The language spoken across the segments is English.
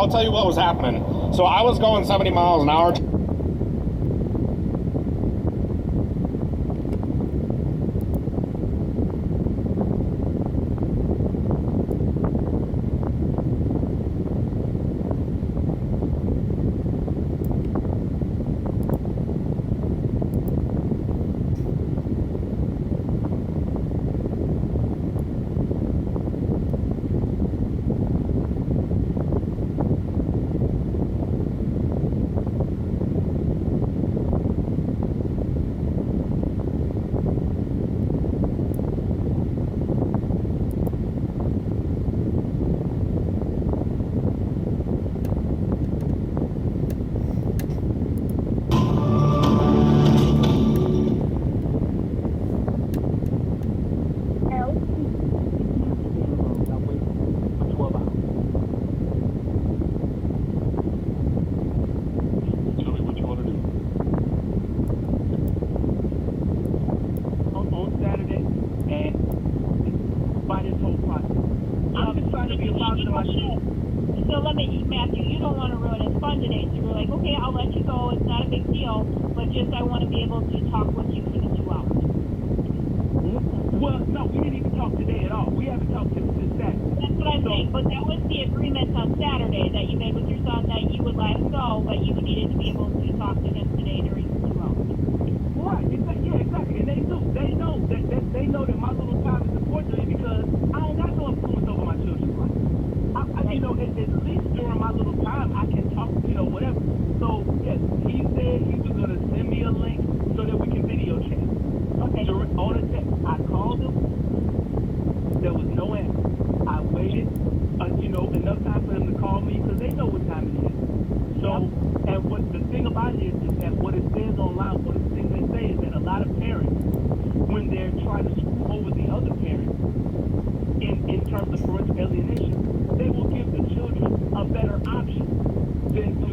I'll tell you what was happening. So I was going 70 miles an hour. So let me, Matthew, you don't want to ruin his fun today, so you're like, okay, I'll let you go, it's not a big deal, but just I want to be able to talk with you for the 2 hours. Well, no, we didn't even talk today at all. We haven't talked since Saturday. That's what I'm saying, but that was the agreement on Saturday that you made with your son that you would let him go, but you needed to be able to talk to him today during the 2 hours. Right, exactly, yeah, exactly, and they do. They know that my little time is important to me because I ain't got no influence over my children's life. You know, at least during my little time, I can talk, you know, whatever. So, yes, he said he was going to send me a link so that we can video chat. Okay. On a text, I called him. There was no answer. I waited, you know, enough time for them to call me because they know what time it is. So, and what the thing about it is that what it says online, one of the things they say is that a lot of parents, when they're trying to screw over the other parent in terms of parental alienation, they will give the children a better option than to,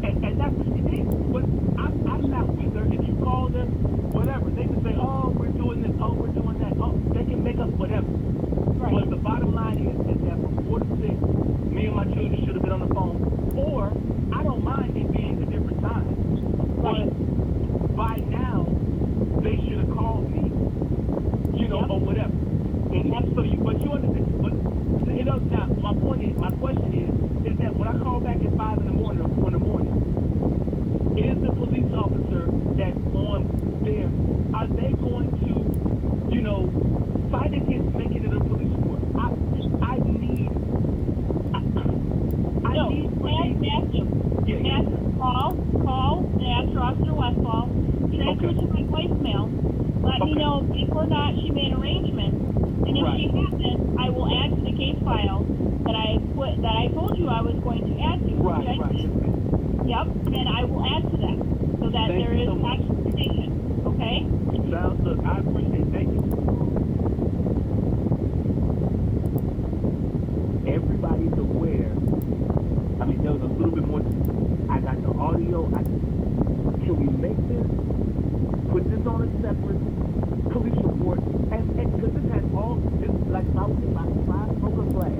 and that's what she did. But I'm not with her. If you call them, whatever, they can say, oh, we're doing this, oh, we're doing that, oh, they can make up whatever. Right. But the bottom line is that from 4 to 6, me and my children should have been on the phone, or I don't mind it being a different time. Right. But by now, they should have called me, you know, or whatever. And so but you understand, but you know, now my question is that when I call back at 5 in the morning or 4 in the morning, is the police officer that's on there, are they going to, you know, fight against making it a police report? I need Matthew. Yeah. Matthew, call Master Officer Westfall, transfer to my voicemail, let me know if or not she made arrangements, and if she hasn't, I will add to the case file that I told you I was going to add to. Right. Yep, and I will add to that so that there is documentation. Okay? Sounds good. I appreciate it. Thank you. Everybody's aware. I mean, there was a little bit more. I got the audio. Can we make this? Put this on a separate police report, and because this has all this, like if I broke a glass,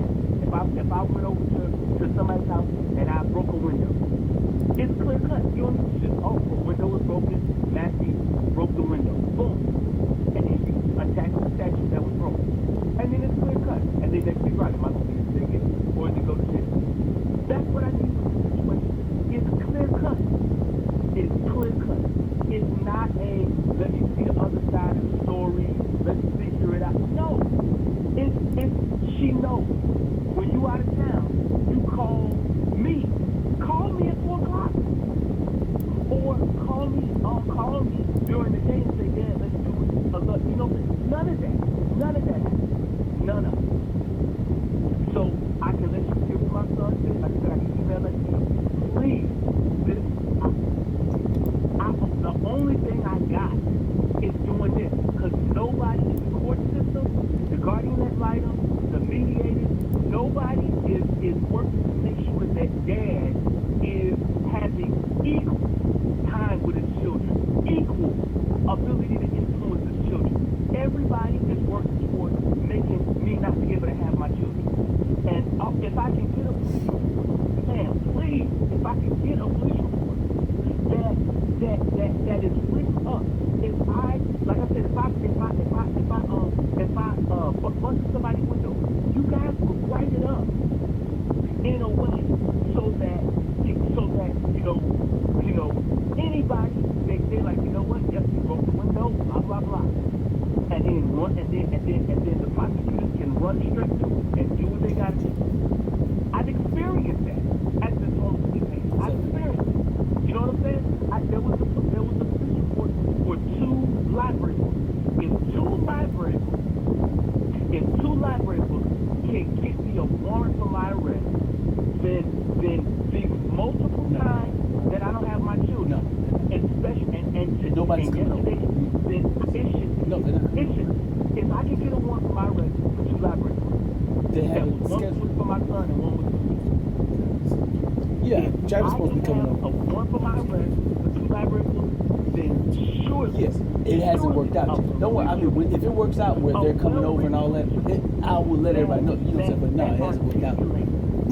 if I went over to somebody's house and I broke a window, it's clear cut. You don't need to just, oh, the window was broken, Matthew broke the window, boom, and then you attach the statue that was broken, and then it's clear cut, and then they figure out am I going to be a ticket or is it go to jail? That's what I need for this situation. It's clear cut. It's clear cut. It's not a let me see the other side of the story, let's figure it out. No. It's she knows. When you out of town, you call me. Call me at 4 o'clock. Or call me during the day and say, yeah, let's do it. You know, none of that. None of that happened. None of it. So I can let you hear what my son said. Like I said, I can email it to you. Please, the only thing I got is doing this. Because nobody in the court system, the guardian ad litem, the mediators, nobody is working to make sure that dad is having equal time with his children, equal ability to influence his children. Everybody is working towards making me not be able to have my children. And if I can get a police report, that is written up. If I, like I said, if I bust somebody's window, you guys would write it up in a way so that anybody they're like, you know what? Yes, you broke the window, blah blah blah, and then the prosecutors can run straight through and do what they got to do. I've experienced that at this home police case. I've experienced it. You know what I'm saying? There was a police report for 2 library books. If two library books can get me a warrant for my arrest, then the multiple times that I don't have my children, especially and Nobody's and coming yesterday, then it should. No, they're not. It should. If I can get a warrant for my arrest for 2 library books, They have it one scheduled. was for my son and one was for me. Yeah, Travis supposed to be coming a over. warrant for my arrest for 2 library books, then surely. Yes, it hasn't worked out yet. Don't worry. I mean, if it works out where they're coming over and all that, I will let everybody know. You know what I'm saying? But no, it hasn't worked out.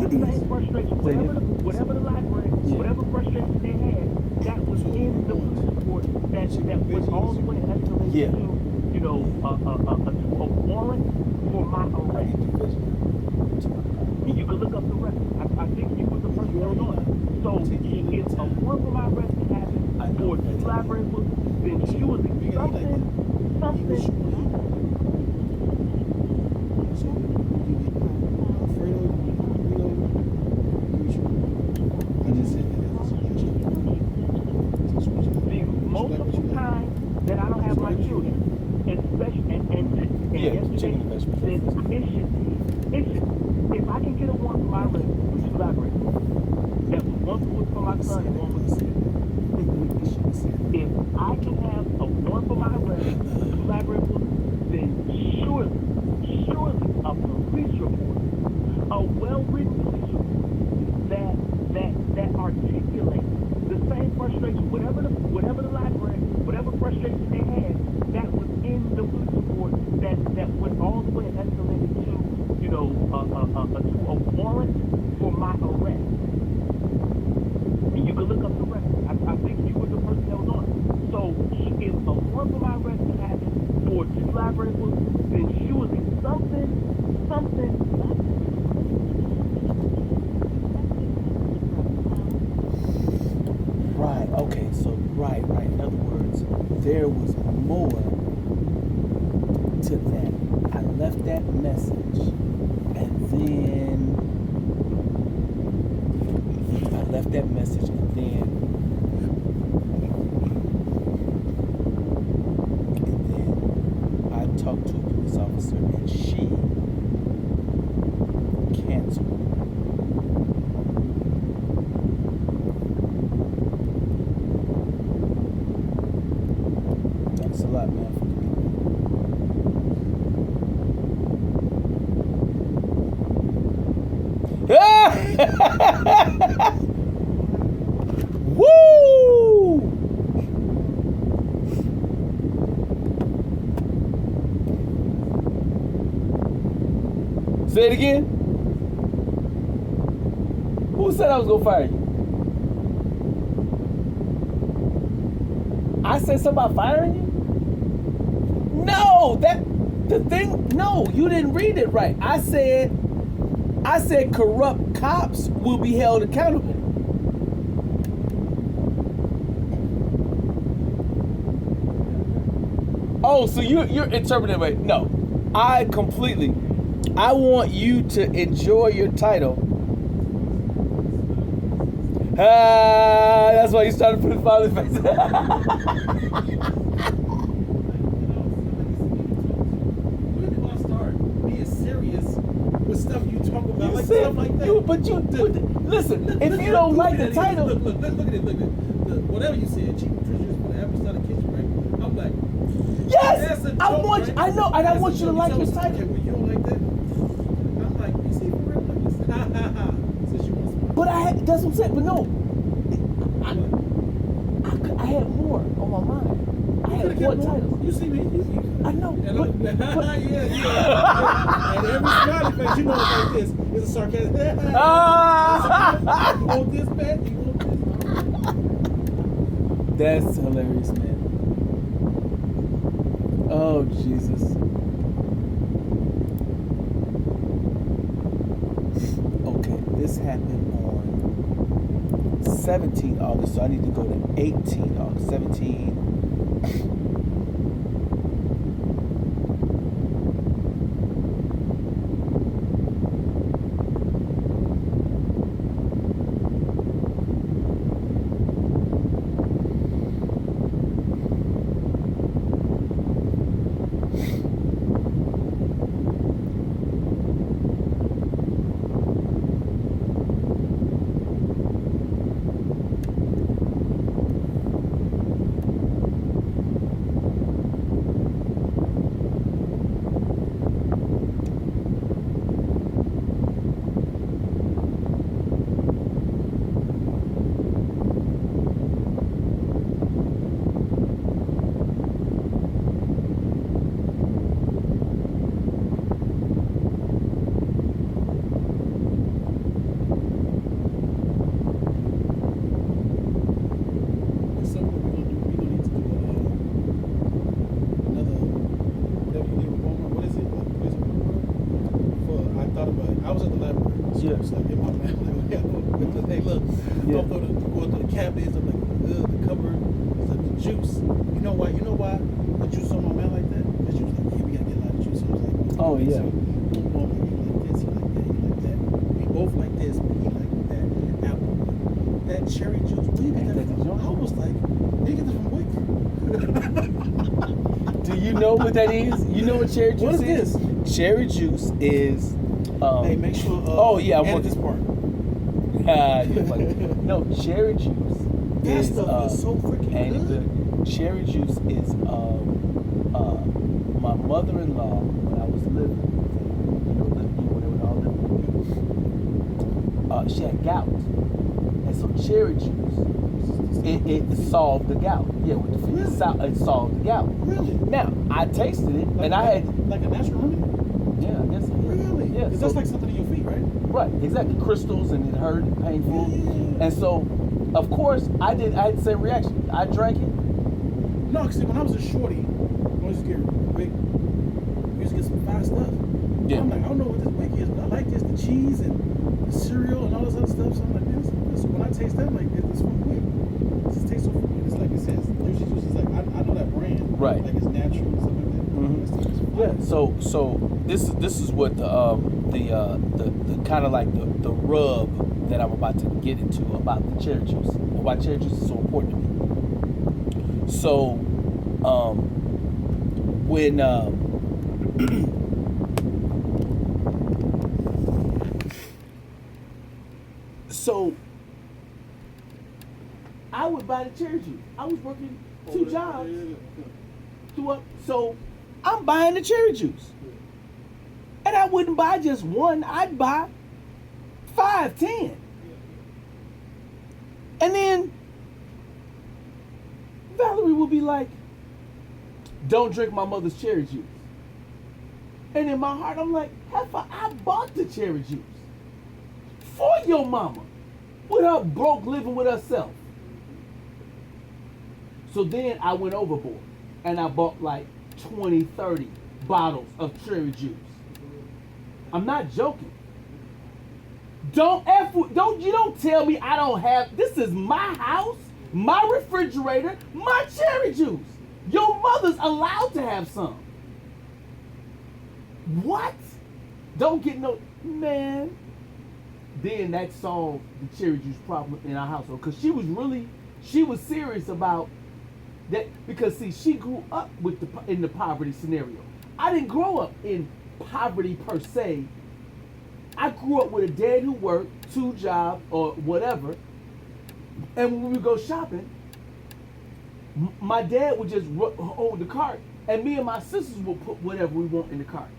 The same frustration, whatever the library, whatever frustration they had, that was in the police report that was all the way escalated to, a warrant for my arrest. And you can look up the rest. I think you was the person that was on it. So if a warrant for my arrest can happen for 2 library books, then surely something. Multiple times that I don't have my children, especially and yesterday, it should. If I can get a warrant for my arrest for 2 library books, that was one was for my son and one was for me. If I can have a warrant for my arrest for 2 library books, then surely a police report, a well-written police report that articulates the same frustration, whatever the library, whatever frustration they had, that was in the police report that went all the way and escalated to, a warrant for my arrest. And you can look up the rest. I think you were the person that was on it. So if a warrant for my arrest can happen for 2 library books, then surely something. Right, okay, so right. In other words, there was more to that. I left that message, and then I talked to a police officer, and she canceled. Thanks a lot, man. Woo! Say it again. Who said I was gonna fire you? I said something about firing you? No, no, you didn't read it right. I said corrupt cops will be held accountable. Oh, so you're interpreting it right. No, I want you to enjoy your title. That's why you started putting smiley face. Stuff you talk about, You like said, stuff like that. Listen, if you don't like the title. Look at it. Whatever you said, Chief Patricia's for the Apostolic Kitchen, right? I'm like, yes! that's a joke, I want you, right? I know, and I That's want a you to joke. like You his tell me, title. okay, well, you don't like that? I'm like, is he for real? Like this? Ha ha ha. Since you want to But that's what I'm saying, but no. I had more on my mind. I had more titles. You see me? I know. And But, yeah. And every smiley face, you know it's like this. It's a sarcasm. You want this, man? You want this? That's hilarious, man. Oh, Jesus. Okay, this happened on 17 August, so I need to go to 18 August. 17. It's something we're gonna do. We're gonna need to do another whatever you did with Walmart. What is it? What is it? For I thought about it. I was at the library. So Yeah. it's like in my mind, like, hey, look, Yeah. I'm going through the cabinets. I'm like, the cupboard. It's like the juice. You know why? The juice on my man like that? Because you was like, yeah, we gotta get a lot of juice. So I was like, Oh, yeah. So, boom, boom, like, you like this, he like that, you like that. We both like this, but he like that. Apple. That cherry juice. Where you get that from? I was like, where you get that from? Wick? Do you know what that is? You know what cherry juice What is is? this? Cherry juice is. Hey, make sure. Oh, yeah, I'm edit working- this part. You're funny. No, cherry juice That is. stuff is so freaking and good. the cherry juice is. My mother-in-law, when I was living with them, living when they were all living, she had gout, and so cherry juice it solved the gout. Yeah, with the Really? it solved the gout. Really? Now I tasted it, and I had. like a natural remedy. Yeah, I guess. Really? Yeah. Because So, that's like something in your feet, right? right, exactly. Crystals, and it hurt and painful. Yeah. And so, of course, I had the same reaction. I drank it. No, because when I was a shorty, I used to get big. We used to get some fine stuff. Yeah. I'm like, I don't know what this wick is, but I like this, the cheese and the cereal and all this other stuff. So I'm like, man, this when I taste that, I'm like, this from wick. This tastes so fruity. It's like it says, juicy juice is like, I know that brand. Right. Like it's natural and stuff like that. Mhm. That stuff is fine. Yeah. So this is what the kind of like the rub that I'm about to get into about the cherry juice and why cherry juice is so important to me. So when so I would buy the cherry juice. I was working two jobs. So I'm buying the cherry juice. And I wouldn't buy just one, I'd buy 5, 10. And then Valerie would be like, don't drink my mother's cherry juice. And in my heart, I'm like, heifer, I bought the cherry juice for your mama with her broke living with herself. So then I went overboard and I bought like 20, 30 bottles of cherry juice. I'm not joking. Don't tell me I don't have, this is my house, my refrigerator, my cherry juice. Your mother's allowed to have some. What? Don't get no, man. Then that solved the cherry juice problem in our household because she was serious about that because see, she grew up in the poverty scenario. I didn't grow up in poverty per se. I grew up with a dad who worked 2 jobs or whatever, and when we would go shopping, my dad would just hold the cart, and me and my sisters would put whatever we want in the cart,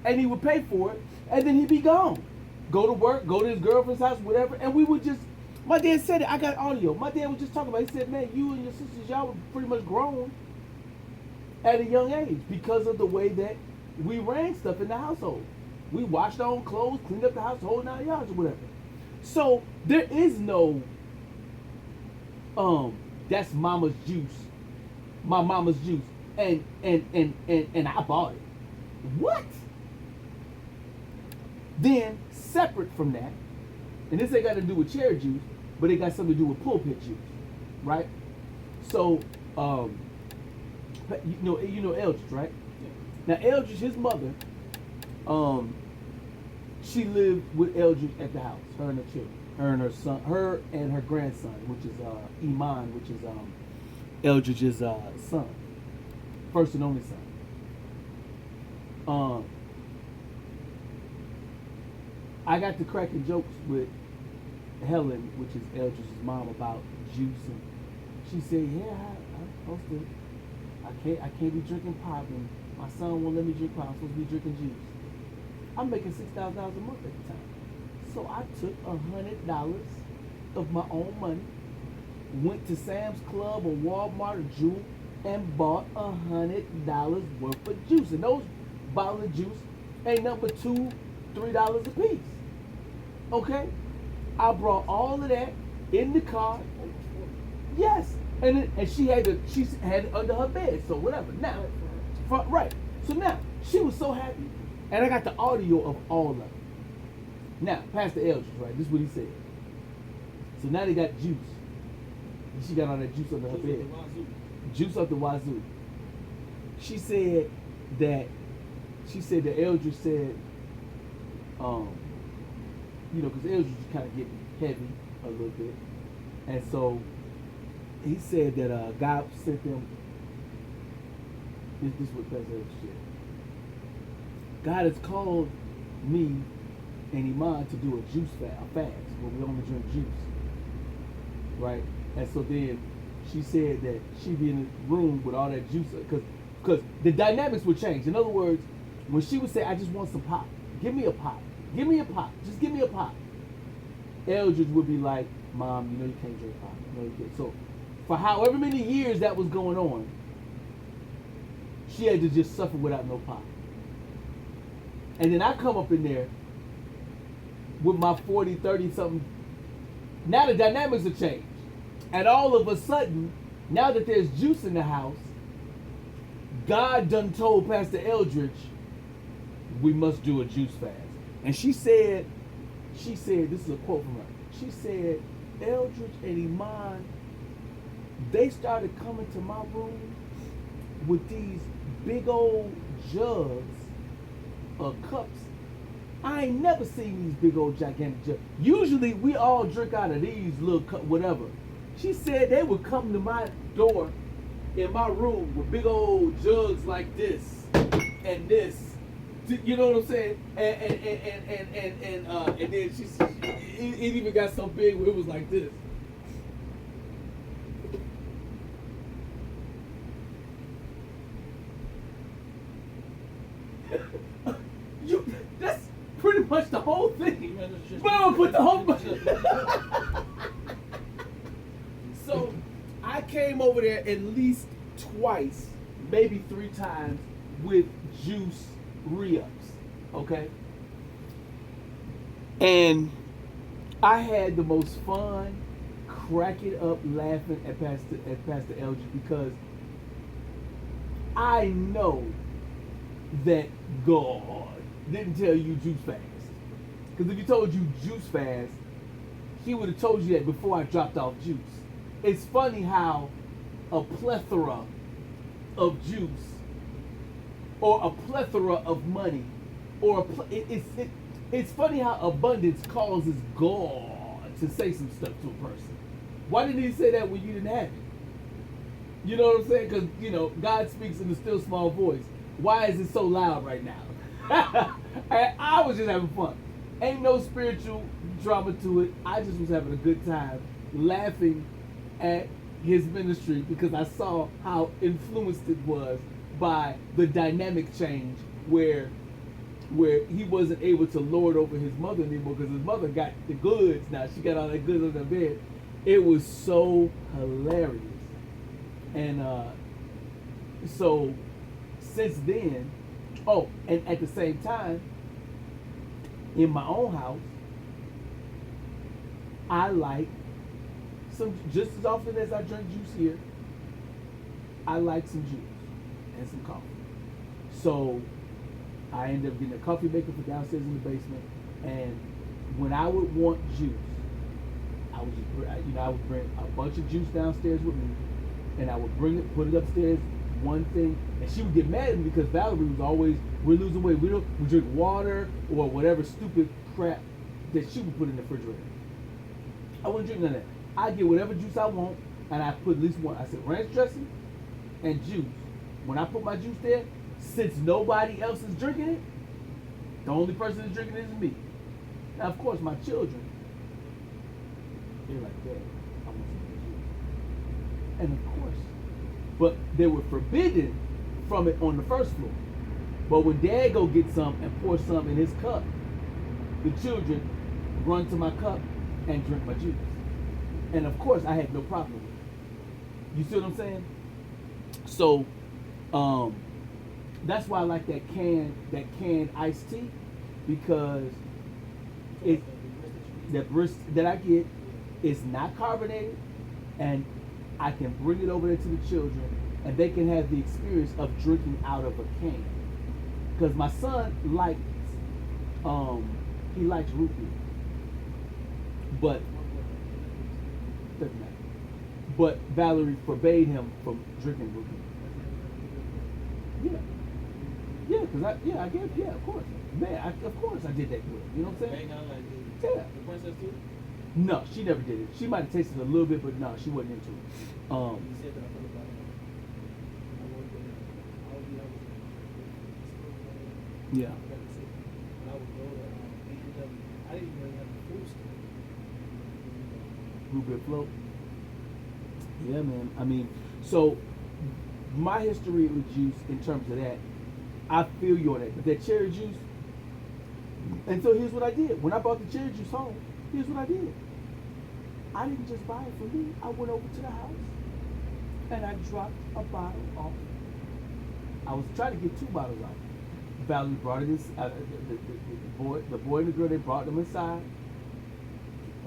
and he would pay for it, and then he'd be gone, go to work, go to his girlfriend's house, whatever, and we would just. My dad said it. I got audio. My dad was just talking about it. He said, man, you and your sisters, y'all were pretty much grown at a young age because of the way that we ran stuff in the household. We washed our own clothes, cleaned up the house, whole 9 yards or whatever. So there is no That's mama's juice. My mama's juice. And I bought it. What? Then, separate from that, and this ain't got to do with cherry juice, but it got something to do with pulpit juice, right? So, you know Eldridge, right? Now Eldridge, his mother, she lived with Eldridge at the house, her and her children, her and her son, her and her grandson, which is Iman, which is Eldridge's son, first and only son. I got to cracking jokes with Helen, which is Eldridge's mom, about juice, and she said, "Yeah, I'm supposed to. I can't be drinking pop, and my son won't let me drink pop. I'm supposed to be drinking juice." I'm making $6,000 a month at the time, so I took $100 of my own money, went to Sam's Club or Walmart or Jewel, and bought $100 worth of juice, and those bottles of juice ain't nothing but $2, $3 a piece. Okay, I brought all of that in the car. Yes, and she had it under her bed, so whatever. Now, right. So now she was so happy, and I got the audio of all of it. Now, Pastor Eldridge, right? This is what he said. So now they got juice. And she got all that juice under her bed. Juice up the wazoo. She said that Eldridge said, because Eldridge was kind of getting heavy a little bit, and so he said that God sent them. This is what Pastor Eldridge said. God has called me and Iman to do a fast, where we only drink juice, right? And so then she said that she'd be in the room with all that juice, because the dynamics would change. In other words, when she would say, "I just want some pop, give me a pop, give me a pop, just give me a pop," Eldridge would be like, "Mom, you know you can't drink pop, you know you can't." So for however many years that was going on, she had to just suffer without no pop. And then I come up in there with my 40, 30 something. Now the dynamics have changed. And all of a sudden, now that there's juice in the house, God done told Pastor Eldridge, we must do a juice fast. And she said, this is a quote from her. She said, Eldridge and Iman, they started coming to my room with these big old jugs of cups. I ain't never seen these big old gigantic jugs. Usually we all drink out of these little cups, whatever. She said they would come to my door in my room with big old jugs like this and this. You know what I'm saying? And then she said it even got so big where it was like this. That's pretty much the whole thing. But I'm gonna put the whole So I came over there at least twice, maybe 3 times with juice re-ups, okay? And I had the most fun cracking up laughing at Pastor Eldridge, because I know that God didn't tell you juice fast. Because if he told you juice fast, he would have told you that before I dropped off juice. It's funny how a plethora of juice, or a plethora of money, or it's funny how abundance causes God to say some stuff to a person. Why didn't he say that when you didn't have it? You know what I'm saying? Because, God speaks in a still small voice. Why is it so loud right now? I was just having fun. Ain't no spiritual drama to it. I just was having a good time laughing at his ministry, because I saw how influenced it was by the dynamic change where he wasn't able to lord over his mother anymore, because his mother got the goods now. She got all that goods on her bed. It was so hilarious. And so since then, and at the same time, in my own house, I like some, just as often as I drink juice here, I like some juice and some coffee. So I ended up getting a coffee maker for downstairs in the basement. And when I would want juice, I would just, I would bring a bunch of juice downstairs with me, and I would bring it, put it upstairs, one thing, and she would get mad at me because Valerie was always, we're losing weight. We drink water or whatever stupid crap that she would put in the refrigerator. I wouldn't drink none of that. I get whatever juice I want, and I put at least one. I said ranch dressing and juice. When I put my juice there, since nobody else is drinking it, the only person that's drinking it is me. Now, of course, my children, they're like, Dad, I want some juice. And of course, but they were forbidden from it on the first floor. But when Dad go get some and pour some in his cup, the children run to my cup and drink my juice. And of course, I had no problem with it. You see what I'm saying? So, that's why I like that canned iced tea, because that I get is not carbonated, and I can bring it over there to the children, and they can have the experience of drinking out of a can. Because my son likes root beer, but doesn't matter. But Valerie forbade him from drinking root beer. Yeah, because I guess, of course, man, of course I did that good. You know what I'm saying? Yeah. The princess too? No, she never did it. She might have tasted a little bit, but no, she wasn't into it. You said that on the bottom. Yeah. When I would go to B&W, I didn't even have the food store. Root beer float. Yeah, man. I mean, so my history with juice in terms of that, I feel you on that. But that cherry juice, and so here's what I did. When I brought the cherry juice home, here's what I did. I didn't just buy it for me. I went over to the house and I dropped a bottle off. I was trying to get 2 bottles off. Valerie brought it in, the boy and the girl, they brought them inside.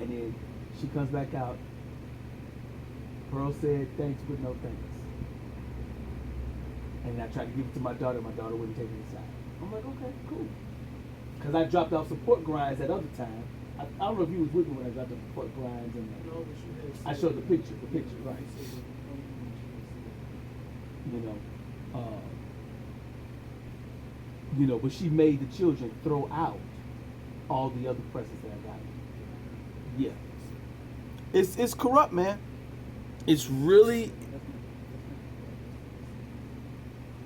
And then she comes back out. Pearl said thanks, but no thanks. And I tried to give it to my daughter. My daughter wouldn't take it inside. I'm like, okay, cool. Because I dropped off some pork grinds that other time. I don't know if you was with me when I dropped off the pork grinds. And No, but you had I said- showed the picture, right. You said You know, but she made the children throw out all the other presents that I got. Yeah. It's corrupt, man. It's really.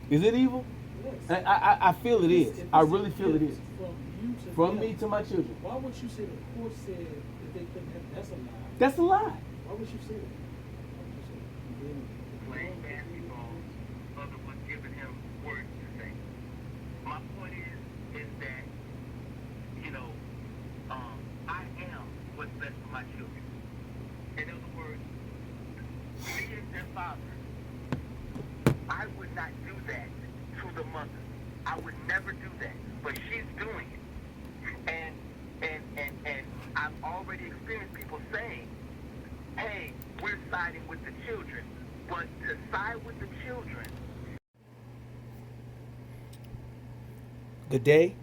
Is it evil? Yes. I feel it is. If I it's a really feel it gift is. From you to From them, me to my children. Why would you say the court said that they couldn't have? That's a lie. That's a lie. Why would you say that? Why would you say that? Playing basketball, other was giving him words to say. My point is that, you know, I am what's best for my children. In other words, me as their father, I would not do that to the mother. I would never do that. But she's doing it. And I've already experienced people saying, hey, we're siding with the children. But to side with the children. Good day.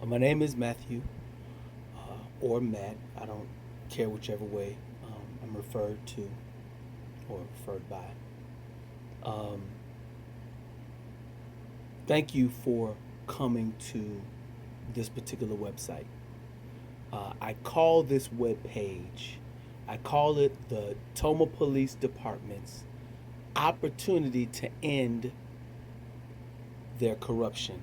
My name is Matthew, or Matt. I don't care whichever way I'm referred to or referred by. Thank you for coming to this particular website. I call this web page, I call it the Toma Police Department's opportunity to end their corruption.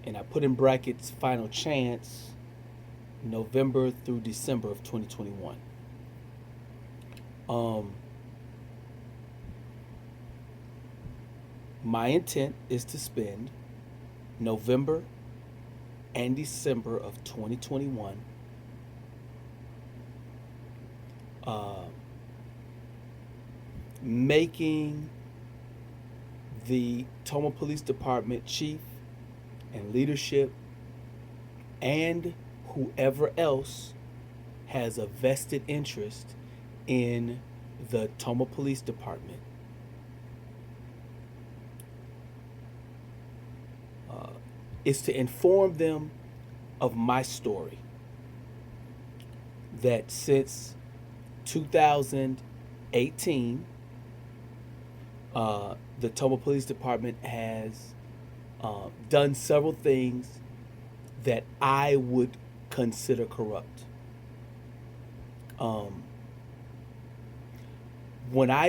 And I put in brackets final chance, November through December of 2021. My intent is to spend November and December of 2021 making the Toma Police Department chief and leadership and whoever else has a vested interest in the Toma Police Department is to inform them of my story. That since 2018, the Toma Police Department has done several things that I would consider corrupt. When I,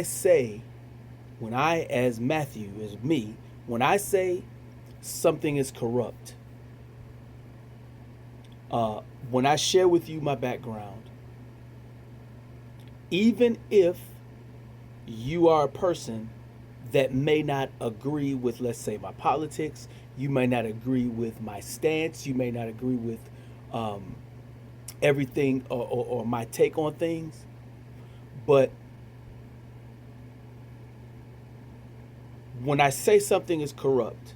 as Matthew, as me, when I say something is corrupt, when I share with you my background, even if you are a person that may not agree with, let's say, my politics, you may not agree with my stance, you may not agree with everything or my take on things, but when I say something is corrupt,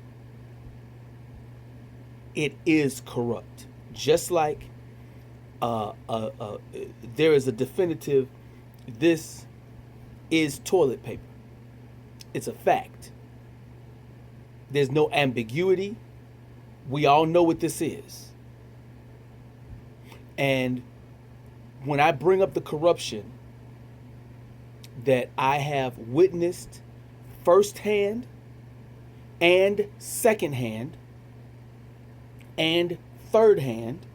it is corrupt. Just like there is a definitive, this is toilet paper. It's a fact. There's no ambiguity. We all know what this is. And when I bring up the corruption that I have witnessed firsthand and secondhand and third hand,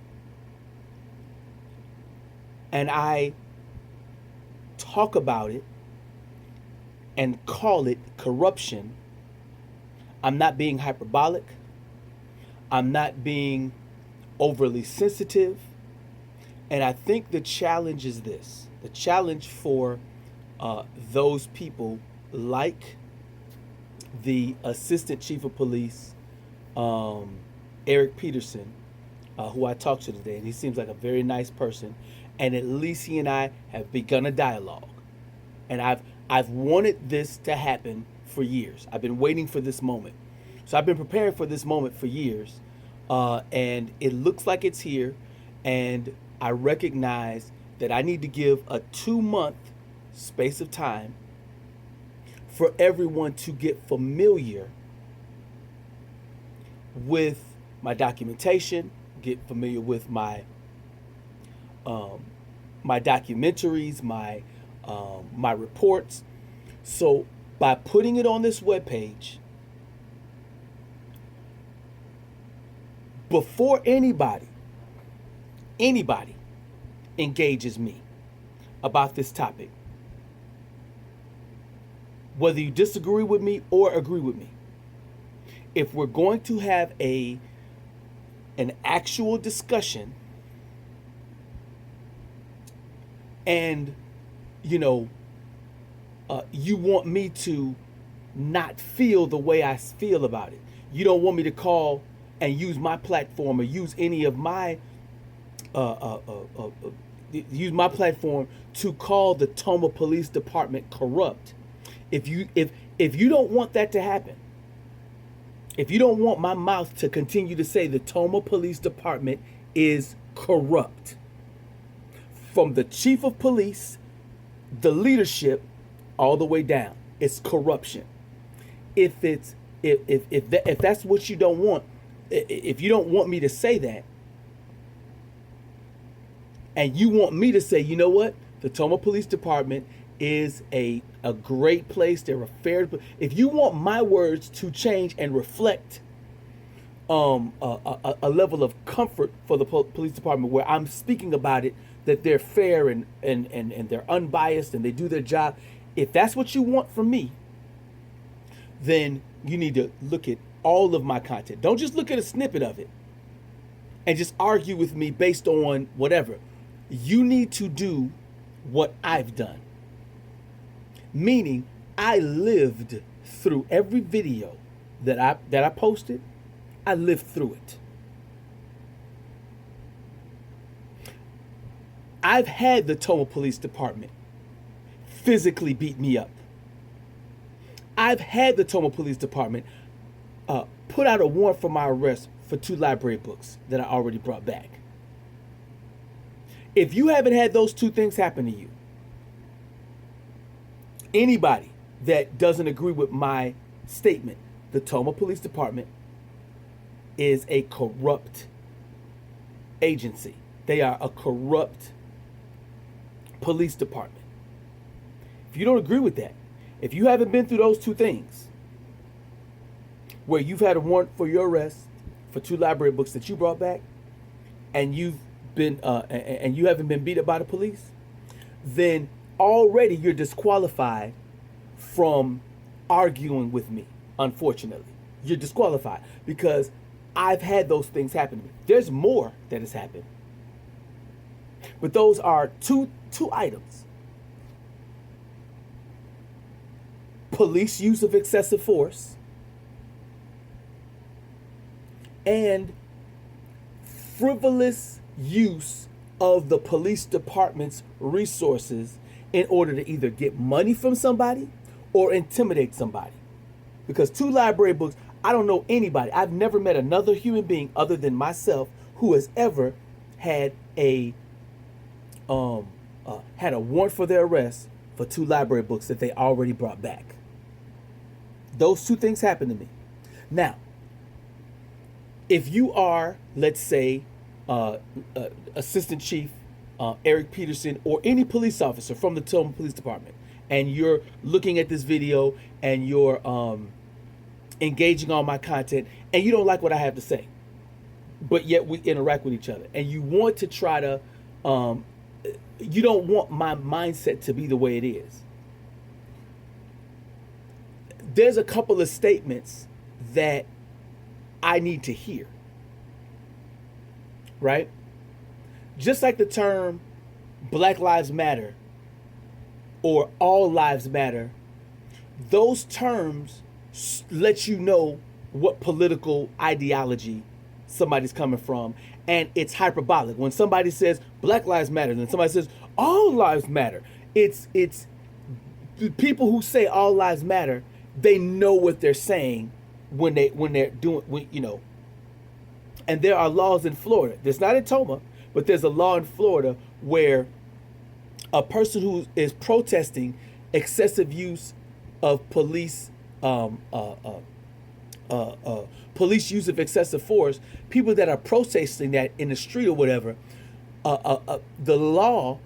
and I talk about it and call it corruption, I'm not being hyperbolic. I'm not being overly sensitive. And I think the challenge is this. The challenge for those people like the Assistant Chief of Police, Eric Peterson, who I talked to today, and he seems like a very nice person. And at least he and I have begun a dialogue. And I've wanted this to happen for years. I've been waiting for this moment. So I've been preparing for this moment for years. And it looks like it's here. And I recognize that I need to give a 2-month space of time for everyone to get familiar with my documentation, get familiar with my my documentaries, my reports. So by putting it on this webpage, before anybody engages me about this topic, whether you disagree with me or agree with me, if we're going to have an actual discussion, and you want me to not feel the way I feel about it, you don't want me to call and use my platform or use any of my use my platform to call the Toma Police Department corrupt. If you don't want that to happen, if you don't want my mouth to continue to say the Toma Police Department is corrupt, from the chief of police, the leadership, all the way down, it's corruption. If that's what you don't want, if you don't want me to say that, and you want me to say, you know what, the Toma Police Department is a great place, they're a fair, if you want my words to change and reflect a level of comfort for the police department where I'm speaking about it, that they're fair and they're unbiased and they do their job, if that's what you want from me, then you need to look at all of my content. Don't just look at a snippet of it and just argue with me based on whatever. You need to do what I've done. Meaning, I lived through every video that I posted. I lived through it. I've had the Toma Police Department physically beat me up. I've had the Toma Police Department put out a warrant for my arrest for 2 library books that I already brought back. If you haven't had those two things happen to you, anybody that doesn't agree with my statement, the Toma Police Department is a corrupt agency. They are a corrupt police department. If you don't agree with that, if you haven't been through those two things, where you've had a warrant for your arrest for 2 library books that you brought back, and you've been and you haven't been beat up by the police, then already you're disqualified from arguing with me. Unfortunately, you're disqualified because I've had those things happen to me. There's more that has happened, but those are two items: police use of excessive force and frivolous use of the police department's resources in order to either get money from somebody or intimidate somebody. Because 2 library books, I don't know anybody. I've never met another human being other than myself who has ever had a warrant for their arrest for 2 library books that they already brought back. Those 2 things happened to me. Now, if you are, let's say, Assistant Chief Eric Peterson or any police officer from the Tacoma Police Department, and you're looking at this video and you're engaging on my content and you don't like what I have to say, but yet we interact with each other, and you want to try to, you don't want my mindset to be the way it is. There's a couple of statements that I need to hear, right? Just like the term Black Lives Matter or All Lives Matter, those terms let you know what political ideology somebody's coming from, and it's hyperbolic. When somebody says Black Lives Matter, then somebody says All Lives Matter. It's the people who say All Lives Matter, they know what they're saying when they're doing, you know. And there are laws in Florida. There's not in Toma, but there's a law in Florida where a person who is protesting excessive use of police police use of excessive force, people that are protesting that in the street or whatever, the law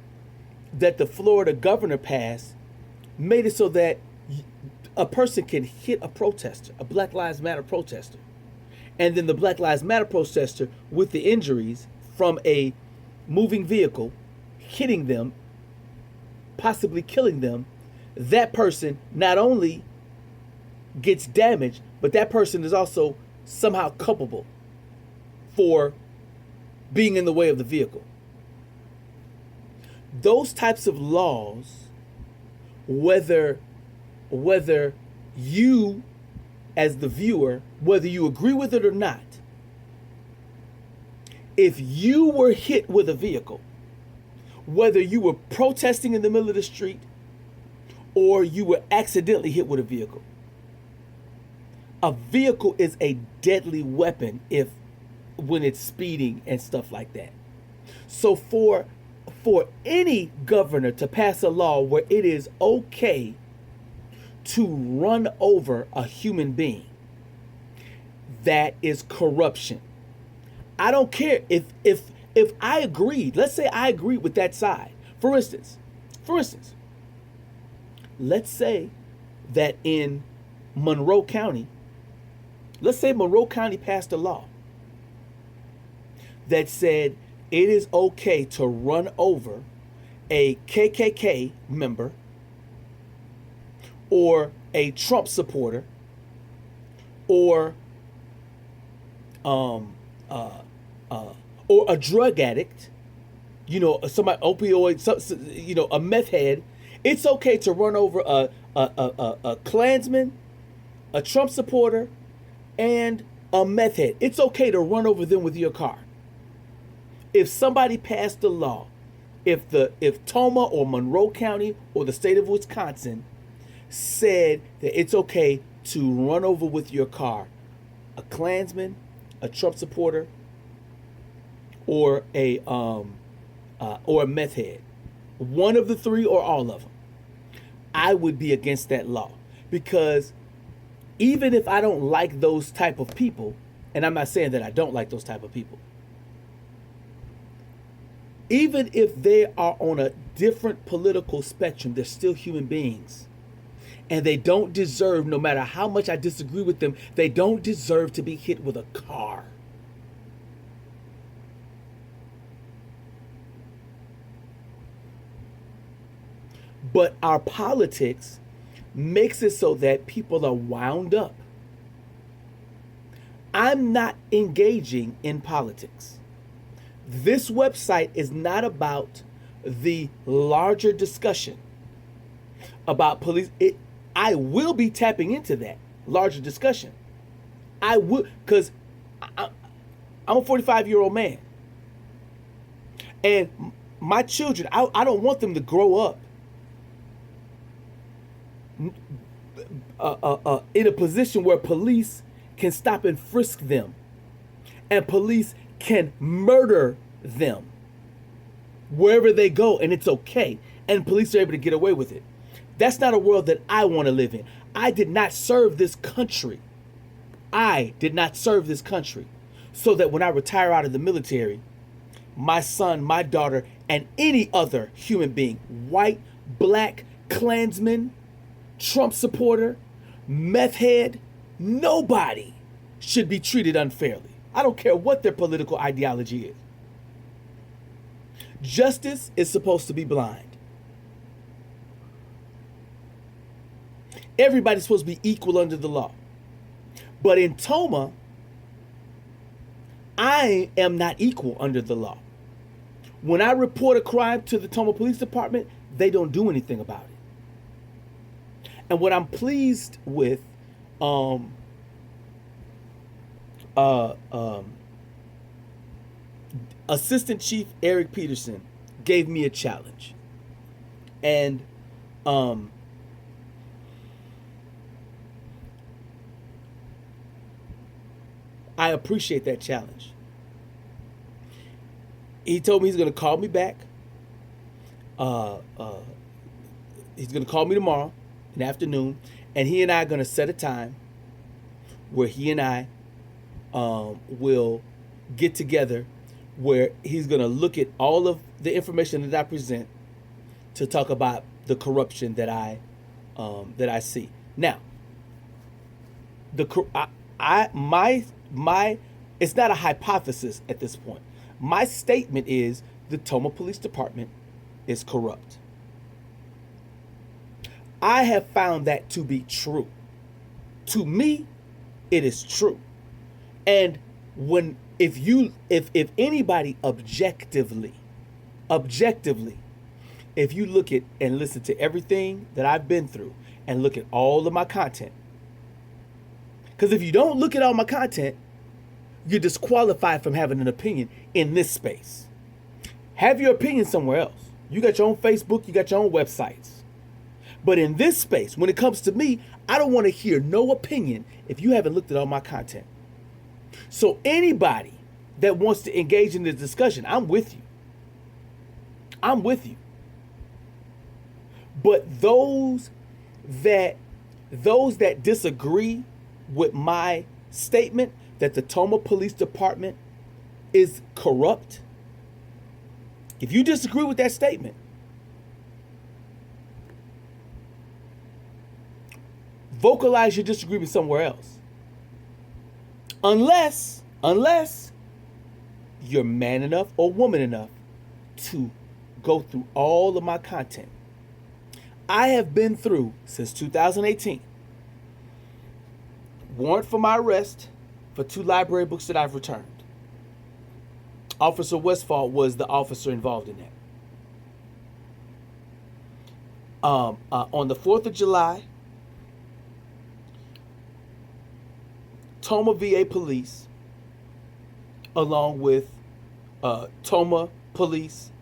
that the Florida governor passed made it so that a person can hit a protester, a Black Lives Matter protester, and then the Black Lives Matter protester with the injuries from a moving vehicle hitting them, possibly killing them, that person not only gets damaged, but that person is also somehow culpable for being in the way of the vehicle. Those types of laws, whether you as the viewer, whether you agree with it or not, if you were hit with a vehicle, whether you were protesting in the middle of the street or you were accidentally hit with a vehicle is a deadly weapon when it's speeding and stuff like that. So for any governor to pass a law where it is okay to run over a human being, that is corruption. I don't care if I agreed. Let's say I agreed with that side. For instance, let's say that in Monroe County, passed a law that said it is okay to run over a KKK member or a Trump supporter or a drug addict, somebody opioid, a meth head. It's okay to run over a Klansman, a Trump supporter, and a meth head. It's okay to run over them with your car. If somebody passed a law, if Toma or Monroe County or the state of Wisconsin said that it's okay to run over with your car a Klansman, a Trump supporter, or a or a meth head, one of the three or all of them, I would be against that law. Because even if I don't like those type of people, and I'm not saying that I don't like those type of people, even if they are on a different political spectrum, they're still human beings. And they don't deserve, no matter how much I disagree with them, they don't deserve to be hit with a car. But our politics makes it so that people are wound up. I'm not engaging in politics. This website is not about the larger discussion about police. I will be tapping into that larger discussion. I will, because I'm a 45-year-old man. And my children, I don't want them to grow up in a position where police can stop and frisk them, and police can murder them wherever they go, and it's okay, and police are able to get away with it. That's not a world that I want to live in. I did not serve this country. I did not serve this country so that when I retire out of the military, my son, my daughter, and any other human being, white, black, Klansman, Trump supporter, meth head, nobody should be treated unfairly. I don't care what their political ideology is. Justice is supposed to be blind. Everybody's supposed to be equal under the law. But in Toma, I am not equal under the law. When I report a crime to the Toma Police Department, they don't do anything about it. And what I'm pleased with, Assistant Chief Eric Peterson gave me a challenge. And I appreciate that challenge. He told me he's going to call me back. He's going to call me tomorrow in the afternoon, and he and I are going to set a time where he and I will get together, where he's going to look at all of the information that I present to talk about the corruption that I see. Now, it's not a hypothesis at this point. My statement is the Toma Police Department is corrupt. I have found that to be true. To me, it is true. And if anybody objectively, if you look at and listen to everything that I've been through and look at all of my content, because if you don't look at all my content, you're disqualified from having an opinion in this space. Have your opinion somewhere else. You got your own Facebook, you got your own websites. But in this space, when it comes to me, I don't want to hear no opinion if you haven't looked at all my content. So anybody that wants to engage in this discussion, I'm with you. I'm with you. But those that disagree with my statement that the Toma Police Department is corrupt, if you disagree with that statement, vocalize your disagreement somewhere else. Unless you're man enough or woman enough to go through all of my content. I have been through, since 2018, warrant for my arrest for 2 library books that I've returned. Officer Westfall was the officer involved in that. On the 4th of July, Toma VA Police, along with Toma Police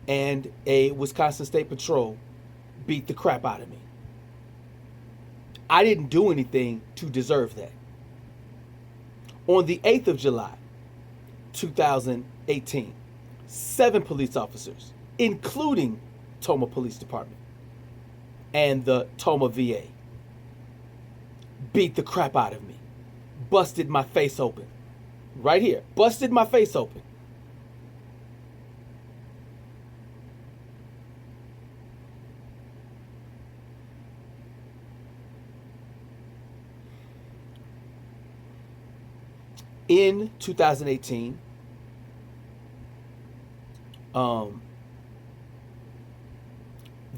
and a Wisconsin State Patrol, beat the crap out of me. I didn't do anything to deserve that. On the 8th of July, 2018, 7 police officers, including Toma Police Department and the Toma VA. Beat the crap out of me. Busted my face open. Right here. Busted my face open. In 2018,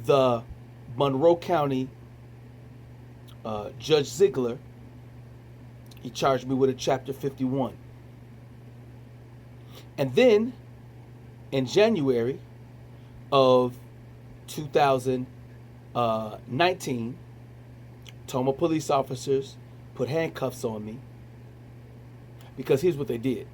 the Monroe County Judge Ziegler, he charged me with a Chapter 51. And then in January of 2019, Toma police officers put handcuffs on me because here's what they did.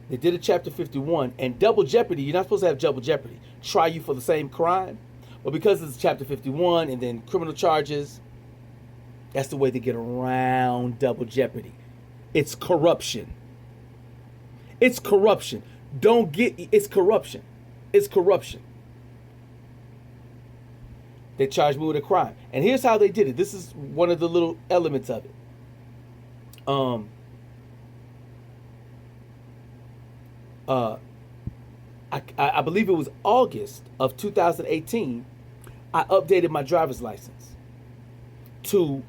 They did a Chapter 51, and double jeopardy, you're not supposed to have double jeopardy. Try you for the same crime. But because it's Chapter 51 and then criminal charges, that's the way they get around double jeopardy. It's corruption. It's corruption. It's corruption. It's corruption. They charged me with a crime. And here's how they did it. This is one of the little elements of it. I believe it was August of 2018, I updated my driver's license to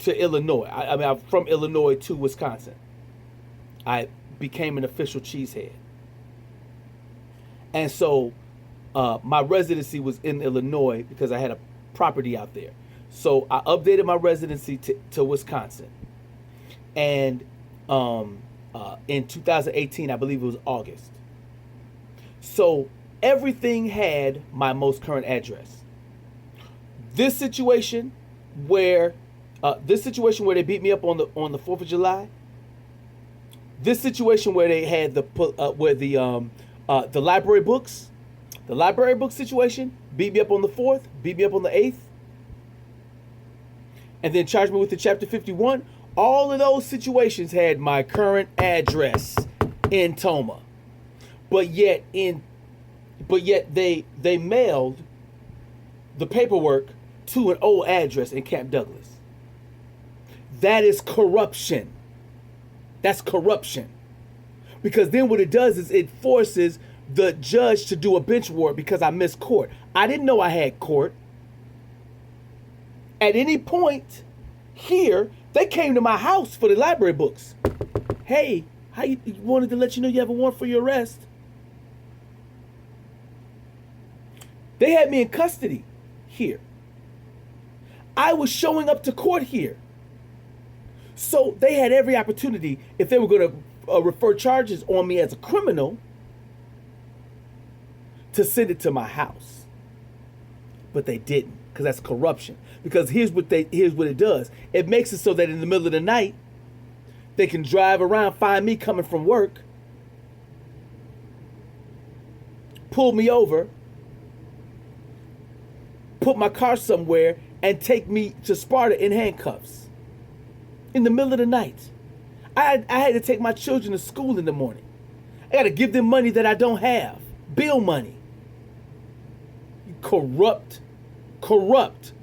Illinois. I mean, I'm from Illinois to Wisconsin. I became an official cheesehead. And so my residency was in Illinois because I had a property out there. So I updated my residency to Wisconsin. And in 2018, I believe it was August. So everything had my most current address. This situation where they beat me up on the 4th of July. This situation where they had the library books, the library book situation, beat me up on the 4th, beat me up on the 8th, and then charged me with the Chapter 51. All of those situations had my current address in Toma, but yet they mailed the paperwork to an old address in Camp Douglas. That is corruption. That's corruption. Because then what it does is it forces the judge to do a bench warrant because I missed court. I didn't know I had court. At any point here, they came to my house for the library books. Hey, I wanted to let you know you have a warrant for your arrest. They had me in custody here. I was showing up to court here. So they had every opportunity, if they were going to refer charges on me as a criminal, to send it to my house. But they didn't, because that's corruption. Because here's what it does. It makes it so that in the middle of the night, they can drive around, find me coming from work, pull me over, put my car somewhere, and take me to Sparta in handcuffs. In the middle of the night. I had to take my children to school in the morning. I got to give them money that I don't have. Bill money. Corrupt.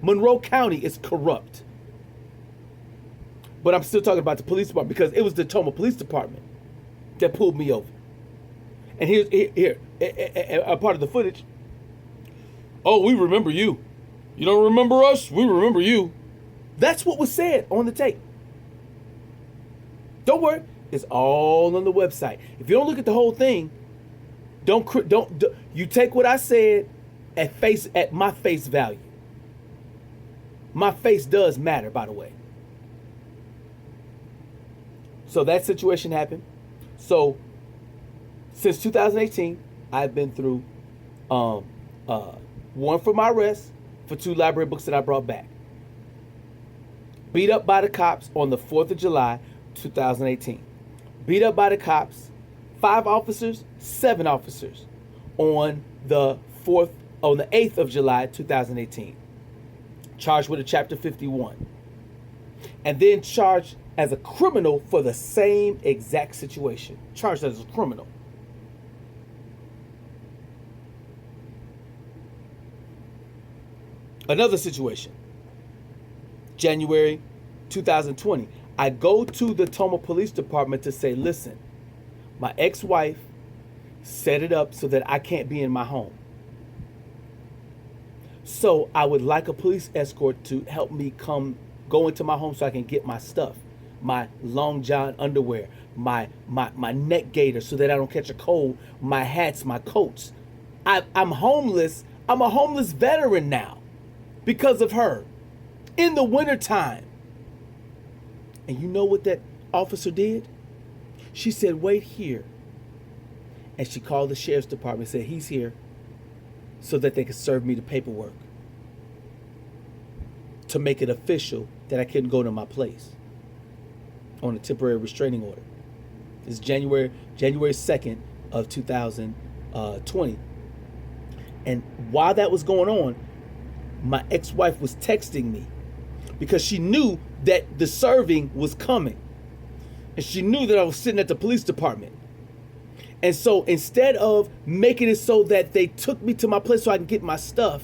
Monroe County is corrupt. But I'm still talking about the police department because it was the Toma Police Department that pulled me over. And here, a part of the footage. Oh, we remember you. You don't remember us? We remember you. That's what was said on the tape. Don't worry, it's all on the website. If you don't look at the whole thing, don't you take what I said at my face value. My face does matter, by the way. So that situation happened. So since 2018, I've been through one for my arrest for 2 library books that I brought back. Beat up by the cops on the 4th of July, 2018. Beat up by the cops, 5 officers, 7 officers on the 8th of July, 2018. Charged with a Chapter 51. And then charged as a criminal for the same exact situation. Charged as a criminal. Another situation. January 2020. I go to the Toma Police Department to say, listen, my ex-wife set it up so that I can't be in my home. So I would like a police escort to help me go into my home so I can get my stuff. My long john underwear, my neck gaiter so that I don't catch a cold, my hats, my coats. I'm homeless. I'm a homeless veteran now because of her in the wintertime. And you know what that officer did? She said, wait here. And she called the sheriff's department and said, he's here so that they could serve me the paperwork to make it official that I couldn't go to my place on a temporary restraining order. It's January 2nd of 2020. And while that was going on, my ex-wife was texting me because she knew that the serving was coming. And she knew that I was sitting at the police department. And so instead of making it so that they took me to my place so I can get my stuff,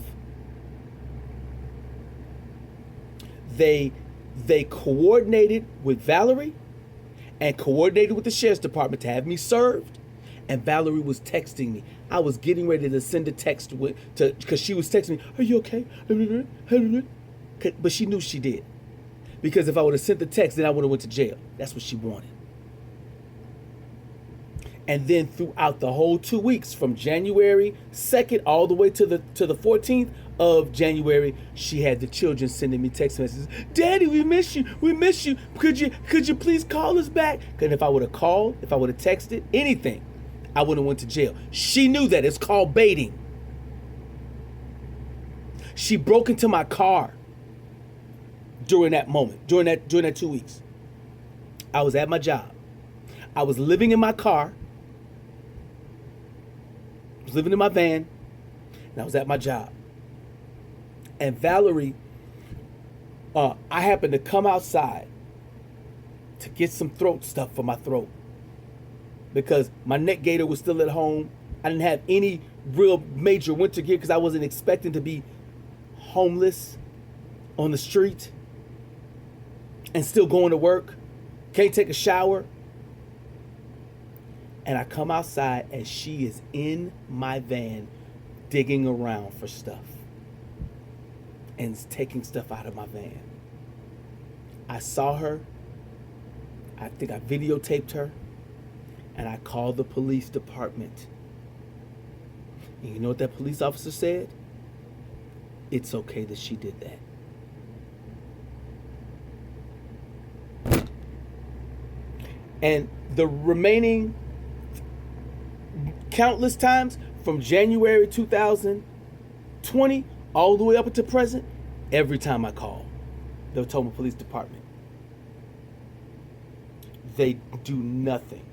they coordinated with Valerie and coordinated with the sheriff's department to have me served. And Valerie was texting me. I was getting ready to send a text because she was texting me, are you okay? But she knew she did. Because if I would have sent the text, then I would have went to jail. That's what she wanted. And then throughout the whole 2 weeks, from January 2nd all the way to the 14th of January, she had the children sending me text messages. Daddy, we miss you. We miss you. Could you please call us back? Because if I would have called, if I would have texted, anything, I would have went to jail. She knew that. It's called baiting. She broke into my car during that moment, during that 2 weeks. I was at my job. I was living in my car. I was living in my van, and I was at my job. And Valerie, I happened to come outside to get some throat stuff for my throat because my neck gaiter was still at home. I didn't have any real major winter gear because I wasn't expecting to be homeless on the street and still going to work. Can't take a shower. And I come outside and she is in my van digging around for stuff and taking stuff out of my van. I saw her. I think I videotaped her. And I called the police department. And you know what that police officer said? It's okay that she did that. And the remaining countless times from January 2020 all the way up until present, every time I call the Toma Police Department, they do nothing.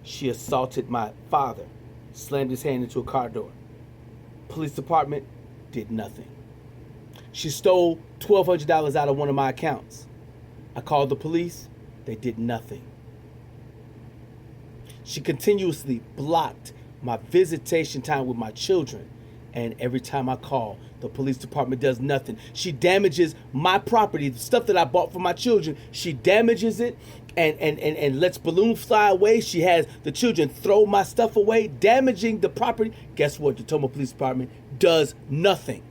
She assaulted my father, slammed his hand into a car door. Police department did nothing. She stole $1,200 out of one of my accounts. I called the police, they did nothing. She continuously blocked my visitation time with my children. And every time I call, the police department does nothing. She damages my property, the stuff that I bought for my children. She damages it and lets balloons fly away. She has the children throw my stuff away, damaging the property. Guess what? The Toma Police Department does nothing.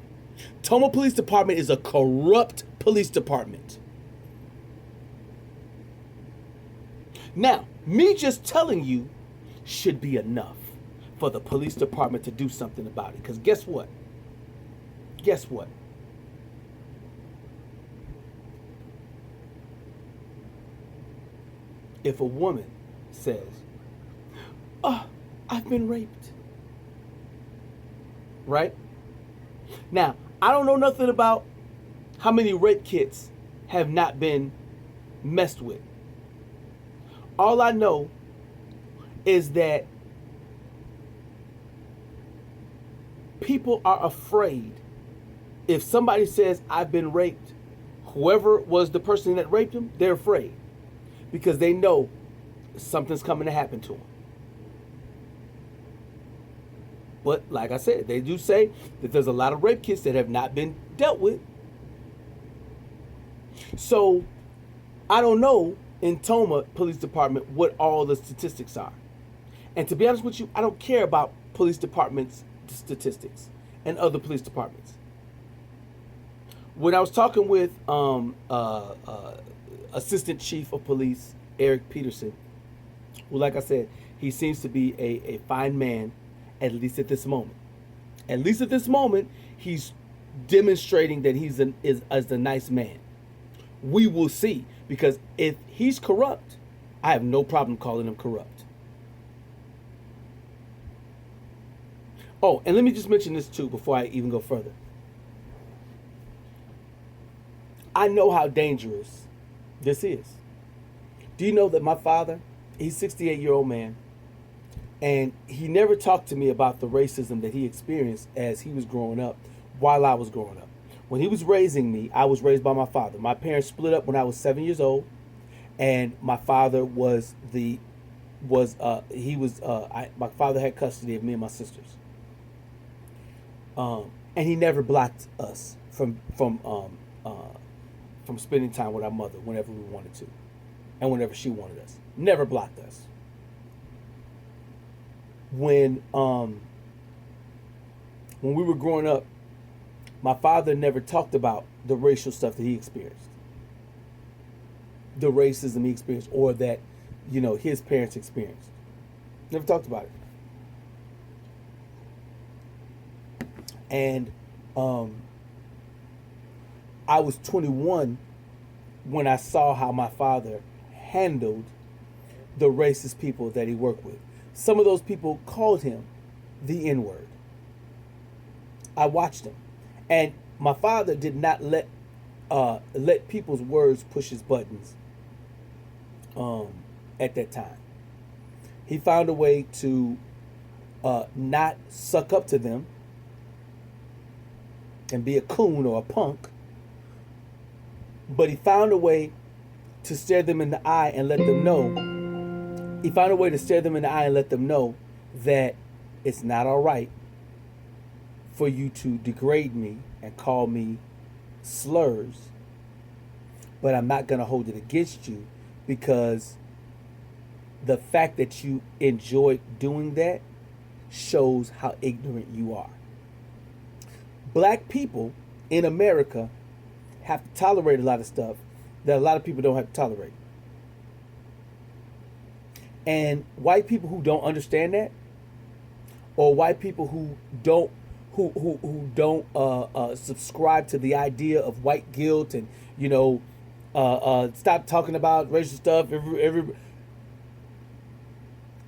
Toma Police Department is a corrupt police department. Now, me just telling you should be enough for the police department to do something about it. Because guess what? Guess what? If a woman says, oh, I've been raped. Right? Now, I don't know nothing about how many rape kits have not been messed with. All I know is that people are afraid if somebody says, I've been raped, whoever was the person that raped him, they're afraid because they know something's coming to happen to him. But like I said, they do say that there's a lot of rape kits that have not been dealt with. So I don't know in Toma Police Department what all the statistics are. And to be honest with you, I don't care about police departments' statistics and other police departments. When I was talking with Assistant Chief of Police Eric Peterson, well, like I said, he seems to be a fine man, at least at this moment. At least at this moment, he's demonstrating that he's a nice man. We will see, because if he's corrupt, I have no problem calling him corrupt. Oh, and let me just mention this too before I even go further. I know how dangerous this is. Do you know that my father, he's a 68-year-old man, and he never talked to me about the racism that he experienced as he was growing up, while I was growing up. When he was raising me, I was raised by my father. My parents split up when I was 7 years old, and my father my father had custody of me and my sisters. And he never blocked us from spending time with our mother whenever we wanted to, and whenever she wanted us. Never blocked us. When we were growing up, my father never talked about the racial stuff that he experienced, the racism he experienced, or that, his parents experienced. Never talked about it. And I was 21 when I saw how my father handled the racist people that he worked with. Some of those people called him the N-word. I watched him. And my father did not let people's words push his buttons at that time. He found a way to not suck up to them and be a coon or a punk, but he found a way to stare them in the eye and let them know. He found a way to stare them in the eye and let them know that it's not all right for you to degrade me and call me slurs, but I'm not going to hold it against you, because the fact that you enjoy doing that shows how ignorant you are. Black people in America have to tolerate a lot of stuff that a lot of people don't have to tolerate. And white people who don't understand that, or white people who don't subscribe to the idea of white guilt and stop talking about racial stuff,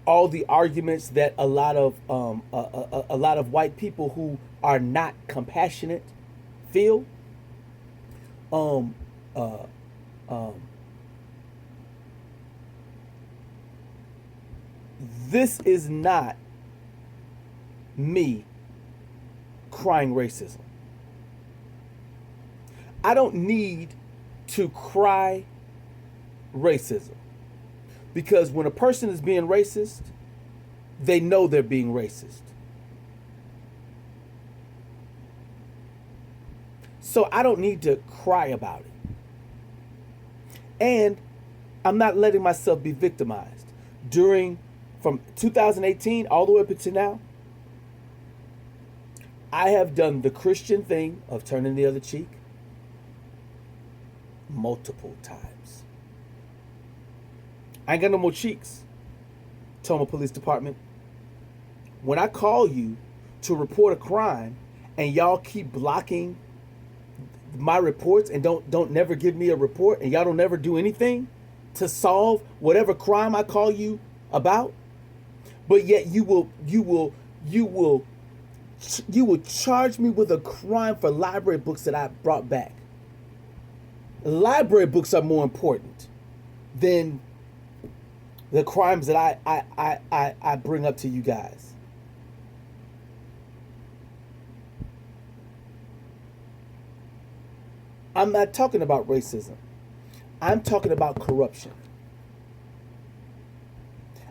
all the arguments that a lot of white people who are not compassionate feel. This is not me crying racism. I don't need to cry racism, because when a person is being racist, they know they're being racist. So I don't need to cry about it. And I'm not letting myself be victimized. From 2018 all the way up to now, I have done the Christian thing of turning the other cheek multiple times. I ain't got no more cheeks, Toma Police Department. When I call you to report a crime and y'all keep blocking my reports and don't never give me a report, and y'all don't never do anything to solve whatever crime I call you about, but yet you will charge me with a crime for library books that I brought back. Library books are more important than the crimes that I bring up to you guys. I'm not talking about racism. I'm talking about corruption.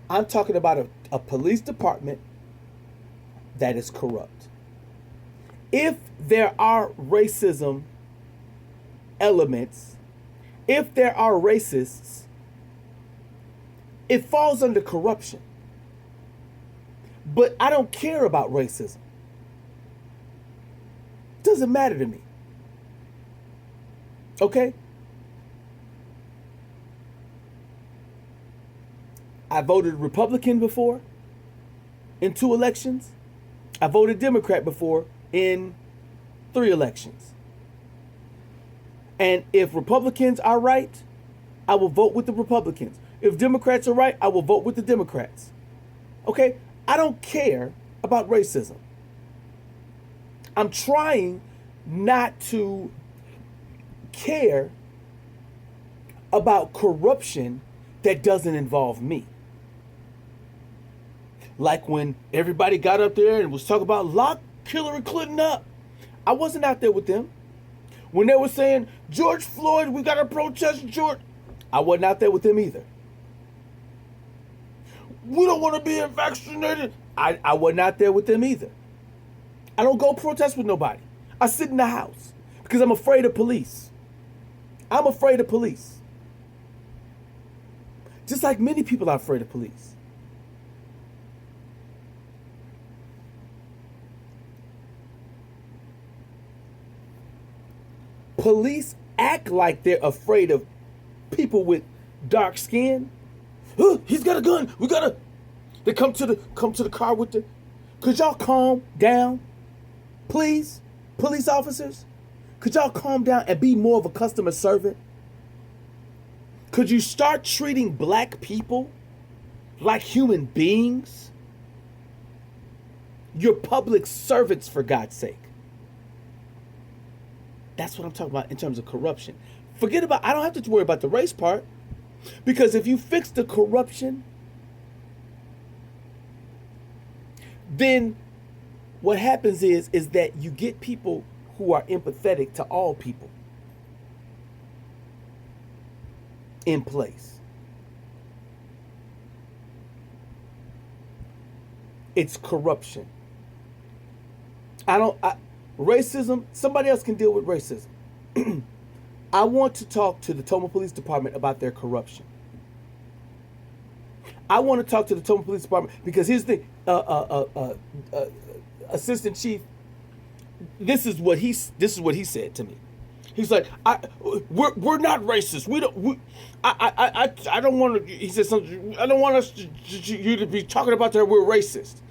I'm talking about a police department that is corrupt. If there are racism elements, if there are racists, it falls under corruption. But I don't care about racism. Doesn't matter to me. Okay? I voted Republican before in 2 elections. I voted Democrat before in 3 elections. And if Republicans are right, I will vote with the Republicans. If Democrats are right, I will vote with the Democrats. Okay? I don't care about racism. I'm trying not to care about corruption that doesn't involve me. Like when everybody got up there and was talking about lock Hillary Clinton up. I wasn't out there with them. When they were saying, George Floyd, we got to protest George. I wasn't out there with them either. We don't want to be vaccinated. I wasn't out there with them either. I don't go protest with nobody. I sit in the house because I'm afraid of police. I'm afraid of police. Just like many people are afraid of police. Police act like they're afraid of people with dark skin. Oh, he's got a gun. We gotta. They come to the car with the. Could y'all calm down, please, police officers? Could y'all calm down and be more of a customer servant? Could you start treating black people like human beings? You're public servants, for God's sake. That's what I'm talking about in terms of corruption. Forget about, I don't have to worry about the race part, because if you fix the corruption, then what happens is that you get people who are empathetic to all people in place. It's corruption. Racism, somebody else can deal with racism. I want to talk to the Toma Police Department about their corruption. I want to talk to the Toma Police Department because here's the Assistant Chief. This is what he said to me. He's like, we're not racist. I don't want to. He said something. I don't want us you to be talking about that we're racist.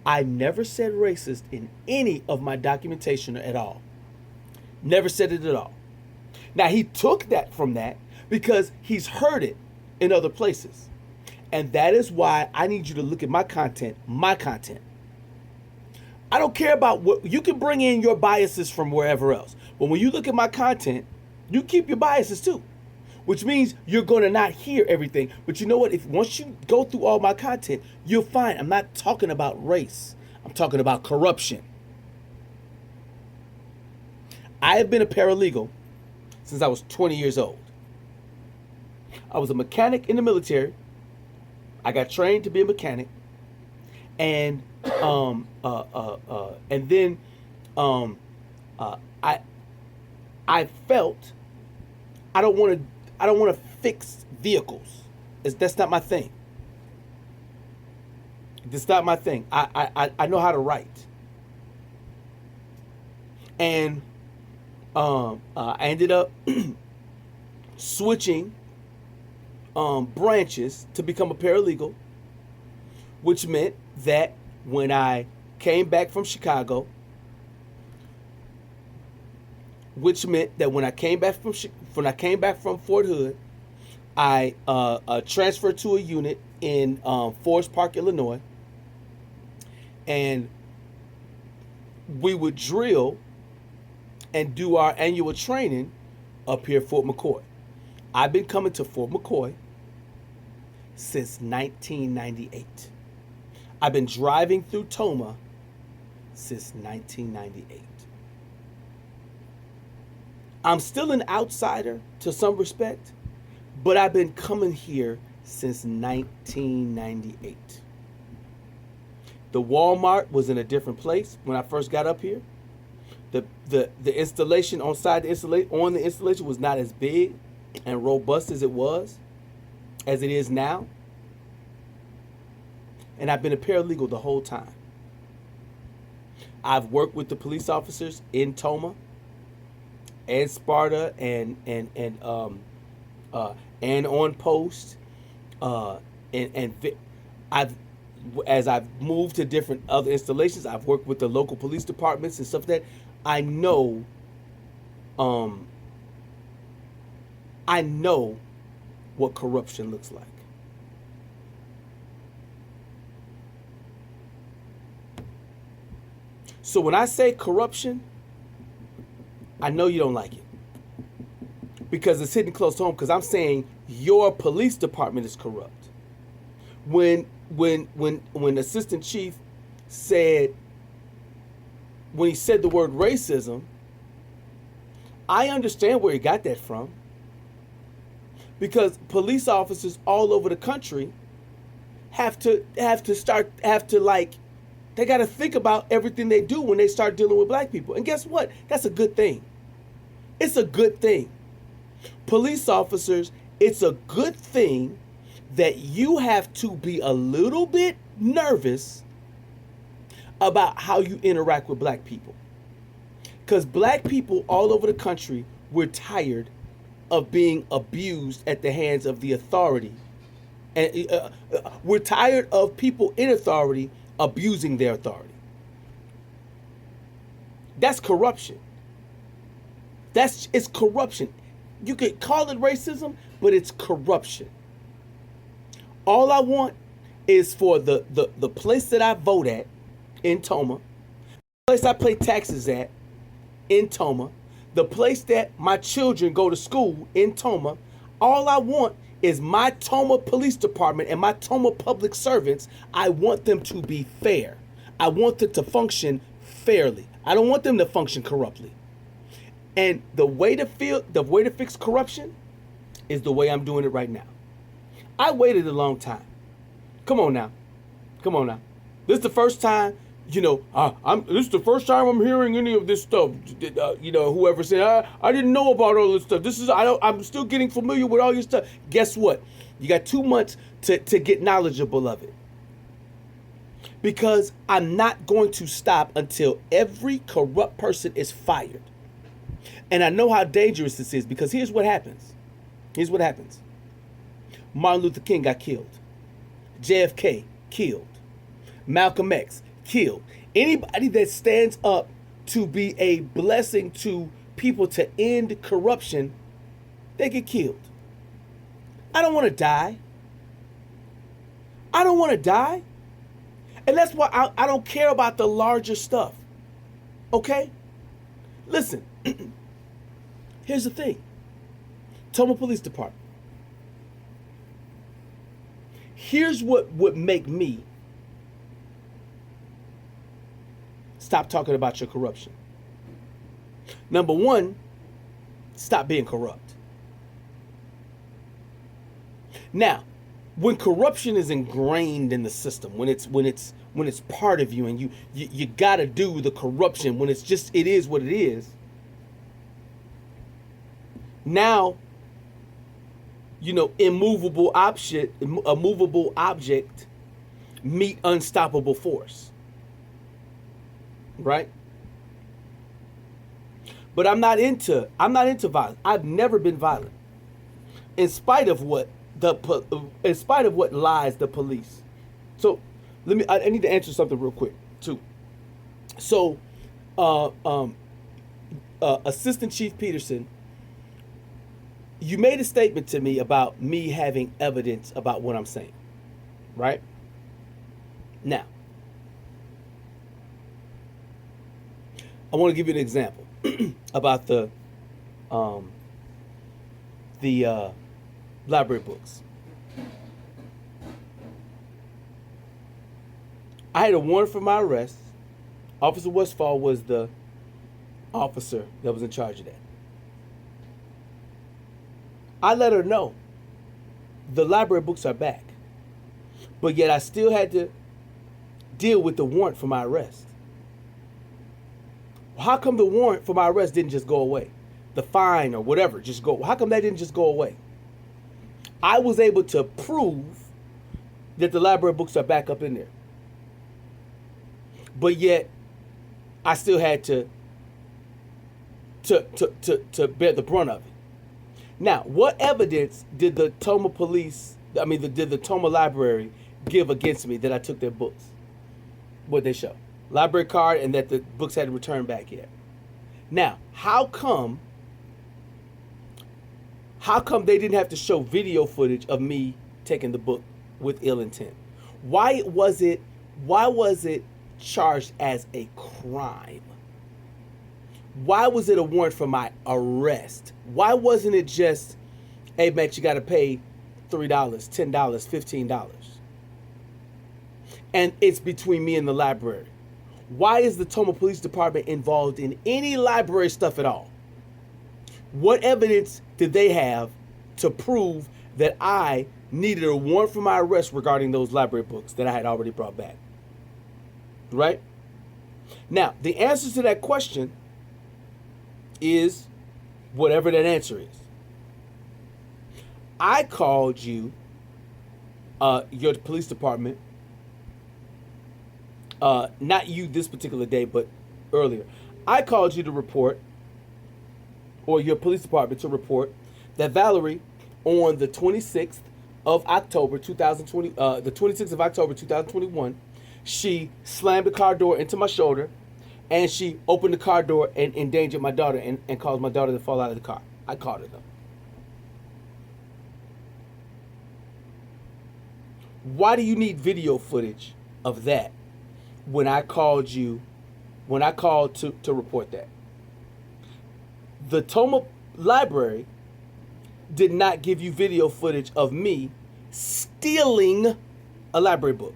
I never said racist in any of my documentation at all. Never said it at all. Now, he took that from that because he's heard it in other places. And that is why I need you to look at my content. I don't care about what, you can bring in your biases from wherever else. But when you look at my content, you keep your biases too. Which means you're going to not hear everything. But you know what? If once you go through all my content, you'll find I'm not talking about race. I'm talking about corruption. I have been a paralegal since I was 20 years old. I was a mechanic in the military. I got trained to be a mechanic. And then I felt I don't want to fix vehicles. That's not my thing. That's not my thing. I know how to write. And I ended up switching branches to become a paralegal, which meant that when I came back from Chicago, from Fort Hood, I transferred to a unit in Forest Park, Illinois, and we would drill and do our annual training up here at Fort McCoy. I've been coming to Fort McCoy since 1998. I've been driving through Toma since 1998. I'm still an outsider to some respect, but I've been coming here since 1998. The Walmart was in a different place when I first got up here. The installation on the installation was not as big and robust as it is now. And I've been a paralegal the whole time. I've worked with the police officers in Toma and Sparta and on post as I've moved to different other installations, I've worked with the local police departments and stuff that I know what corruption looks like. So when I say corruption, I know you don't like it because it's hitting close to home, because I'm saying your police department is corrupt. When Assistant Chief said, when he said the word racism, I understand where he got that from, because police officers all over the country have to they got to think about everything they do when they start dealing with black people. And guess what? That's a good thing. It's a good thing. Police officers, it's a good thing that you have to be a little bit nervous about how you interact with black people. Because black people all over the country, we're tired of being abused at the hands of the authority. And we're tired of people in authority abusing their authority. That's corruption. It's corruption. You could call it racism, but it's corruption. All I want is for the place that I vote at in Toma, the place I pay taxes at in Toma, the place that my children go to school in Toma. All I want is my Toma Police Department and my Toma public servants. I want them to be fair. I want them to function fairly. I don't want them to function corruptly. And the way to fix corruption is the way I'm doing it right now. I waited a long time. Come on now. This is the first time, this is the first time I'm hearing any of this stuff. Whoever said, I didn't know about all this stuff. I'm still getting familiar with all your stuff. Guess what? You got 2 months to get knowledgeable of it. Because I'm not going to stop until every corrupt person is fired. And I know how dangerous this is, because here's what happens. Martin Luther King got killed. JFK killed. Malcolm X killed. Anybody that stands up to be a blessing to people to end corruption, they get killed. I don't want to die. And that's why I don't care about the larger stuff. Okay? Listen. Here's the thing. Toma Police Department. Here's what would make me stop talking about your corruption. Number one, stop being corrupt. Now, when corruption is ingrained in the system, when it's part of you, and you gotta do the corruption, when it is what it is. Now, a movable object meet unstoppable force. Right? But I'm not into violence. I've never been violent. In spite of what lies the police. So I need to answer something real quick too. So Assistant Chief Peterson, you made a statement to me about me having evidence about what I'm saying, right? Now, I want to give you an example about the library books. I had a warrant for my arrest. Officer Westfall was the officer that was in charge of that. I let her know the library books are back, but yet I still had to deal with the warrant for my arrest. How come the warrant for my arrest didn't just go away? The fine or whatever just go. How come that didn't just go away? I was able to prove that the library books are back up in there, but yet I still had to bear the brunt of it. Now, what evidence did the Toma did the Toma Library give against me that I took their books? What they show? Library card and that the books hadn't returned back yet. Now, how come they didn't have to show video footage of me taking the book with ill intent? Why was it charged as a crime? Why was it a warrant for my arrest? Why wasn't it just, hey, man, you got to pay $3, $10, $15? And it's between me and the library. Why is the Toma Police Department involved in any library stuff at all? What evidence did they have to prove that I needed a warrant for my arrest regarding those library books that I had already brought back? Right? Now, the answer to that question is whatever that answer is. I called you, your police department, not you this particular day, but earlier. I called you to report, or your police department to report, that Valerie, on the 26th of October 2021, she slammed the car door into my shoulder, and she opened the car door and endangered my daughter and caused my daughter to fall out of the car. I called her though. Why do you need video footage of that when I called to report that? The Toma Library did not give you video footage of me stealing a library book.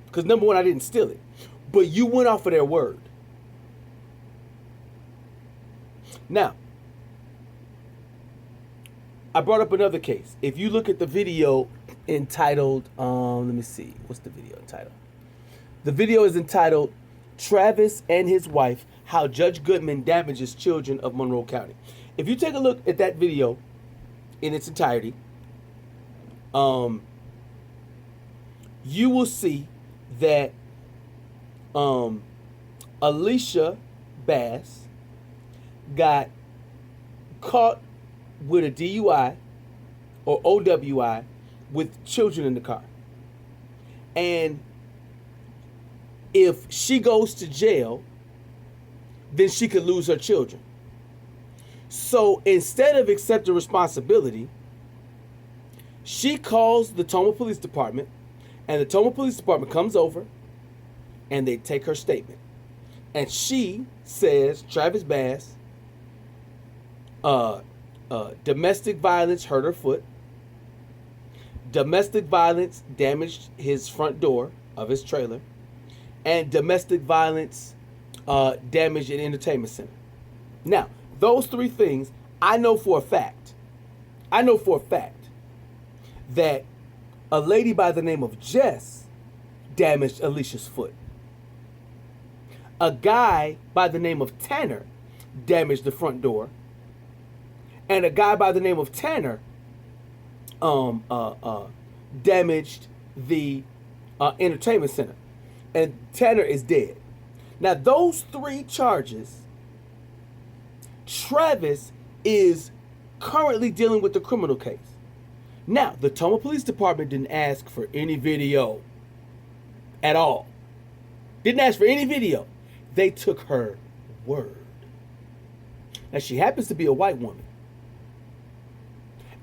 Because number one, I didn't steal it. But you went off of their word. Now, I brought up another case. If you look at the video entitled, let me see, what's the video entitled? The video is entitled, Travis and His Wife, How Judge Goodman Damages Children of Monroe County. If you take a look at that video in its entirety, you will see that Alicia Bass got caught with a DUI or OWI with children in the car. And if she goes to jail, then she could lose her children. So instead of accepting responsibility, she calls the Toma Police Department, and the Toma Police Department comes over and they take her statement. And she says Travis Bass, domestic violence hurt her foot. Domestic violence damaged his front door of his trailer. And domestic violence damaged an entertainment center. Now, those three things, I know for a fact that a lady by the name of Jess damaged Alicia's foot. A guy by the name of Tanner damaged the front door. And a guy by the name of Tanner damaged the entertainment center. And Tanner is dead. Now, those three charges, Travis is currently dealing with the criminal case. Now, the Toma Police Department didn't ask for any video at all. Didn't ask for any video. They took her word. Now, she happens to be a white woman.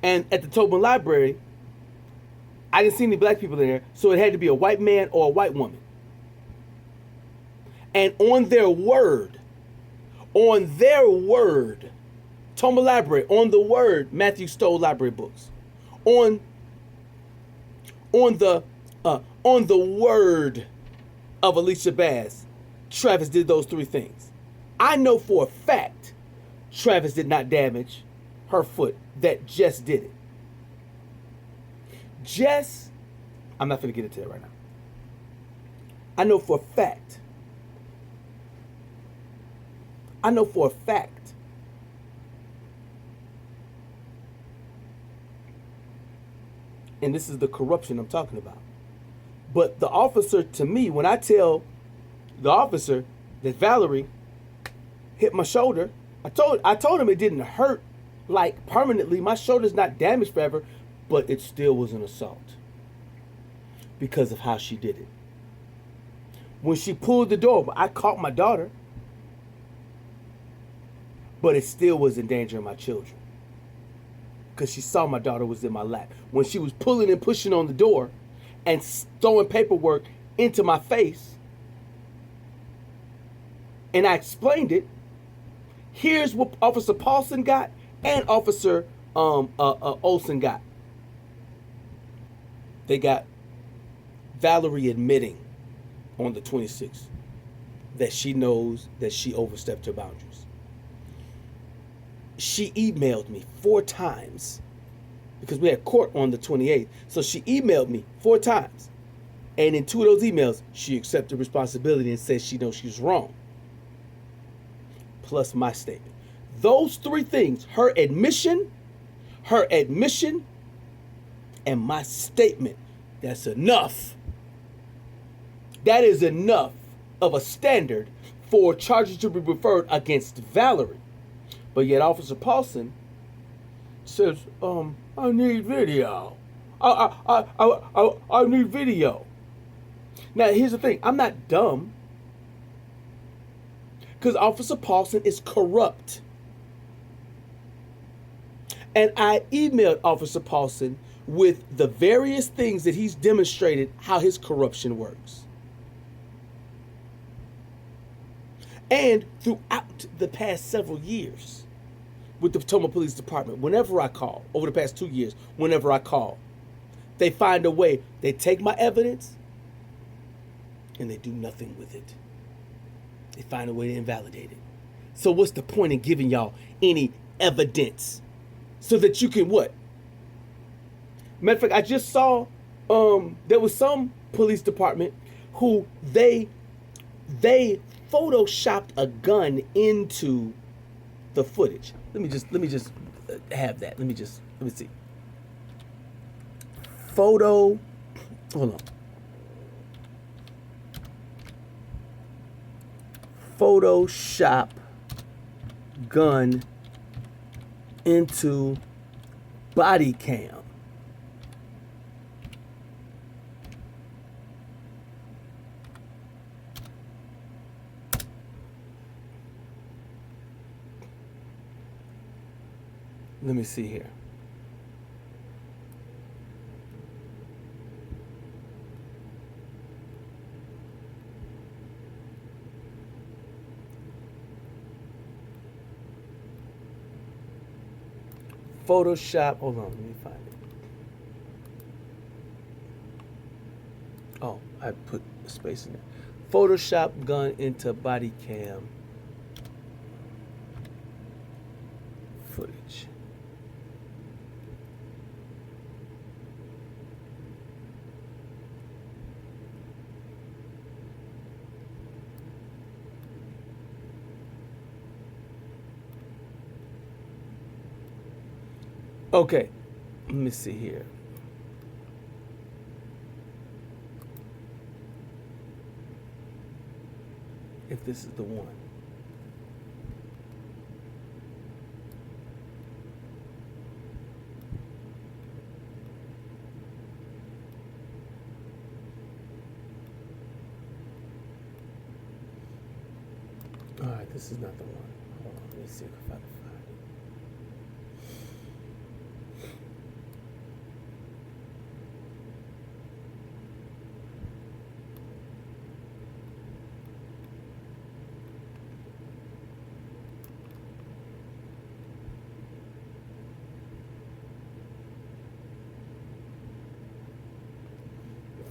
And at the Toma Library, I didn't see any black people in there, so it had to be a white man or a white woman. And on their word, Toma Library, on the word, Matthew stole library books. On the word of Alicia Bass, Travis did those three things. I know for a fact Travis did not damage her foot that Jess did it. Jess, I'm not going to get into that right now. I know for a fact, and this is the corruption I'm talking about. But the officer, to me, when I tell the officer that Valerie hit my shoulder, I told him it didn't hurt like permanently. My shoulder's not damaged forever, but it still was an assault because of how she did it. When she pulled the door, I caught my daughter, but it still was endangering my children because she saw my daughter was in my lap. When she was pulling and pushing on the door and throwing paperwork into my face, and I explained it, here's what Officer Paulson got and Officer Olson got. They got Valerie admitting on the 26th that she knows that she overstepped her boundaries. She emailed me 4 times because we had court on the 28th. So she emailed me 4 times. And in 2 of those emails, she accepted responsibility and said she knows she was wrong. Plus my statement. Those 3 things, her admission, and my statement, that's enough. That is enough of a standard for charges to be referred against Valerie. But yet Officer Paulson says, I need video. I need video. Now, here's the thing. I'm not dumb. Because Officer Paulson is corrupt. And I emailed Officer Paulson with the various things that he's demonstrated how his corruption works. And throughout the past several years with the Potomac Police Department, whenever I call, over the past 2 years, whenever I call, they find a way. They take my evidence and they do nothing with it. They find a way to invalidate it. So what's the point in giving y'all any evidence? So that you can what? Matter of fact, I just saw there was some police department who they photoshopped a gun into the footage. Let me just have that. Let me see. Hold on. Photoshop gun into body cam. Let me see here. Photoshop, hold on, let me find it. Oh, I put a space in there. Photoshop gun into body cam footage. Okay, let me see here. If this is the one. All right, this is not the one. Hold on, let me see if I can find it.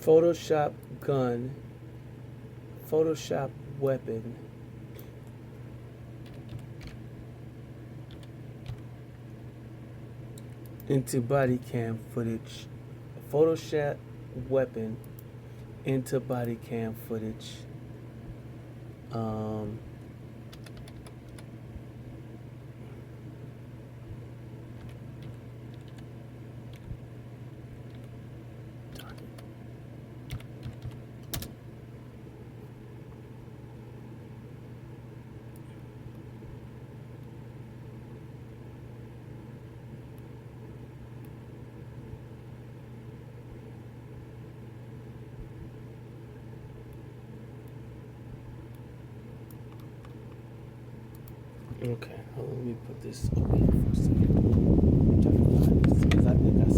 Photoshop gun, Photoshop weapon, into body cam footage. Photoshop weapon into body cam footage. Um, Okay, hold on, let me put this over here for a second. Try to find this because I think I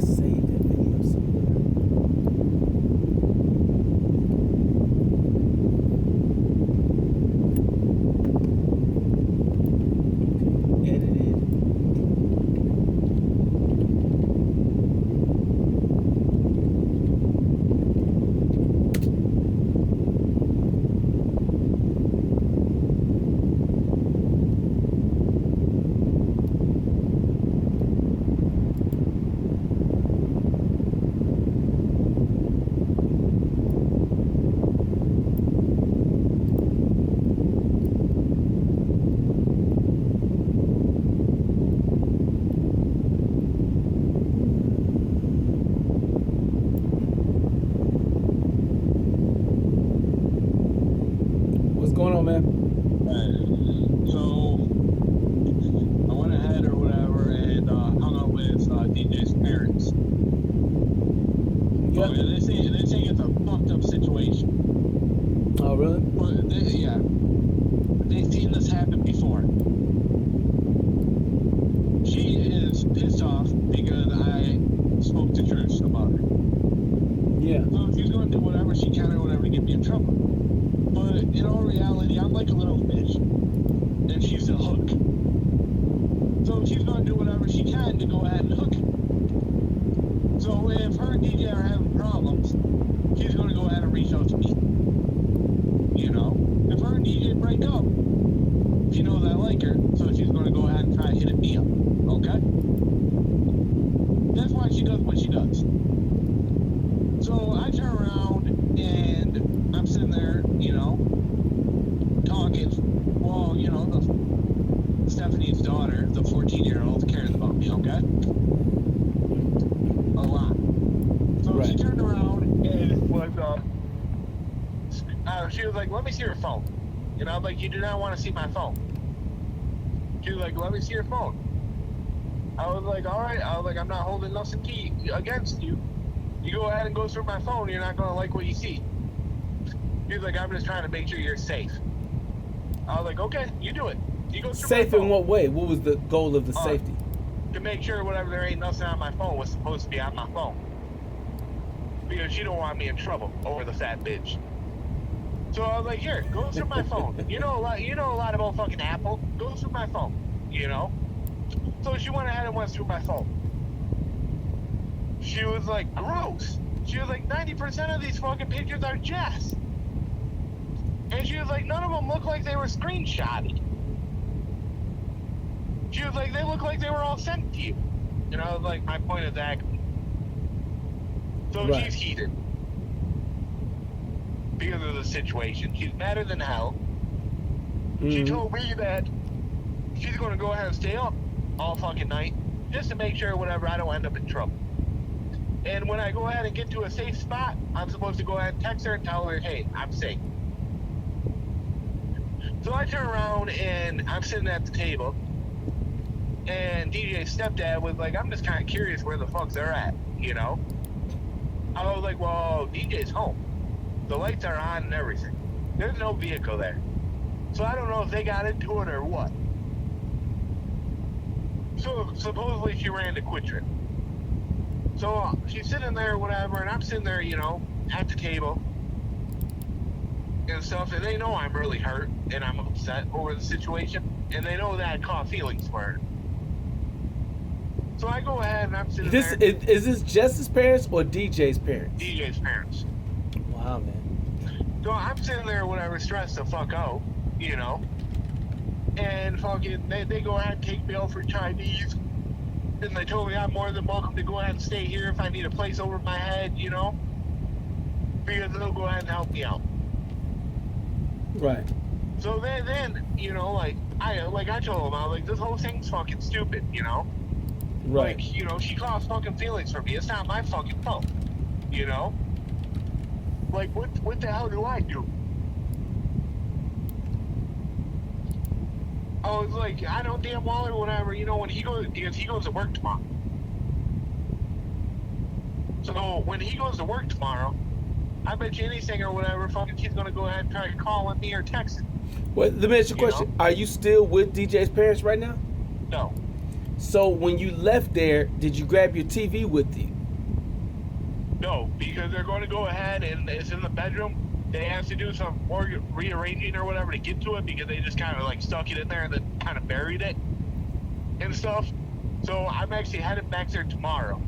saved that video somewhere. Okay, edited. What's going on, man? So I went ahead or whatever and hung out with DJ's parents. Yeah. Okay, they say it's a fucked up situation. Oh, really? But they've seen this happen before. She is pissed off because I spoke to Trish about her. Yeah. So she's going to do whatever she can or whatever to get me in trouble. But in all reality, I'm like a little fish, and she's a hook. So she's going to do whatever she can to go ahead and hook it. So if her and DJ are having problems, she's going to go ahead and reach out to me. You know, if her and DJ break up, she knows I like her, so she's going to go ahead and try hitting me up. Okay? That's why she does what she does. So I turn around and I'm sitting there, you know, talking. Well, you know, Stephanie's daughter, the 14-year-old, cares about me, okay? A lot. So Right. she turned around and was, she was like, let me see your phone. You know, like, you do not want to see my phone. She was like, let me see your phone. I was like, all right. I was like, I'm not holding nothing key against you. You go ahead and go through my phone, you're not going to like what you see. She was like, I'm just trying to make sure you're safe. I was like, okay, you do it. You go through Safe my in phone. what way? What was the goal of the safety? To make sure whatever there ain't nothing on my phone was supposed to be on my phone. Because she don't want me in trouble over the fat bitch. So I was like, here, go through my phone. You know a lot about fucking Apple. Go through my phone. You know? So she went ahead and went through my phone. She was like, gross. She was like, 90% of these fucking pictures are Jess. And she was like, none of them look like they were screenshotted. She was like, they look like they were all sent to you. And I was like, my point exactly. So Right. she's heated. Because of the situation. She's madder than hell. She told me that she's going to go ahead and stay up all fucking night just to make sure whatever I don't end up in trouble. And when I go ahead and get to a safe spot, I'm supposed to go ahead and text her and tell her, hey, I'm safe. So I turn around and I'm sitting at the table, and DJ's stepdad was like, I'm just kind of curious where the fuck they're at, you know? I was like, well, DJ's home. The lights are on and everything. There's no vehicle there. So I don't know if they got into it or what. So supposedly she ran to Quittrin. So she's sitting there or whatever, and I'm sitting there, you know, at the table and stuff, and they know I'm really hurt and I'm upset over the situation, and they know that I caught feelings for her. So I go ahead and I'm sitting This there. is this Jess's parents or DJ's parents? DJ's parents. Wow, man. So I'm sitting there, whatever, stressed the fuck out, you know. And fucking, they go ahead and take me out for Chinese. And they told me I'm more than welcome to go ahead and stay here if I need a place over my head, you know? Because they'll go ahead and help me out. Right. So then, you know, like I told them, I was like, this whole thing's fucking stupid, you know? Right. Like, you know, she caused fucking feelings for me. It's not my fucking fault, you know? Like, what the hell do I do? I was like, I don't damn well or whatever, you know, because he goes to work tomorrow. So when he goes to work tomorrow, I bet you anything or whatever, fucking he's gonna go ahead and try calling me or texting. Well, let me ask you a question. Are you still with DJ's parents right now? No. So when you left there, did you grab your TV with you? No, because they're going to go ahead and it's in the bedroom. They have to do some more rearranging or whatever to get to it because they just kind of like stuck it in there and then kind of buried it and stuff. So I'm actually headed back there tomorrow.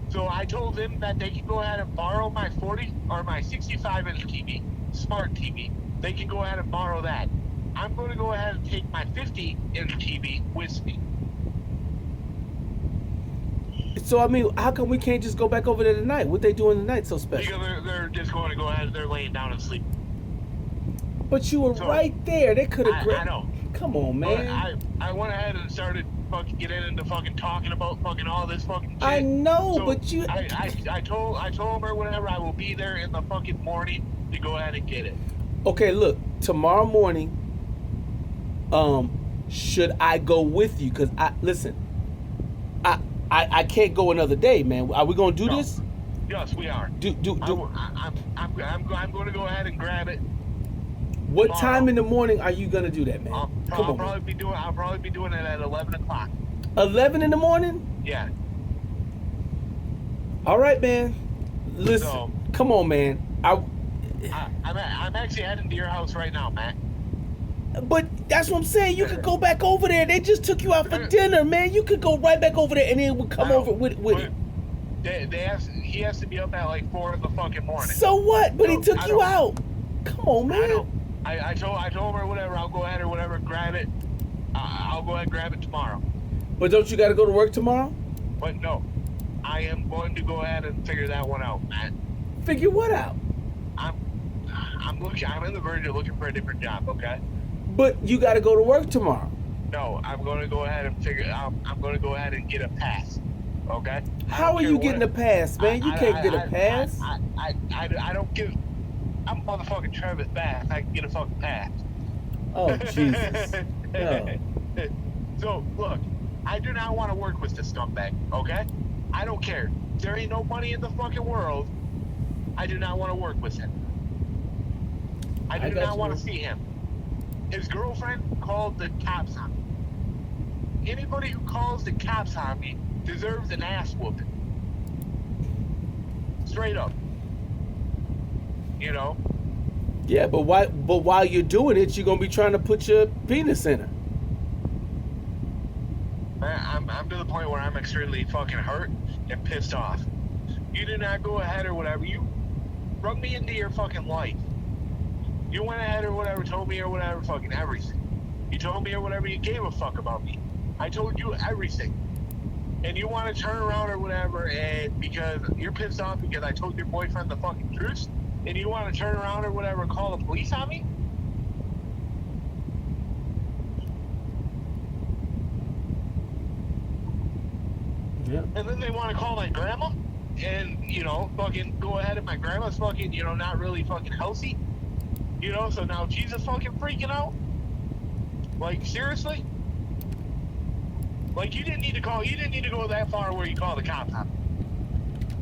So I told them that they can go ahead and borrow my 40 or my 65-inch TV, smart TV. They can go ahead and borrow that. I'm going to go ahead and take my 50-inch TV with me. So I mean, how come we can't just go back over there tonight? What they doing tonight so special? Because they're just going to go ahead and they're laying down and sleep. But you were right there. They could have I know. Come on, man. But I went ahead and started fucking getting into fucking talking about fucking all this fucking shit. I know, so but you. I told him or whatever I will be there in the fucking morning to go ahead and get it. Okay, look, tomorrow morning. Should I go with you? Cause I can't go another day, man. Are we gonna do this? Yes, we are. I'm going to go ahead and grab it. What tomorrow. time in the morning are you gonna do that, man? I'll probably be doing it at 11 o'clock. 11 in the morning? Yeah. All right, man. Listen, So, come on, man. I'm actually heading to your house right now, Matt. But that's what I'm saying. You could go back over there. They just took you out for dinner, man. You could go right back over there and then we'll come over with it. He has to be up at like 4 in the fucking morning. So what? But he took you out. Come on, man. I know. I told him or whatever. I'll go ahead or whatever. Grab it. I'll go ahead and grab it tomorrow. But don't you got to go to work tomorrow? But no, I am going to go ahead and figure that one out, Matt. Figure what out? I'm in the verge of looking for a different job. Okay. But you got to go to work tomorrow. No, I'm going to go ahead and I'm going to go ahead and get a pass. Okay. How are you getting a pass, man? You can't get a pass. I don't give. I'm motherfucking Travis Bass. I can get a fucking pass. Oh, Jesus. No. So, look, I do not want to work with this scumbag, okay? I don't care. There ain't no money in the fucking world. I do not want to work with him. I do not want to see him. His girlfriend called the cops on me. Anybody who calls the cops on me deserves an ass whooping. Straight up. You know? Yeah, but while you're doing it, you're gonna be trying to put your penis in her. Man, I'm to the point where I'm extremely fucking hurt and pissed off. You did not go ahead or whatever. You brought me into your fucking life. You went ahead or whatever, told me or whatever, fucking everything. You told me or whatever, you gave a fuck about me. I told you everything. And you want to turn around or whatever, and because you're pissed off because I told your boyfriend the fucking truth, and you want to turn around or whatever and call the police on me? Yeah. And then they want to call my grandma, and, you know, fucking go ahead and my grandma's fucking, you know, not really fucking healthy. You know, so now Jesus fucking freaking out? Like, seriously? Like, you didn't need to go that far where you call the cops on me.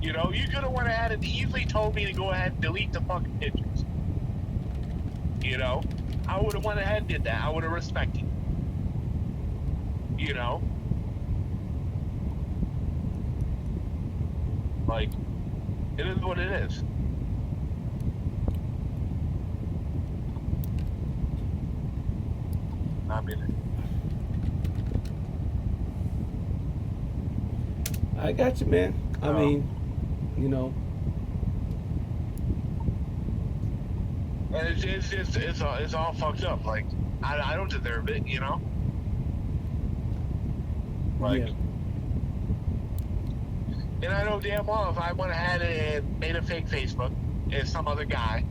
You know, you could have went ahead and easily told me to go ahead and delete the fucking pictures. You know? I would have went ahead and did that. I would have respected you. You know? Like, it is what it is. I mean, I got you, man. I mean, you know. And it's all fucked up. Like, I don't deserve it, you know? Like, Yeah. And I know damn well if I went ahead and made a fake Facebook as some other guy,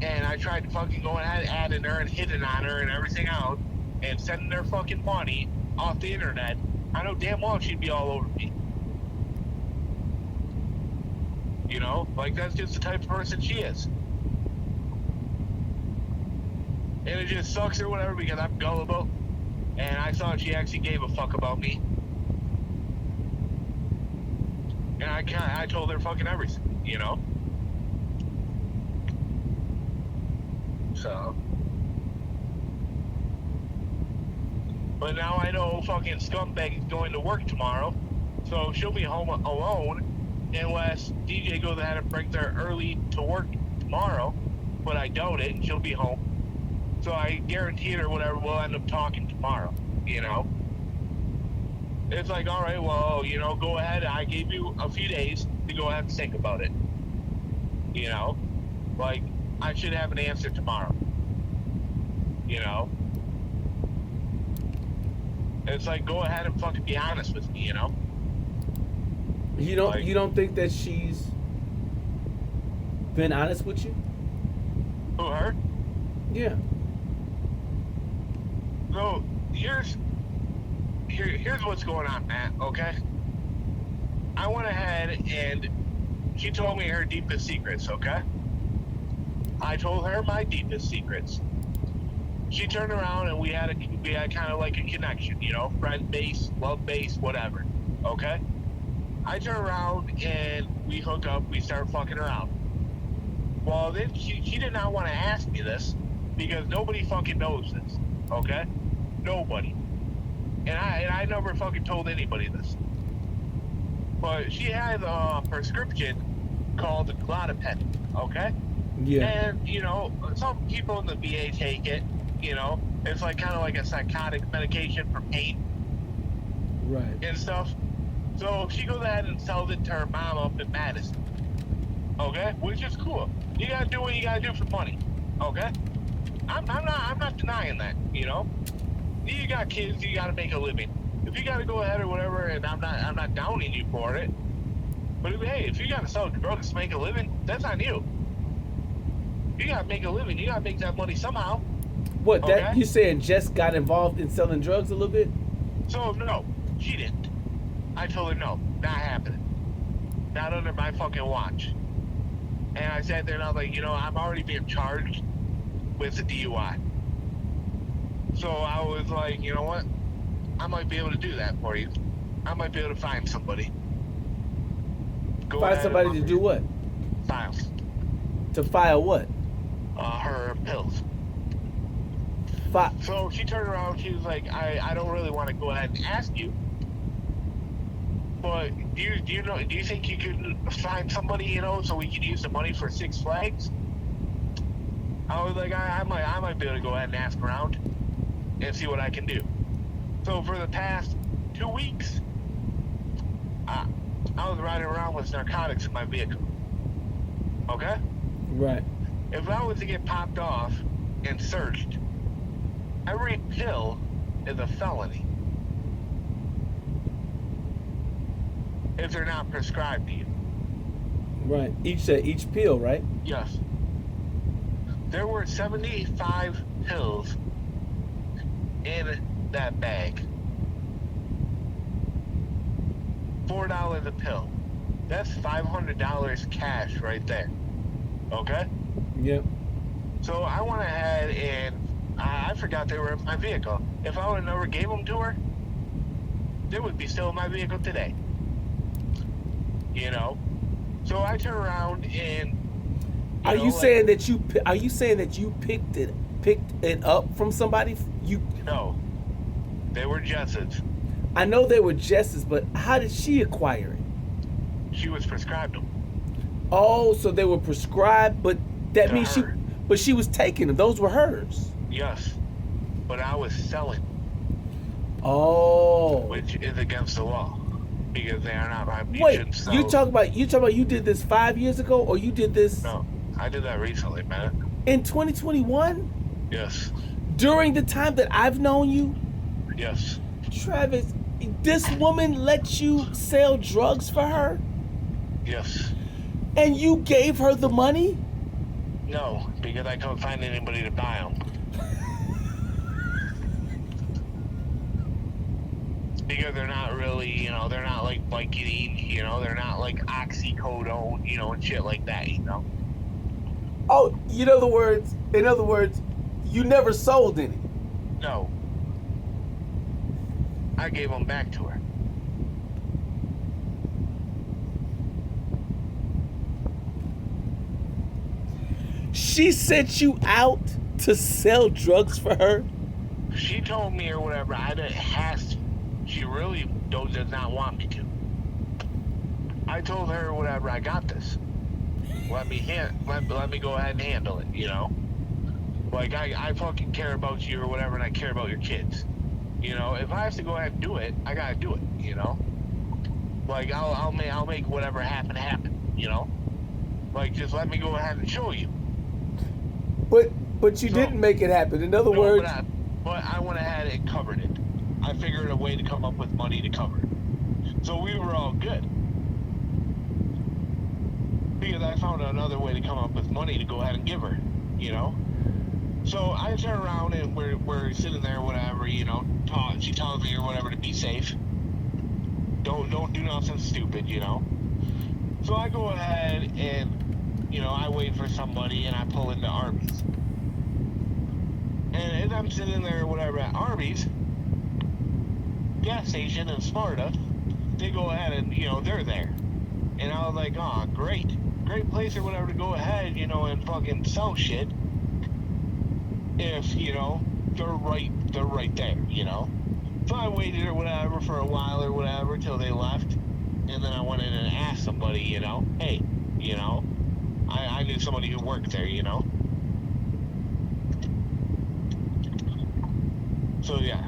and I tried to fucking go ahead and adding her and hitting on her and everything else, and sending her fucking money off the internet, I know damn well she'd be all over me. You know, like that's just the type of person she is. And it just sucks or whatever because I'm gullible, and I thought she actually gave a fuck about me. And I told her fucking everything, you know? So. But now I know fucking scumbag is going to work tomorrow, so she'll be home alone unless DJ goes ahead and brings her early to work tomorrow, but I doubt it, and she'll be home. So I guaranteed her whatever, we'll end up talking tomorrow, you know? It's like, all right, well, you know, go ahead. I gave you a few days to go ahead and think about it. You know? Like, I should have an answer tomorrow. You know? It's like, go ahead and fucking be honest with me, you know? You don't think that she's been honest with you? Who, her? Yeah. So, here's what's going on, Matt, okay? I went ahead and she told me her deepest secrets, okay? I told her my deepest secrets. She turned around and we had kind of like a connection, you know, friend base, love base, whatever, okay? I turn around and we hook up, we start fucking around. Well, then she did not want to ask me this because nobody fucking knows this, okay? Nobody. And I never fucking told anybody this. But she has a prescription called Glotopet, okay? Yeah. And, you know, some people in the VA take it, you know. It's like kind of like a psychotic medication for pain. Right. And stuff. So she goes ahead and sells it to her mom up in Madison. Okay? Which is cool. You gotta do what you gotta do for money. Okay? I'm not denying that, you know? You got kids, you gotta make a living. If you gotta go ahead or whatever, and I'm not downing you for it. But hey, if you gotta sell drugs to make a living, that's on you. You gotta make a living, you gotta make that money somehow. What, that Okay? you saying Jess got involved in selling drugs a little bit? So no, she didn't. I told her no, not happening. Not under my fucking watch. And I sat there and I was like, you know, I'm already being charged with the DUI. So I was like, you know what? I might be able to do that for you. I might be able to find somebody. Go Find ahead somebody and to do what? file To file what? her pills. File. So she turned around. She was like, I don't really want to go ahead and ask you, but do you think you could find somebody, you know, so we could use the money for Six Flags? I was like, I might be able to go ahead and ask around and see what I can do. So for the past 2 weeks, I was riding around with narcotics in my vehicle. Okay? Right. If I was to get popped off and searched, every pill is a felony. If they're not prescribed to you. Right. Each pill, right? Yes. There were 75 pills in that bag. $4 a pill. That's $500 cash right there. Okay? Yep. So I went ahead and I forgot they were in my vehicle. If I would have never gave them to her, they would be still in my vehicle today. You know? So I turn around and Are you saying that you picked it up from somebody? No. They were Jess's. I know they were Jess's, but how did she acquire it? She was prescribed them. Oh, so they were prescribed, but that To means her. she was taking them. Those were hers. Yes. But I was selling, Oh. which is against the law. Because they are not my Wait, shouldn't sell. you talking about you did this 5 years ago, or you did this No, I did that recently, man. in 2021? Yes. During the time that I've known you? Yes. Travis, this woman let you sell drugs for her, Yes. and you gave her the money? No, because I couldn't find anybody to buy them. Because they're not really, you know, they're not like Vicodin, you know, they're not like oxycodone, you know, and shit like that, you know. Oh, in other words, you never sold any. No. I gave them back to her. She sent you out to sell drugs for her? She told me or whatever I didn't have to. She really does not want me to. I told her whatever, I got this. Let me go ahead and handle it, you know. Like I fucking care about you or whatever, and I care about your kids. You know, if I have to go ahead and do it, I gotta do it. You know, like I'll make whatever happen. You know, like just let me go ahead and show you. But you didn't make it happen. In other words, but I went ahead and covered it. I figured a way to come up with money to cover it. So we were all good. Because I found another way to come up with money to go ahead and give her, you know? So I turn around and we're sitting there, whatever, you know, she tells me or whatever to be safe. Don't do nothing stupid, you know? So I go ahead and, you know, I wait for somebody and I pull into Arby's. And as I'm sitting there, whatever, at Arby's, gas station in Sparta, they go ahead and, you know, they're there. And I was like, oh, great place or whatever to go ahead, you know, and fucking sell shit. If, you know, they're right there, you know. So I waited or whatever for a while or whatever till they left. And then I went in and asked somebody, you know, hey, you know, I knew somebody who worked there, you know. So yeah.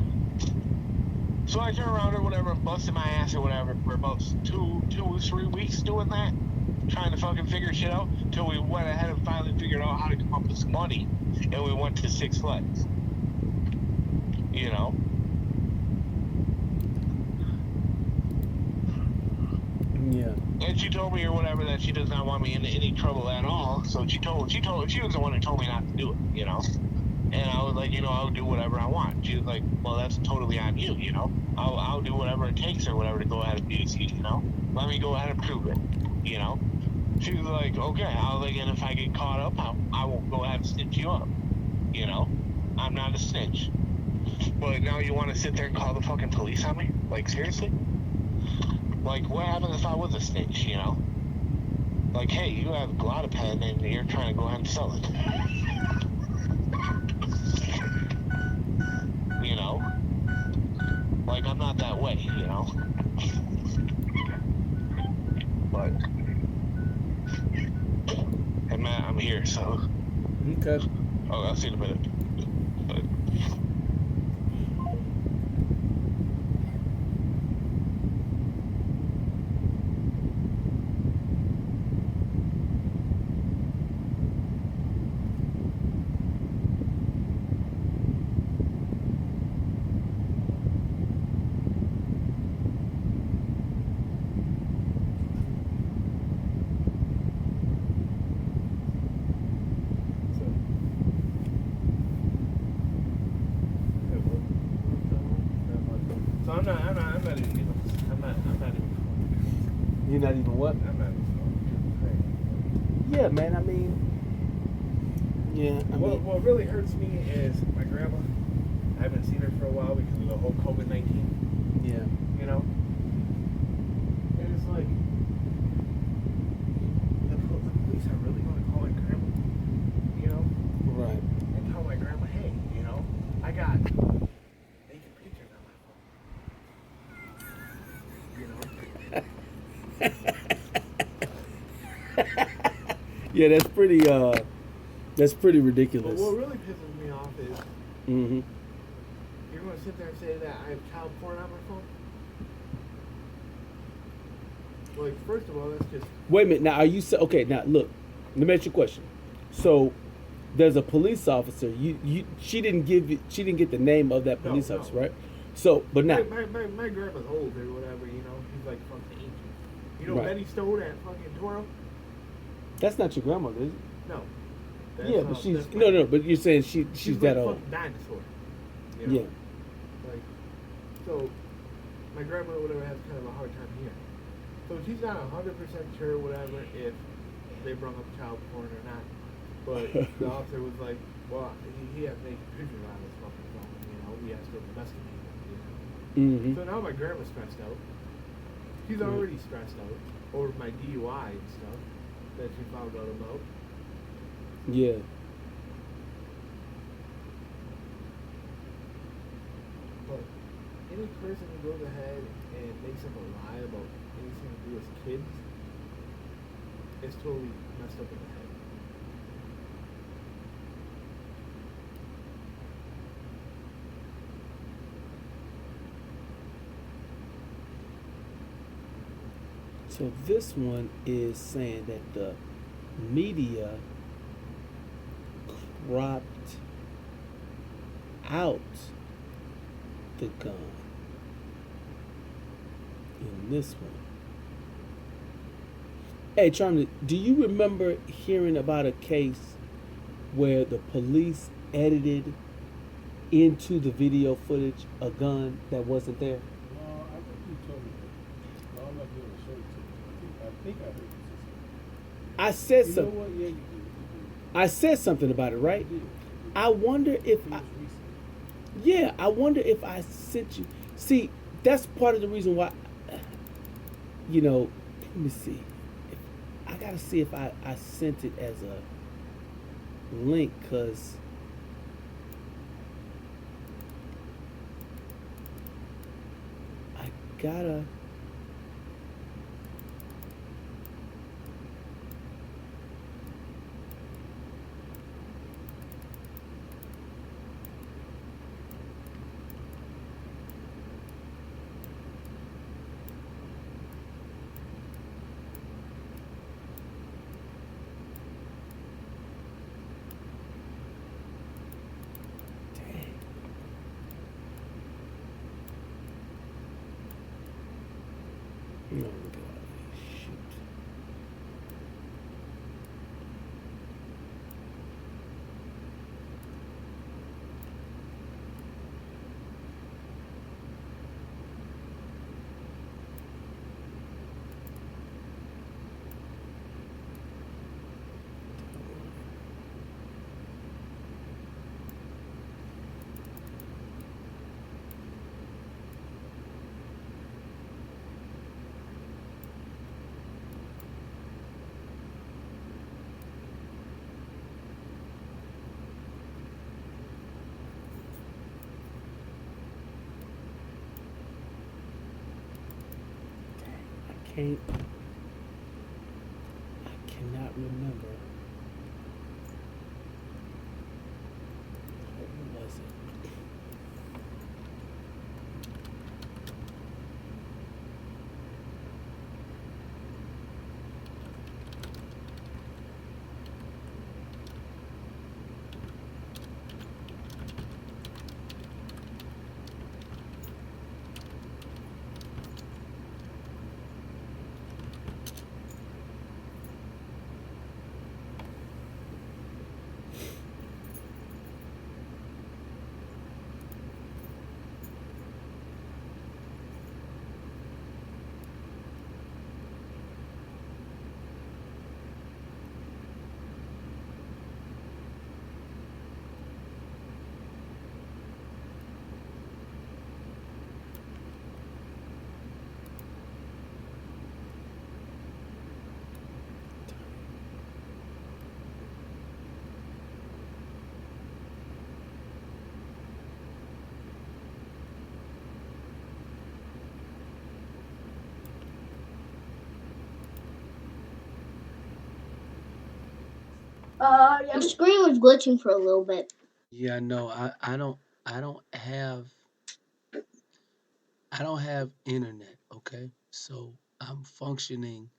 So I turn around or whatever, busting my ass or whatever for about 2 or 3 weeks doing that, trying to fucking figure shit out, till we went ahead and finally figured out how to come up with some money, and we went to Six Flags. You know? yeah. And she told me or whatever that she does not want me in any trouble at all, so she was the one who told me not to do it, you know? And I was like, you know, I'll do whatever I want. She was like, well, that's totally on you, you know? I'll do whatever it takes or whatever to go ahead and abuse you, you know? Let me go ahead and prove it, you know? She was like, okay. I was like, and if I get caught up, I won't go ahead and snitch you up, you know? I'm not a snitch. But now you want to sit there and call the fucking police on me? Like, seriously? Like, what happens if I was a snitch, you know? Like, hey, you have Glotopin and you're trying to go ahead and sell it. You know? Like, I'm not that way, you know? But, hey, Matt, I'm here, so. Okay. Oh, I'll see you in a minute. But, so I'm not even. You're not even what? I'm not even. Yeah, man. I mean, yeah. What really hurts me is my grandma. I haven't seen her for a while because of the whole COVID-19. Yeah. You know? And it's like, the police are really going to call my grandma? You know? Right. And tell my grandma, hey, you know, I got naked pictures on my phone. You know? Yeah, that's pretty ridiculous. But what really pisses me off is Mm-hmm. you're going to sit there and say that I have child porn on my phone? Like, first of all, that's just... Wait a minute. Now, are you okay? Now, look. Let me ask you a question. So, there's a police officer. She didn't get the name of that police officer, right? So, but now, My grandma's old or whatever, you know. She's like fucking ancient. You know right? Betty Stowe, that fucking Toro? That's not your grandmother, is it? No. That's, Yeah, but she's that's no, my, no. But you're saying she's she's like that old. fucking dinosaur. You know? Yeah. Like, so, my grandmother, whatever, has kind of a hard time hearing. So she's not 100% sure, whatever, if they brought up child porn or not. But the officer was like, well, he has naked pictures on his fucking phone, you know, we have to investigate it, you know. Mm-hmm. So now my grandma's stressed out. She's already stressed out over my DUI and stuff that she found out about. Yeah. But any person who goes ahead and makes up a lie about anything to do with kids is totally messed up in the head. So this one is saying that the media cropped out the gun in this one. Hey, Charlie, do you remember hearing about a case where the police edited into the video footage a gun that wasn't there? No, I think you told me that. No, I'm not going to show it to you. I think I heard you say I said something. You know something. what? Yeah, you did. I said something about it, right? You did. I wonder if It I, was recent. yeah, I wonder if I sent you. See, that's part of the reason why. You know, let me see. I gotta see if I sent it as a link, cause I gotta. Dang. Oh God, shoot. I can't. I cannot remember. What was it? Your screen was glitching for a little bit. Yeah, no, I don't have internet, okay? So I'm functioning.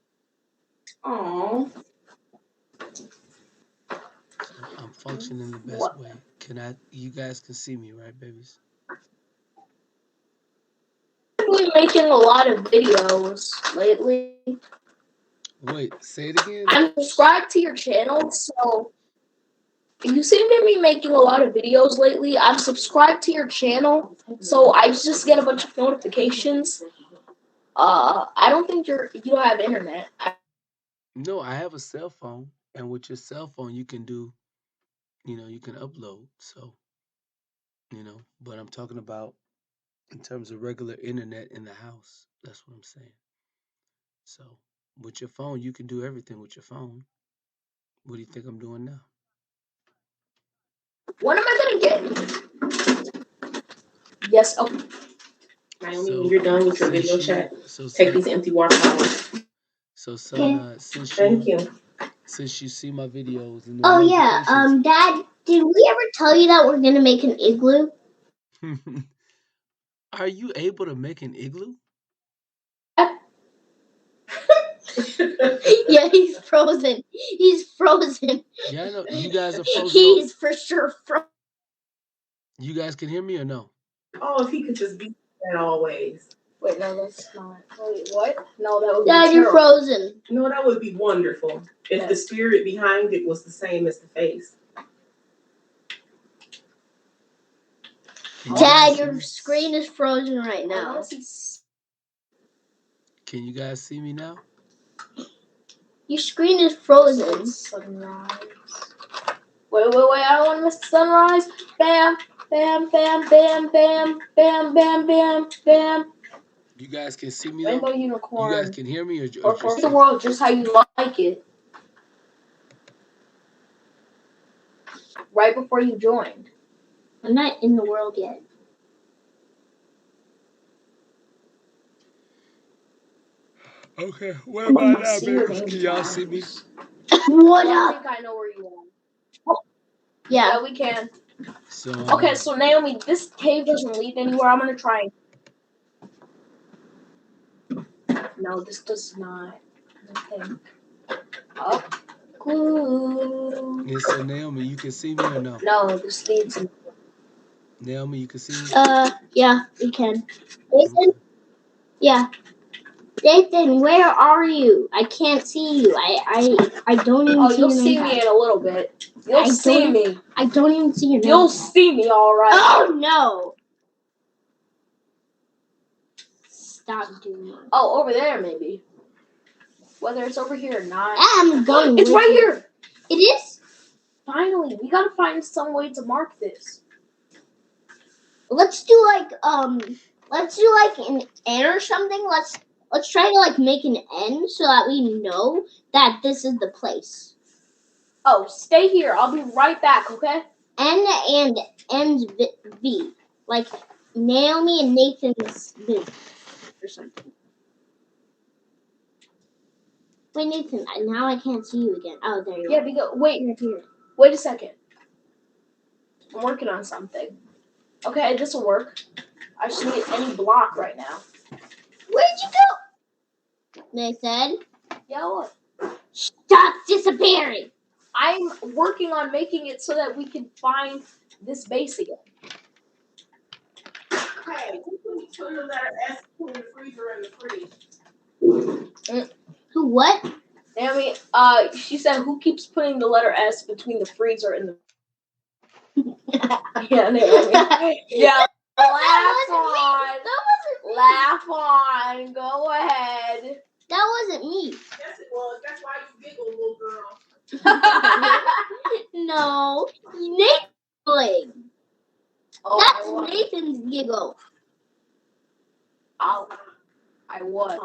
Oh, So I'm functioning the best what? way. Can I? You guys can see me, right, babies? making a lot of videos lately. Wait, say it again. I'm subscribed to your channel, so you seem to be making a lot of videos lately. I'm subscribed to your channel, so I just get a bunch of notifications. I don't think you don't have internet. No, I have a cell phone, and with your cell phone, you can do, you can upload. So, but I'm talking about in terms of regular internet in the house. That's what I'm saying. So, with your phone, you can do everything with your phone. What do you think I'm doing now? When am I gonna get? Yes. Oh, Naomi, So, when you're done with your since video you, chat, so take son, these empty water bottles. so son, Thank you. since you see my videos and the Oh yeah. notifications, Dad, did we ever tell you that we're gonna make an igloo? are you able to make an igloo? Yeah, he's frozen. He's frozen. Yeah, I know. You guys are frozen. He's for sure frozen. You guys can hear me or no? Oh, if he could just be that always. Wait, no, that's not. Wait, what? No, that would Dad, be you're terrible. Frozen. No, that would be wonderful if the spirit behind it was the same as the face. Dad, your screen is frozen right now. Can you guys see me now? Your screen is frozen. Sunrise. Wait, I don't want to miss the sunrise. Bam, bam, bam, bam, bam, bam, bam, bam, bam. You guys can see me though? Rainbow unicorn. You guys can hear me or For the world just how you like it. Right before you joined. I'm not in the world yet. Okay, what about now, babies? Can y'all see me? What up? I think I know where you are. Oh, yeah, we can. So Okay, so Naomi, this cave doesn't lead anywhere. I'm gonna try. No, this does not. Okay. Up. Glue. Yeah, so Naomi, you can see me or no? No, this leads. Naomi, you can see me? Yeah, we can. Nathan? Yeah. Nathan, where are you? I can't see you. I don't even see you. Oh, you'll see me in a little bit. You'll see me. I don't even see your name. You'll see me, all right. Oh, no. Stop doing that. Oh, over there, maybe. Whether it's over here or not. I'm going. It's right here. It is? Finally, we gotta find some way to mark this. Let's do like an N or something. Let's try to make an N so that we know that this is the place. Oh, stay here. I'll be right back, okay? N and N's V. Like Naomi and Nathan's V or something. Wait, Nathan, now I can't see you again. Oh, there you are. Yeah, wait here. Wait a second. I'm working on something. Okay, this will work. I just need any block right now. Where'd you go? Nathan? Yeah, what? Stop disappearing! I'm working on making it so that we can find this base again. Hey, who put the letter S in the freezer and the fridge? Who, what? Naomi, she said, who keeps putting the letter S between the freezer and the... Yeah, Naomi. Yeah. Laugh on. Laugh on. Go ahead. That wasn't me. Yes, it was. That's why you giggle, little girl. No. Nathan. Oh, that's Nathan's giggle. Oh, I was.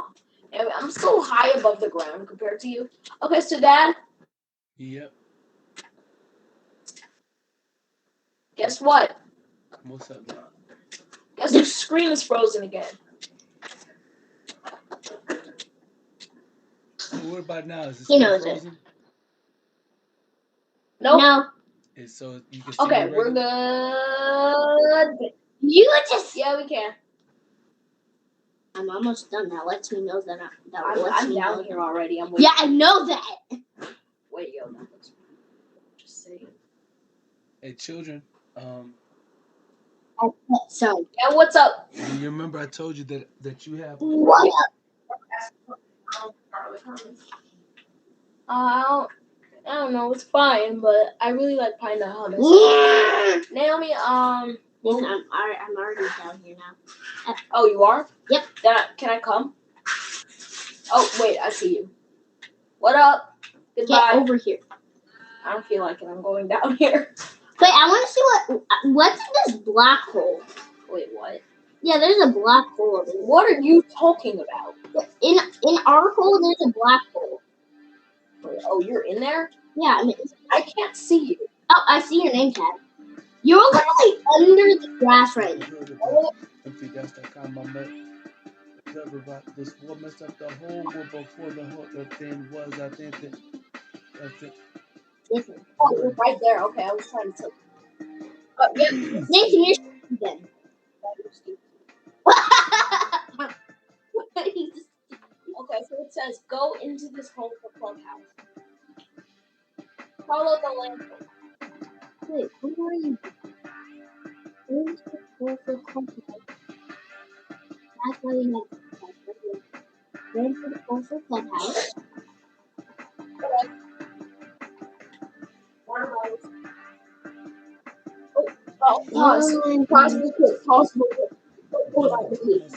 I'm so high above the ground compared to you. Okay, so Dad. Yep. Guess what? What's up, man? Guess your screen is frozen again. So what about now? Is it He still knows frozen? it. Nope. No. And so you can see Okay, me we're regular? good. You just... Yeah, we can. I'm almost done. That lets me know that I'm down here already. I'm waiting. Yeah, I know that. Wait, yo, that looks... Just saying. Hey, children. So, yeah, what's up? Do you remember I told you that you have? What I don't know. It's fine, but I really like pine nut hummus. Naomi, Listen, I'm already down here now. Oh, you are? Yep. Can I come? Oh, wait, I see you. What up? Goodbye. Get over here. I don't feel like it. I'm going down here. Wait, I want to see what's in this black hole. Wait, what? Yeah, there's a black hole over there. What are you talking about? In our hole, there's a black hole. Wait, oh, you're in there? Yeah, I mean, I can't see you. Oh, I see your name tag. You're literally under the grass right now. About this what messed up the whole world before the thing was. I think that's it. Listen. Oh, you're right there. Okay, I was trying to tell you. Yeah. Nathan, you're stupid then. Okay, so it says go into this hole for clubhouse. Follow the lamp. Wait, who are you? Go into the hole for clubhouse. That's why we have go into the hole for clubhouse. Oh, pause. Pause real quick. Pause real quick. Hold on, please.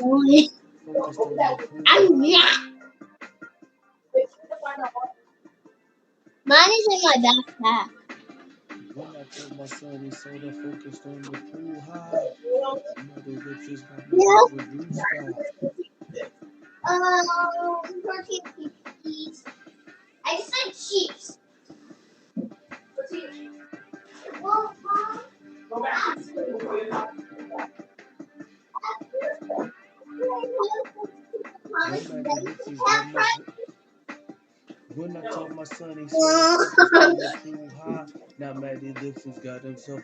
Mine is in my backpack. When I told my son he's so focused on the pool high, Protein please. I just said cheese. Well, Mom. Go back to school before you talk. When I told my son he's so focused on the pool high, now Maddie Ellipsis got himself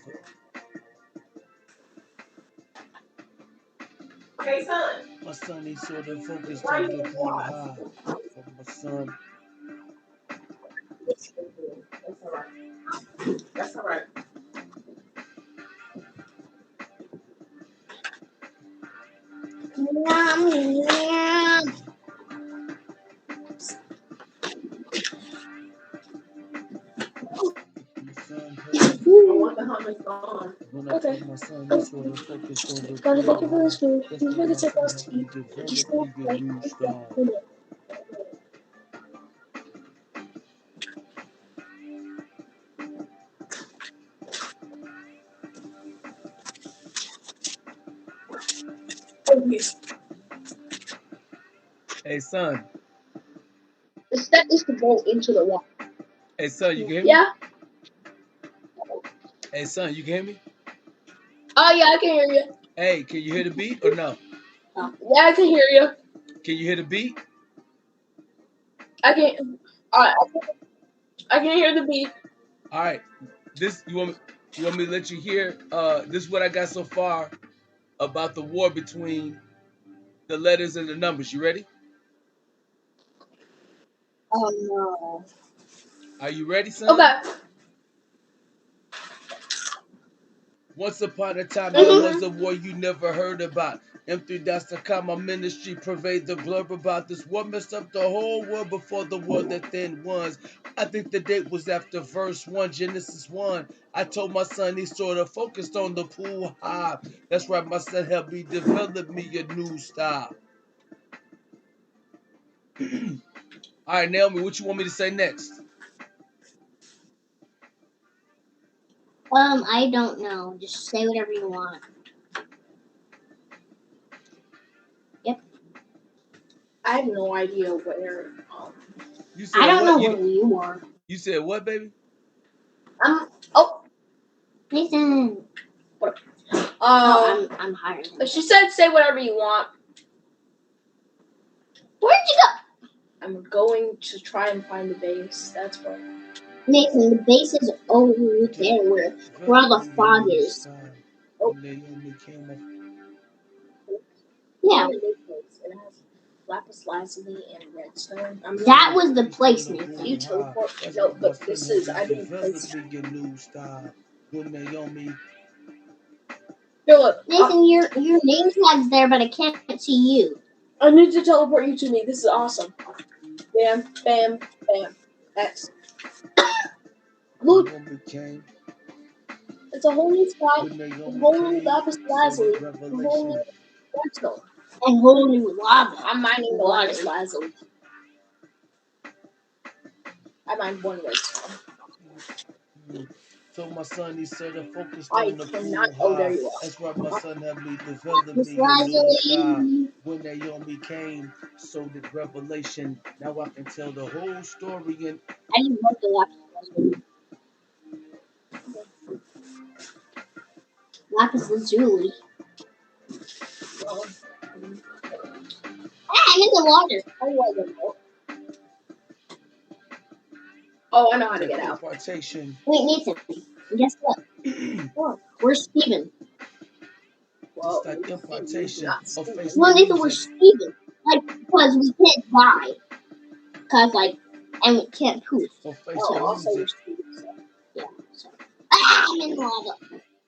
Hey, son. my son he's sort of focused on the pool high. For my son. That's all right. That's all right. I want the hummus gone. Okay. My son he's sort of focused on the Gotta pool thank you for this food. high. He's gonna take us to eat. Just a new star. Hey son. The step is to go into the water. Hey son, you can hear me? Yeah. Hey son, you can hear me? Oh yeah, I can hear you. Hey, can you hear the beat or no? Yeah, I can hear you. Can you hear the beat? I can. Alright, I can hear the beat. All right. This you want me to let you hear? This is what I got so far about the war between the letters and the numbers. You ready? Oh no. Are you ready, son? Okay. Once upon a time, there was a war you never heard about. M3.com, my ministry pervade the blurb about this war messed up the whole world before the war that then was. I think the date was after verse 1, Genesis 1. I told my son he sort of focused on the pool high. That's right, my son helped me develop me a new style. All right, Naomi, what you want me to say next? I don't know. Just say whatever you want. Yep. I have no idea where. You said I don't what? know where you are. You said what, baby? Oh. Nathan. What? I'm higher. She said, "Say whatever you want." Where'd you go? I'm going to try and find the base. That's what. Nathan, the base is over there where all the fog is. Oh. Yeah. It has lapis lazuli and redstone. That was the place, Nathan. You teleport. No, but this is. I didn't place. Here, look. Nathan, your name tag's there, but I can't see you. I need to teleport you to me. This is awesome. Bam, bam, bam. X. Look, it's a whole new sky, a whole new lapis lazuli, a whole new redstone, And whole new lava. I'm mining the lapis lazuli. I mined one redstone. Told my son he said I focused I on the cannot. pool Oh, there high. you are. That's right, my son had me develop Lapis me a new style. lazuli. When Naomi came, so did Revelation. Now I can tell the whole story and I didn't love the lapis lazuli. Lapis lazuli. Ah, I'm in the water. Oh, I know how to the get out. impartation. Wait, Nathan. Guess what? Where's Steven? Whoa, It's like impartation not of Steven. face Well, the Nathan, where's music. Steven? Like, because we can't die. Because, like, and we can't poof. Of face Oh, the also music. you're Steven. Yeah, so. Ah, I'm in the lava.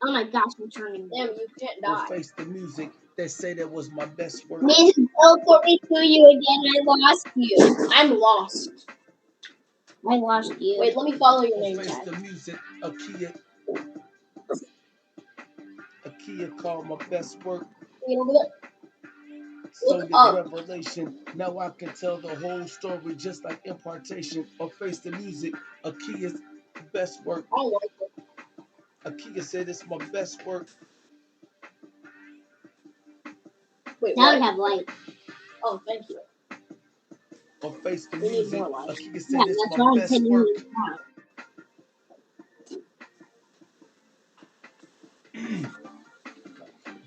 Oh my gosh, I'm turning. Damn, you can't Of die. face the music. They say that was my best work. Nathan, teleport me to you again. I lost you. I'm lost. I lost you. Wait, let me follow your Of name face tag. the music. Akia called my best work. Wait, over there. So Look did up. Revelation. Now I can tell the whole story just like impartation. Or face the music. Akia's best work. I don't like it. Akia said it's my best work. Wait, Now what? we have light. Oh, thank you. Or face the We need music. more light. Akia Yeah, said it's that's my why I'm best taking work. you down.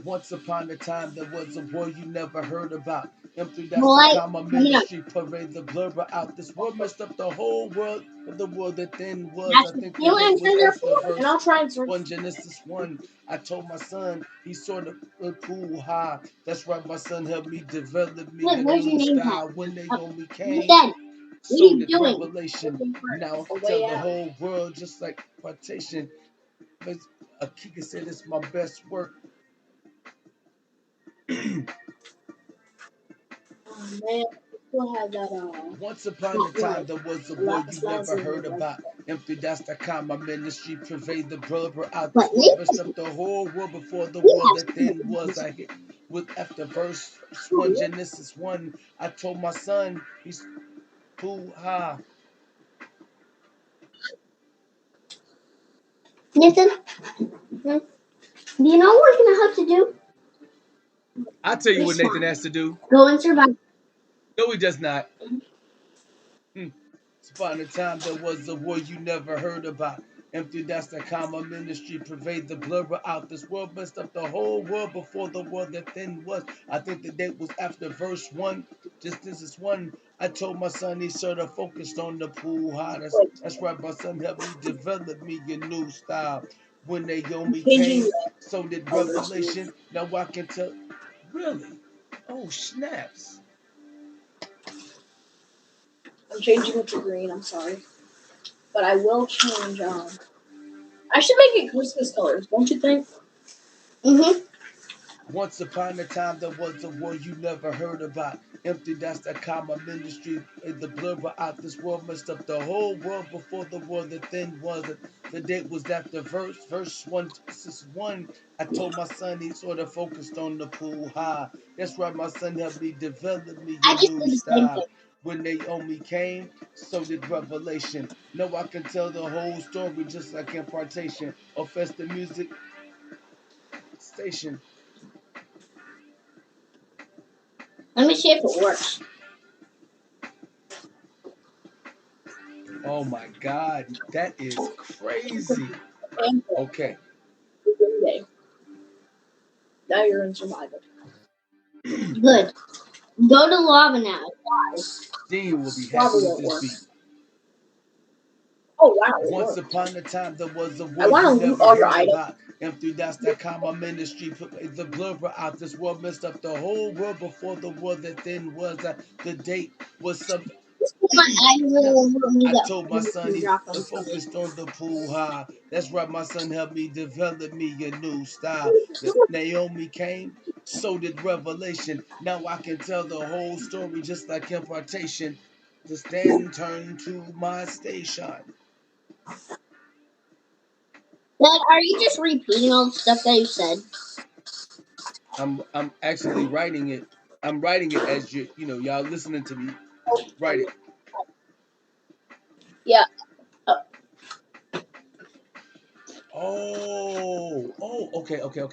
Once upon a time, there was a war you never heard about. M3, that's Well, the I- common ministry. Parade the blurber out. This world messed up the whole world of the world that then was. That's I the think the feeling date I'm was trying to after afford. And verse I'll try and search. 1, Genesis 1. I told my son, he sort of pool high. That's right, my son helped me develop me Look, a where's your new name style. tag? When they Oh, only you came, dead. What are so you did doing? Revelation. Looking for Now I a can way tell the out. whole world just like partition. But Akika said it's my best work. Oh man, I still have that. Once upon a time, there was a war Lapis you never lazuli, heard like about. that. Empty, that's the kind my ministry pervade the brother out. But This world Nathan, messed up the whole world before the we world have that Steven. then was. I hit with after verse 1, Genesis 1. I told my son, he's too high. Nathan, do you know what we're gonna have to do? I tell you what This Nathan one. has to do. Go and survive. No, he does not. Once upon a time, there was a war you never heard about. Empty, that's the common ministry. Pervade the blurber out. This world messed up the whole world before the world that then was. I think the date was after verse 1. Just this is 1. I told my son he sort of focused on the pool high. That's right, my son helped me develop me a new style. When Naomi Changing came, the so did colors. Revelation. Now I can tell. Really? Oh, snaps. I'm changing it to green. I'm sorry, but I will change. I should make it Christmas colors, don't you think? Mm-hmm. Once upon a time, there was a war you never heard about. Empty, that's the common ministry. The blurber out. This world messed up the whole world before the world that then was. The date was after verse 1, Genesis 1. I told my son he sort of focused on the pool high. That's right, my son helped me develop me I a just new did the same style. thing. When Naomi came, so did Revelation. No, I can tell the whole story just like impartation. Or festive music station. Let me see if it works. Oh my God, that is crazy. And Okay. Green Day. Now you're in survival. Good. Go to lava now. Dean will be Lava happy with won't this work. beat. Oh wow, it Once worked. upon a time, there was a I war want you to loot never all your heard items. about. M3.com, my ministry, put the blurber out. This world messed up the whole world before the world that then was. The date was some. I told my son he focused on the pool high. That's right, my son helped me develop me a new style. Naomi came, so did Revelation. Now I can tell the whole story just like impartation. The stand turned to my station. Dad, are you just repeating all the stuff that you said? I'm actually writing it. I'm writing it as y'all listening to me write it. Yeah. Oh, okay. Okay.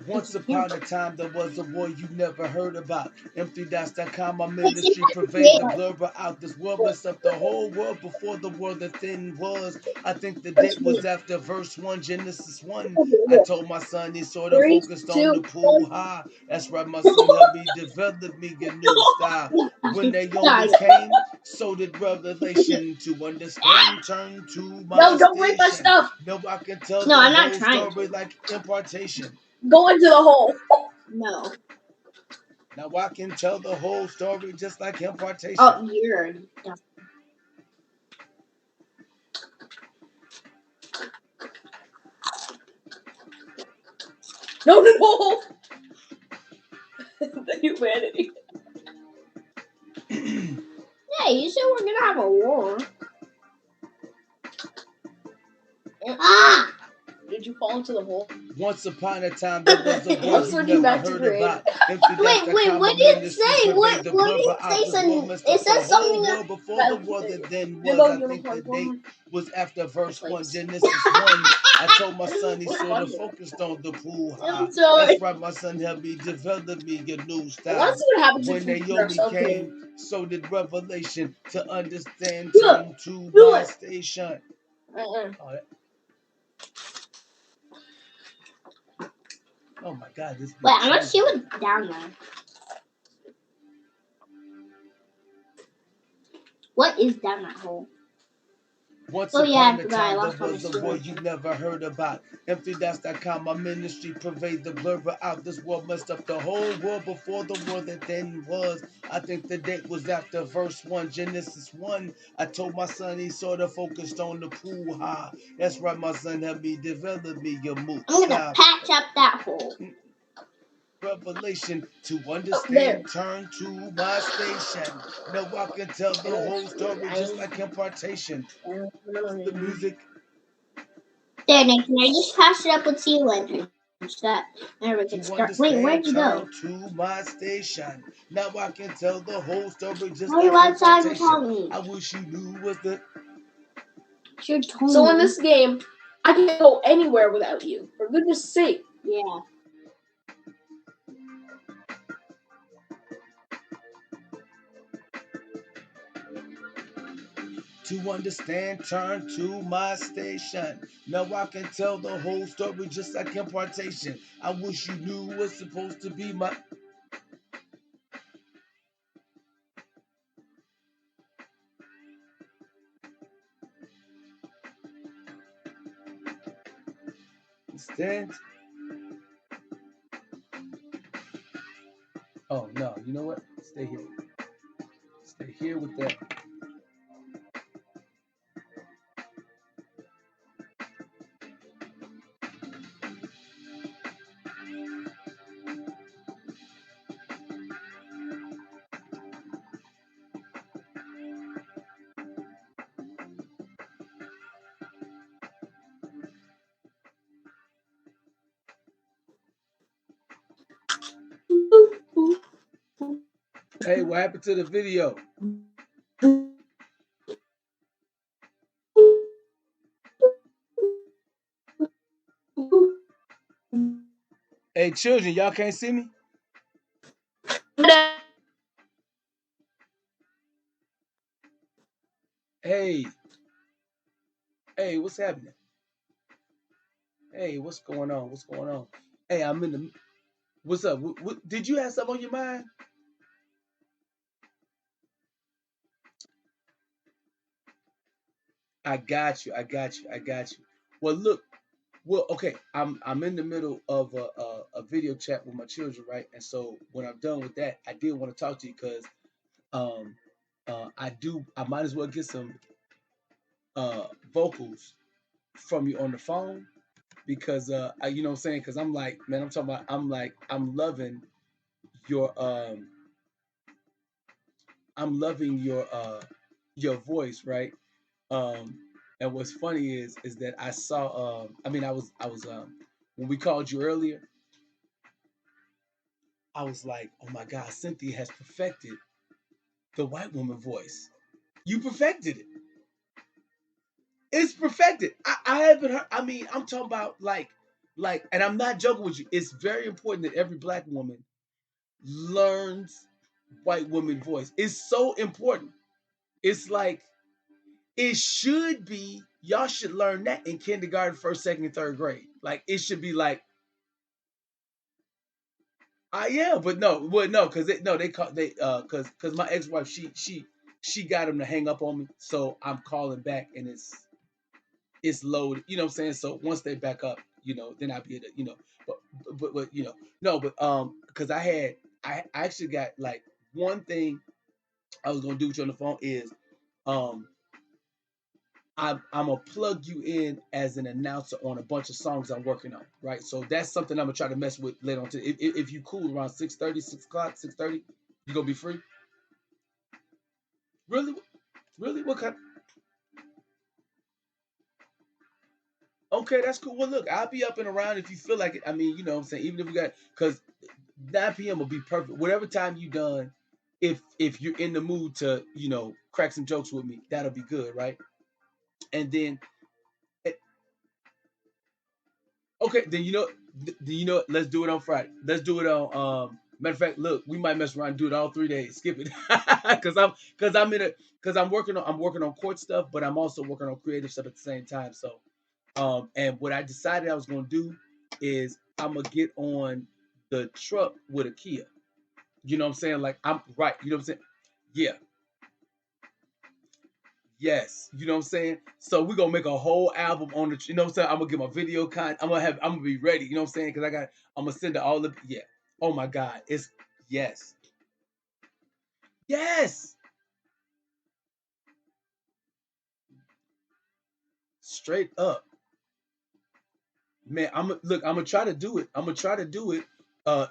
Once upon a time, there was a war you never heard about. EmptyDots.com, my ministry pervade the blurber out. This world messed up the whole world before the world that then was. I think the date was after verse 1, Genesis 1. I told my son he sort of 3, focused on 2, the pool high. That's right, my son helped me develop me a new style. When Naomi came, so did Revelation. To understand, turn to my No, don't break my station. stuff. No, I can tell No, the I'm not whole trying story to. like impartation. Go into the hole. No. Now I can tell the whole story just like impartation. Oh, you're done. No. The humanity. Hey, you said we're gonna have a war. Ah! Did you fall into the hole? Once upon a time, there was a war you never heard about. Wait, what did it say? What did it say? It says something world before the world that then was. Go I think the date was after verse 1, Genesis 1. I told my son he sort of focused on the pool high. That's right, my son helped me develop me a new style. Let's see what happens When if we Naomi came. came, so did Revelation. To understand, turn to my station. Oh my God! This. Wait, I'm gonna see what's down there. What is down that hole? Once upon a time, there was a war you never heard about. EmptyDots.com, my ministry pervade the blurber out. This world messed up the whole world before the world that then was. I think the date was after verse 1, Genesis 1. I told my son he sort of focused on the pool high. That's right, my son helped me develop me a move. I'm gonna patch up that hole. Revelation to understand, turn to my station. Now I can tell the whole story just like impartation. The music. There, Nick, can I just patch it up with sea lantern? That there we can start. Wait, where'd you go? To my station. Now I can tell the whole story just like impartation. I wish you knew what the. So in this game, I can't go anywhere without you. For goodness sake. Yeah. To understand, turn to my station. Now I can tell the whole story just like impartation. I wish you knew what's supposed to be my. Understand? Oh no, you know what? Stay here. Stay here with that. Hey, what happened to the video? Hey, children, y'all can't see me? Hey. Hey, what's happening? Hey, what's going on? What's going on? Hey, I'm in the. What's up? Did you have something on your mind? I got you. I got you. I got you. Well, look. Well, okay. I'm in the middle of a video chat with my children, right? And so when I'm done with that, I did want to talk to you because um I might as well get some vocals from you on the phone because you know what I'm saying? Because I'm like, man, I'm talking about. I'm loving your your voice, right? Um, and what's funny is that I saw I was when we called you earlier, I was like, oh my God, Cynthia has perfected the white woman voice. You perfected it. It's perfected. I haven't heard. I mean, I'm talking about and I'm not joking with you. It's very important that every black woman learns white woman voice. It's so important. It's like it should be. Y'all should learn that in kindergarten, first, second, and third grade. Like it should be like, yeah, but no, well, no, because they call because my ex wife she got him to hang up on me, so I'm calling back and it's loaded. You know what I'm saying? So once they back up, then I'll be able to, but no, but because I actually got like one thing I was gonna do with you on the phone is um I'm gonna plug you in as an announcer on a bunch of songs I'm working on, right? So that's something I'm gonna try to mess with later on. If you cool around 6:30, 6 o'clock, 6:30, you gonna be free? Really? Really? What kind? Okay, that's cool. Well, look, I'll be up and around if you feel like it. I mean, you know what I'm saying? Even if we got, because 9 p.m. will be perfect. Whatever time you done, if you're in the mood to, crack some jokes with me, that'll be good, right? And then, eh, okay, then let's do it on Friday. Let's do it on, matter of fact, look, we might mess around and do it all 3 days. Skip it. Because I'm working on court stuff, but I'm also working on creative stuff at the same time. So and what I decided I was gonna do is I'm gonna get on the truck with a Kia. You know what I'm saying? Like I'm right. You know what I'm saying? Yeah. Yes. You know what I'm saying? So we're gonna make a whole album on the. You know what I'm saying? I'm gonna get my video I'm gonna be ready. You know what I'm saying? Because I'm gonna send it all the. Yeah. Oh my God. It's yes. Yes. Straight up. Man, I'm gonna try to do it. I'm gonna try to do it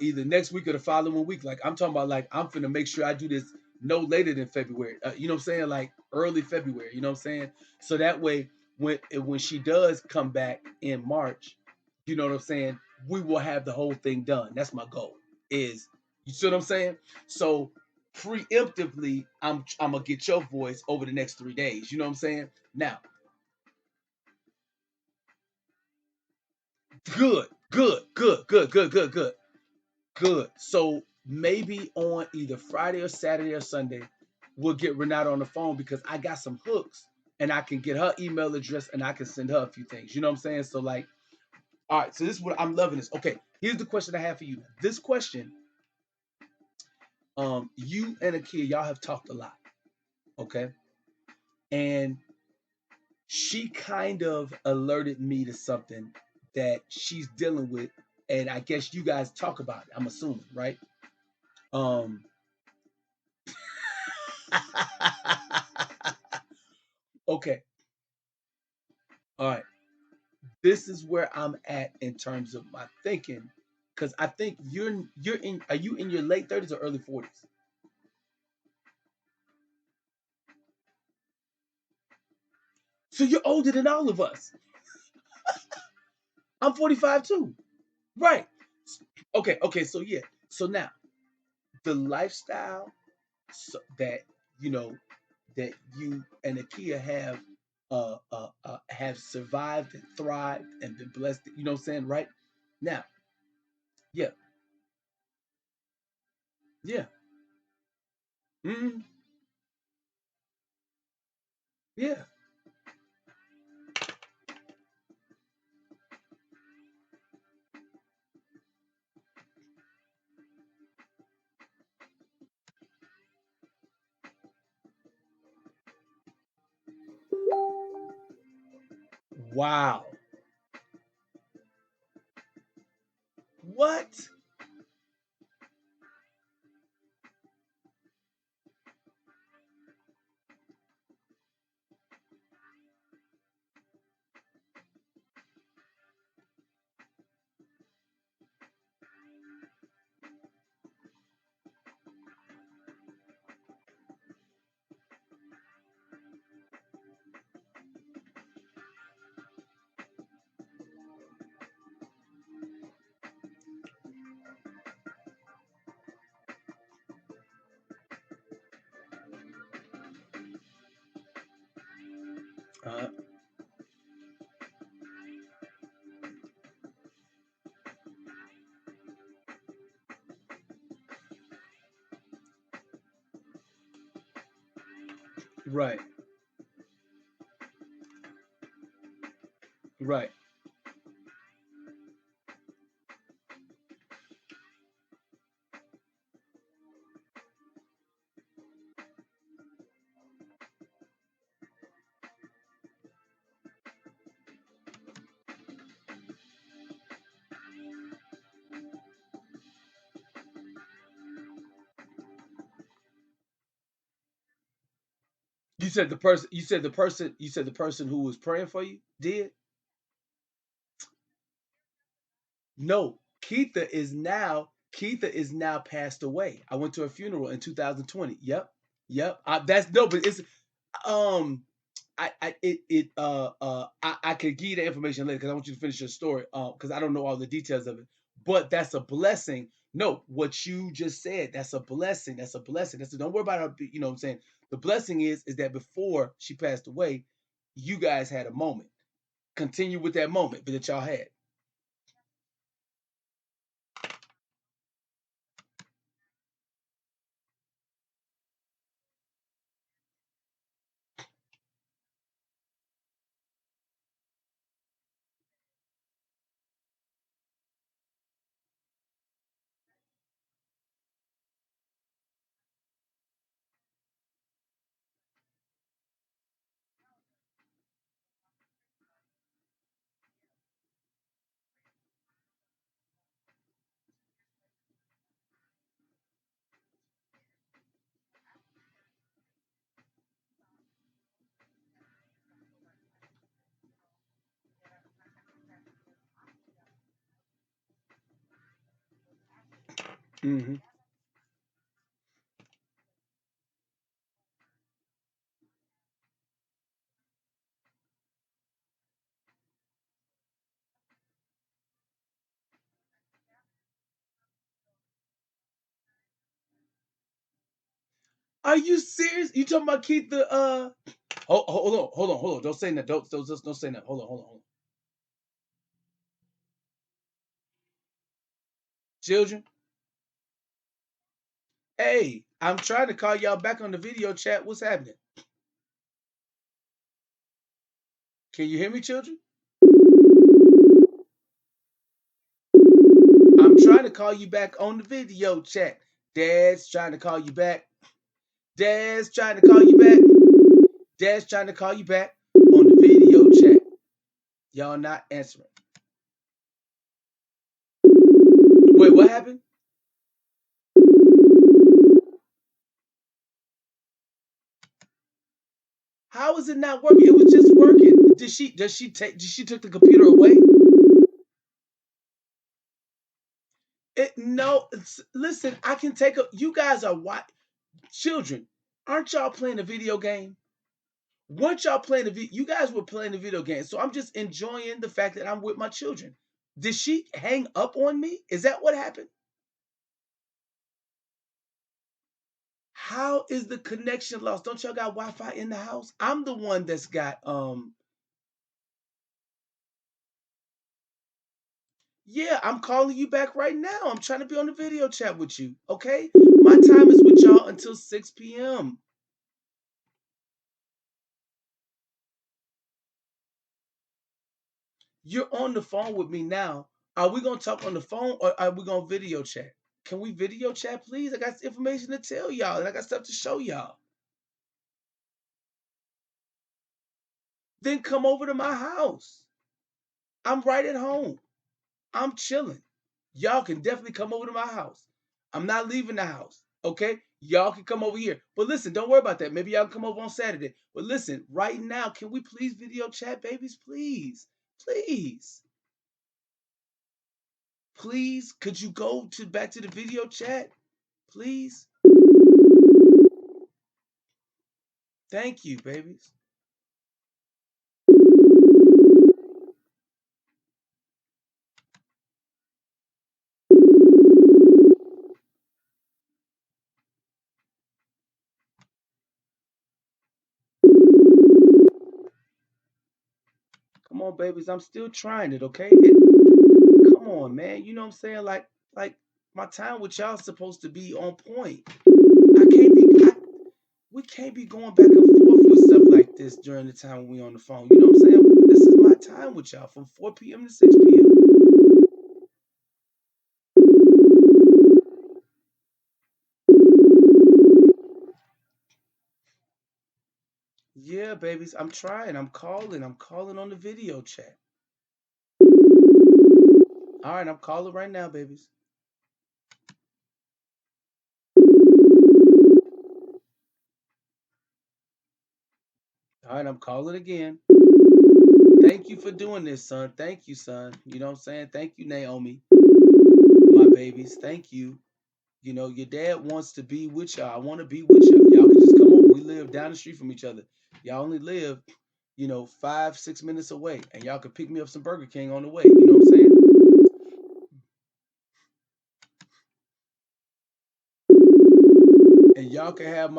either next week or the following week. Like I'm talking about like I'm finna make sure I do this no later than February. You know what I'm saying? Like early February, you know what I'm saying? So that way when she does come back in March, you know what I'm saying? We will have the whole thing done. That's my goal. Is you see what I'm saying? So preemptively, I'm gonna get your voice over the next 3 days. You know what I'm saying? Now, good, good, good, good, good, good, good. Good. So maybe on either Friday or Saturday or Sunday, we'll get Renata on the phone because I got some hooks and I can get her email address and I can send her a few things. You know what I'm saying? So like, all right. So this is what I'm loving this. Okay. Here's the question I have for you. This question, you and Akia, y'all have talked a lot. Okay. And she kind of alerted me to something that she's dealing with. And I guess you guys talk about it, I'm assuming, right? Um, okay. All right. This is where I'm at in terms of my thinking, because I think you're in. Are you in your late 30s or early 40s? So you're older than all of us. I'm 45 too. Right. Okay. Okay. So yeah. So now the lifestyle that you know that you and Akia have survived and thrived and been blessed. You know what I'm saying? Right now. Yeah. Yeah. Mm, yeah. Wow. What? Uh, right. Right. You said the person. You said the person. You said the person who was praying for you did. No, Keitha is now passed away. I went to her funeral in 2020. Yep, yep. That's no, but it's um. I could give you the information later because I want you to finish your story. Because I don't know all the details of it. But that's a blessing. No, what you just said, that's a blessing. That's a blessing. Don't worry about her. You know what I'm saying? The blessing is that before she passed away, you guys had a moment. Continue with that moment that y'all had. Hmm. Are you serious? You talking about Keith the hold on. Don't say that. Don't say that. Hold on. Children, hey, I'm trying to call y'all back on the video chat. What's happening? Can you hear me, children? I'm trying to call you back on the video chat. Dad's trying to call you back. Dad's trying to call you back. Dad's trying to call you back on the video chat. Y'all not answering. Wait, what happened? How is it not working? It was just working. Did she took the computer away? No, listen, I can take a you guys are what children. Aren't y'all playing a video game? Weren't y'all playing the you guys were playing the video game. So I'm just enjoying the fact that I'm with my children. Did she hang up on me? Is that what happened? How is the connection lost? Don't y'all got Wi-Fi in the house? I'm the one that's got yeah, I'm calling you back right now. I'm trying to be on the video chat with you. Okay? My time is with y'all until 6 p.m. You're on the phone with me now. Are we gonna talk on the phone or are we gonna video chat? Can we video chat, please? I got information to tell y'all and I got stuff to show y'all. then come over to my house. I'm right at home. I'm chilling. Y'all can definitely come over to my house. I'm not leaving the house. Okay? Y'all can come over here. But listen, don't worry about that. Maybe y'all can come over on Saturday. But listen, right now, can we please video chat, babies? Please. Please. Please. Could you go back to the video chat? Please. Thank you, babies. Come on, babies. I'm still trying it, okay? Come on, man. You know what I'm saying? Like my time with y'all is supposed to be on point. We can't be going back and forth with stuff like this during the time when we on the phone. You know what I'm saying? This is my time with y'all from 4 p.m. to 6 p.m. Yeah, babies. I'm trying. I'm calling. I'm calling on the video chat. All right, I'm calling right now, babies. All right, I'm calling again. Thank you for doing this, son. Thank you, son. You know what I'm saying? Thank you, Naomi. My babies. Thank you. You know, your dad wants to be with y'all. I want to be with y'all. Y'all can just come over. We live down the street from each other. Y'all only live, 5-6 minutes away. And y'all can pick me up some Burger King on the way. You know what I'm saying? And y'all can have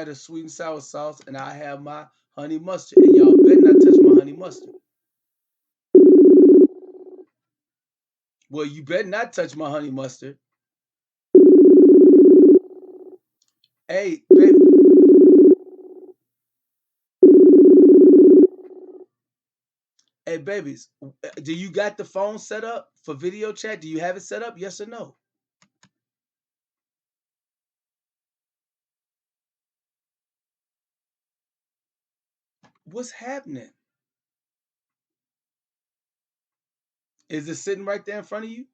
the sweet and sour sauce, and I have my honey mustard. And y'all better not touch my honey mustard. Well, you better not touch my honey mustard. Hey, baby. Hey, babies, do you got the phone set up for video chat? Do you have it set up? Yes or no? What's happening? Is it sitting right there in front of you?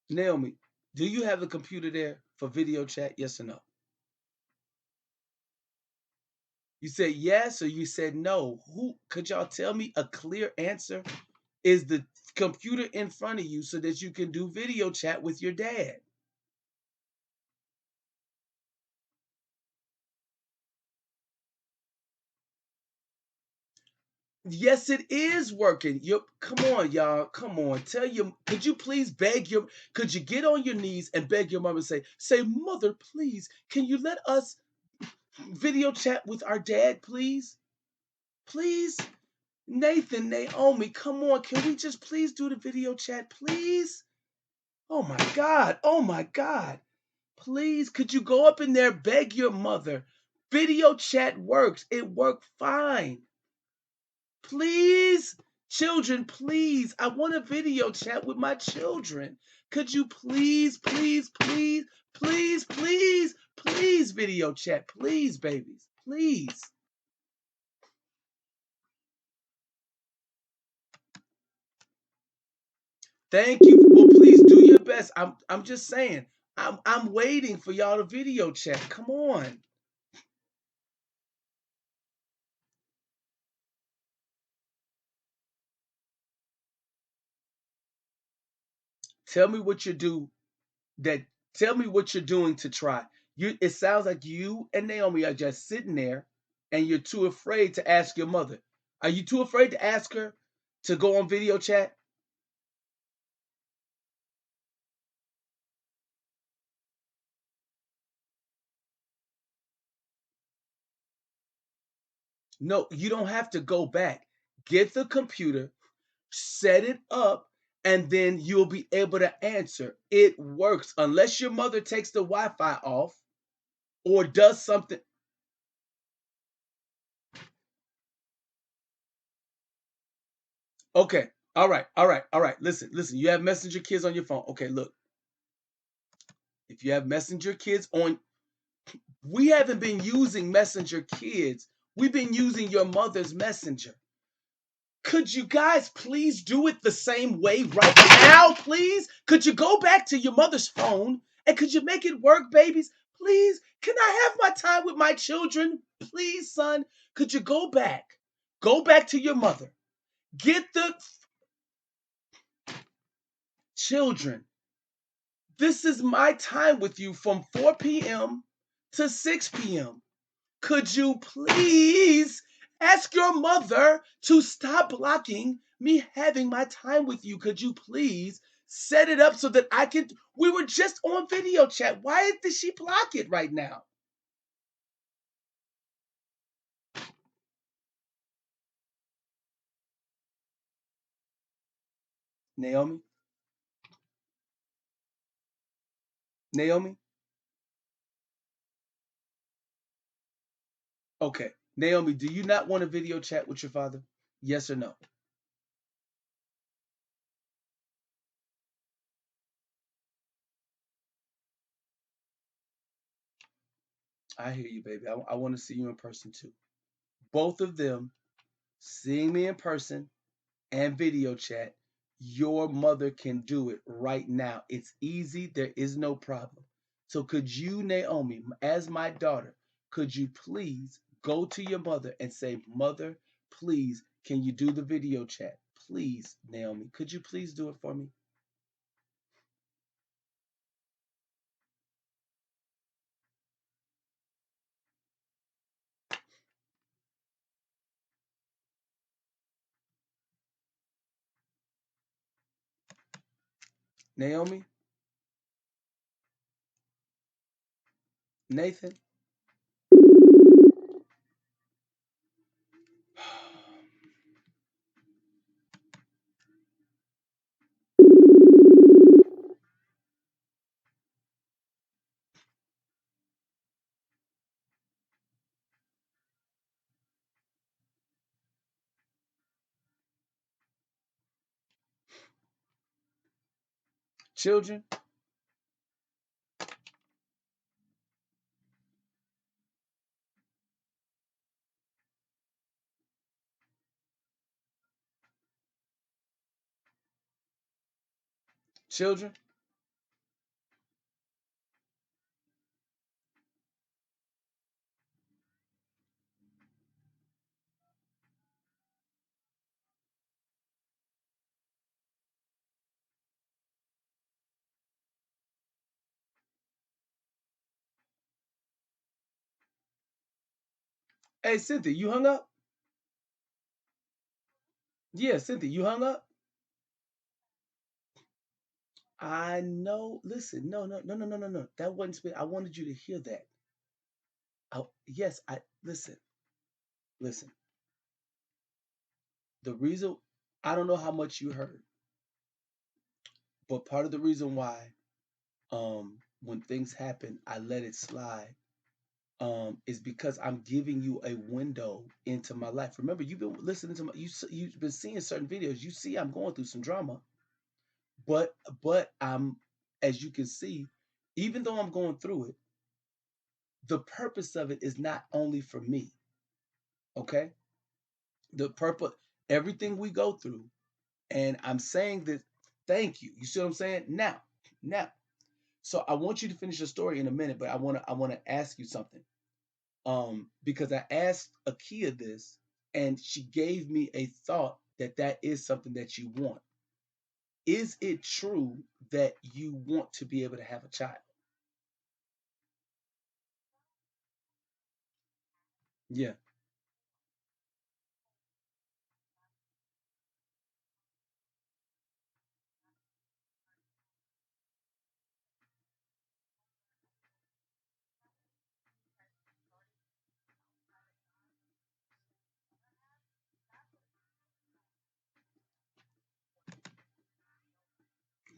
Naomi, do you have the computer there for video chat? Yes or no? You said yes or you said no. Who could y'all tell me a clear answer? Is the computer in front of you so that you can do video chat with your dad? Yes, it is working. Come on, y'all. Come on. Could you please could you get on your knees and beg your mom and say, mother, please, can you let us video chat with our dad, please? Please? Nathan, Naomi, come on. Can we just please do the video chat, please? Oh my God. Oh my God. Please, could you go up in there, beg your mother? Video chat works. It worked fine. Please, children, please. I want a video chat with my children. Could you please, please, please, please, please, please video chat? Please, babies. Please. Thank you. Well, please do your best. I'm just saying. I'm waiting for y'all to video chat. Come on. Tell me what you do tell me what you're doing to try. It sounds like you and Naomi are just sitting there and you're too afraid to ask your mother. Are you too afraid to ask her to go on video chat? No, you don't have to go back. Get the computer, set it up, and then you'll be able to answer. It works unless your mother takes the Wi-Fi off or does something. Okay. All right. All right. All right. Listen. You have Messenger Kids on your phone. Okay, look. If you have Messenger Kids on We haven't been using Messenger Kids. We've been using your mother's Messenger. Could you guys please do it the same way right now, please? Could you go back to your mother's phone and could you make it work, babies? Please, can I have my time with my children? Please, son, could you go back? Go back to your mother. Get the children. This is my time with you from 4 p.m. to 6 p.m. Could you please ask your mother to stop blocking me having my time with you? Could you please set it up so that I could? We were just on video chat. Why did she block it right now? Naomi? Naomi? Okay. Naomi, do you not want a video chat with your father? Yes or no? I hear you, baby. I want to see you in person too. Both of them seeing me in person and video chat, your mother can do it right now. It's easy. There is no problem. So could you, Naomi, as my daughter, could you please go to your mother and say, Mother, please, can you do the video chat? Please, Naomi, could you please do it for me? Naomi? Nathan? Children? Children? Hey, Cynthia, you hung up? Yeah, Cynthia, you hung up? I know. Listen, no. That wasn't. I wanted you to hear that. Yes, I listen. Listen. The reason I don't know how much you heard, but part of the reason why, when things happen, I let it slide, is because I'm giving you a window into my life. Remember, you've been listening to you've been seeing certain videos. You see, I'm going through some drama, but I'm, as you can see, even though I'm going through it, the purpose of it is not only for me. Okay, the purpose, everything we go through, and I'm saying that. Thank you. You see what I'm saying? Now. So I want you to finish your story in a minute, but I wanna ask you something. Because I asked Akia this, and she gave me a thought that that is something that you want. Is it true that you want to be able to have a child? Yeah,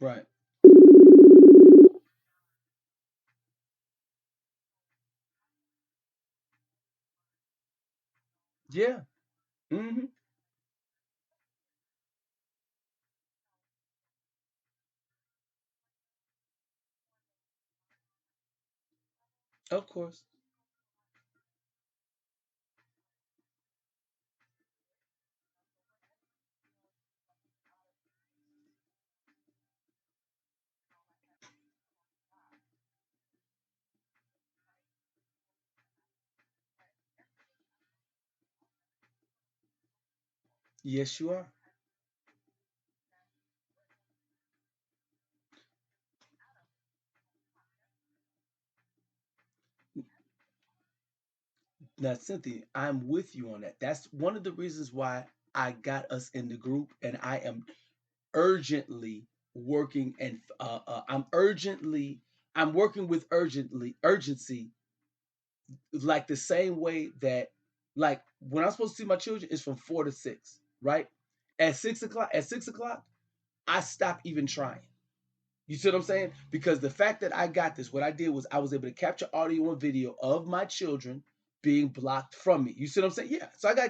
right. Yeah. Mm-hmm. Of course. Yes, you are. Now, Cynthia, I'm with you on that. That's one of the reasons why I got us in the group, and I am urgently working, and I'm working with urgency, like the same way that, like when I'm supposed to see my children is from 4 to 6, right? At 6 o'clock, I stop even trying. You see what I'm saying? Because the fact that I got this, what I did was I was able to capture audio and video of my children being blocked from me. You see what I'm saying? Yeah. So yeah.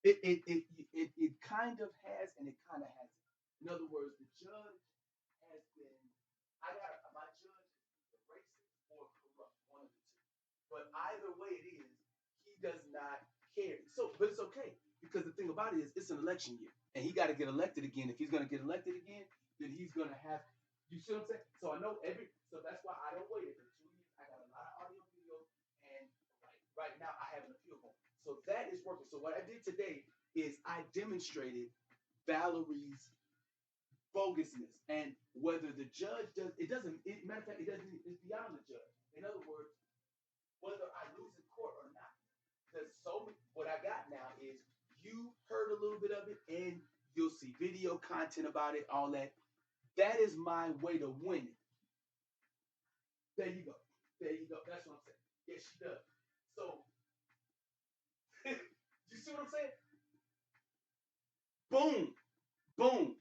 It kind of has, and it kind of hasn't. In other words, the judge has been, my judge is either racist or corrupt, one of the two. But either way it is, he does not care. So, but it's okay because the thing about it is, it's an election year, and he got to get elected again. If he's going to get elected again, then he's going to have. You see what I'm saying? So I know every. So that's why I don't wait. For 2 years, I got a lot of audio, video, and right now I have an appeal going. So that is working. So what I did today is I demonstrated Valerie's bogusness, and whether the judge does it doesn't. Matter of fact, it doesn't. It's beyond the judge. In other words, whether I lose in court or not. Because what I got now is you heard a little bit of it, and you'll see video content about it, all that. That is my way to win it. There you go. There you go. That's what I'm saying. Yes, she does. So, you see what I'm saying? Boom, boom.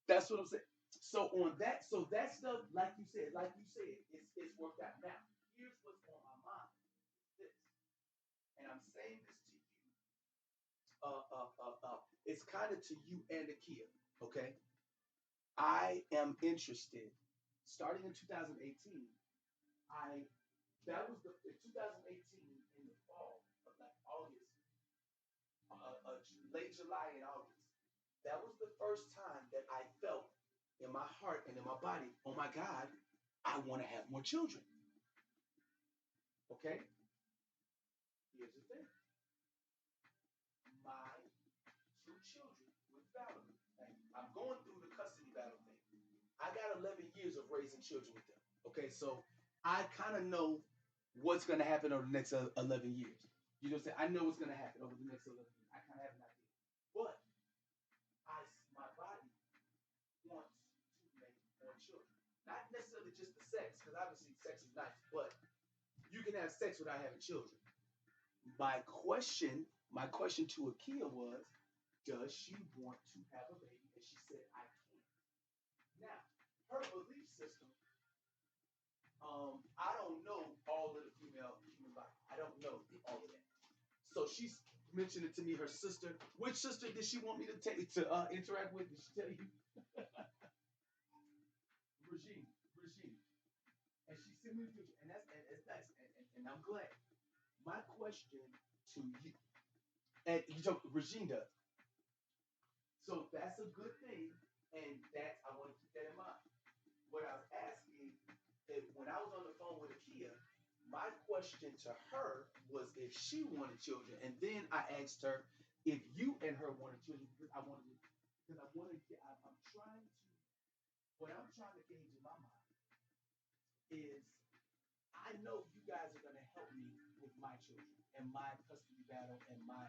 That's what I'm saying. So on that, so that stuff, it's worked out. Now, here's what's on my mind. This, and I'm saying this to you. It's kind of to you and Akia. Okay, I am interested. Starting in 2018, I that was the in 2018 in the fall of like August, late July and August. That was the first time that I felt in my heart and in my body, oh my God, I want to have more children. Okay, here's the thing. My two children with Valerie. Right? I'm going through the custody battle thing. I got 11 years of raising children with them. Okay, so I kind of know what's going to happen over the next 11 years. You know what I'm saying? I know what's going to happen over the next 11 years. I kind of have an idea. But my body wants to make more children. Not necessarily just the sex, because obviously sex is nice, but you can have sex without having children. My question to Akia was, does she want to have a baby? And she said, I can't. Now, her belief system, I don't know all of the female human body. I don't know all of that. So she's mentioned it to me. Her sister. Which sister did she want me to take to interact with? Did she tell you? Regine. And she sent me a picture, and that's nice, and I'm glad. My question to you, and you talk, Regine does. So that's a good thing, and that I want to keep that in mind. What I was asking, when I was on the phone with Akia, my question to her was if she wanted children, and then I asked her if you and her wanted children because I wanted to, I'm trying to, what I'm trying to gauge in my mind is I know you guys are going to help me with my children and my custody battle and my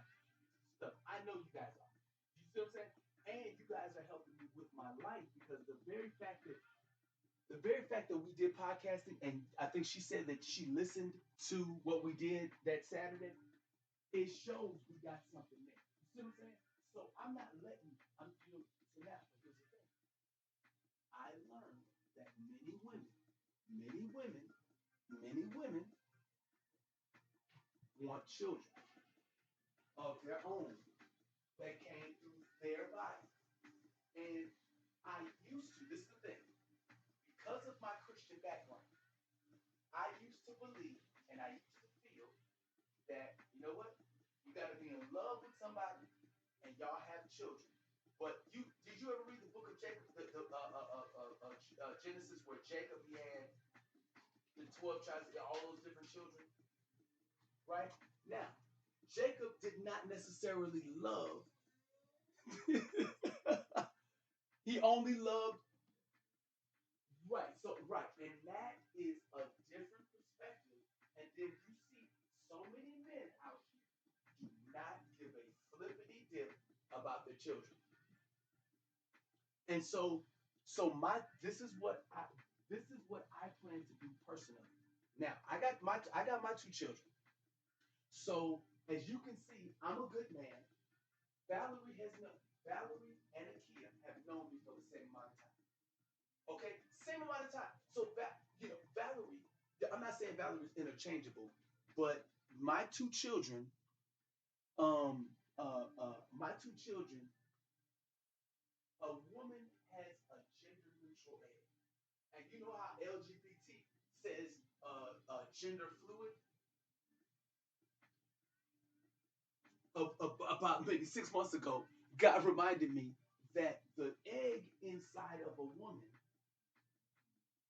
stuff. I know you guys are. You see what I'm saying? And you guys are helping me with my life because the very fact that we did podcasting, and I think she said that she listened to what we did that Saturday, it shows we got something there. You see what I'm saying? So I'm not letting, so now, but here's the thing. I learned that many women want children of their own that came through their body. And I used to, this is the thing, because of my Christian background, I used to believe and I used to feel that, you know what? You got to be in love with somebody and y'all have children. But did you ever read the book of Jacob, Genesis, where Jacob, he had the 12 tribes, all those different children? right? Now, Jacob did not necessarily love. He only loved. Right. So right, and that is a different perspective. And then you see so many men out here do not give a flippity dip about their children. And this is what I plan to do personally. Now I got my two children. So as you can see, I'm a good man. Valerie and Akia have known me for the same amount of time. Okay, same amount of time. So Valerie. I'm not saying Valerie's interchangeable, but my two children, my two children, a woman has a gender neutral egg, and you know how LGBT says gender fluid. About maybe 6 months ago, God reminded me that the egg inside of a woman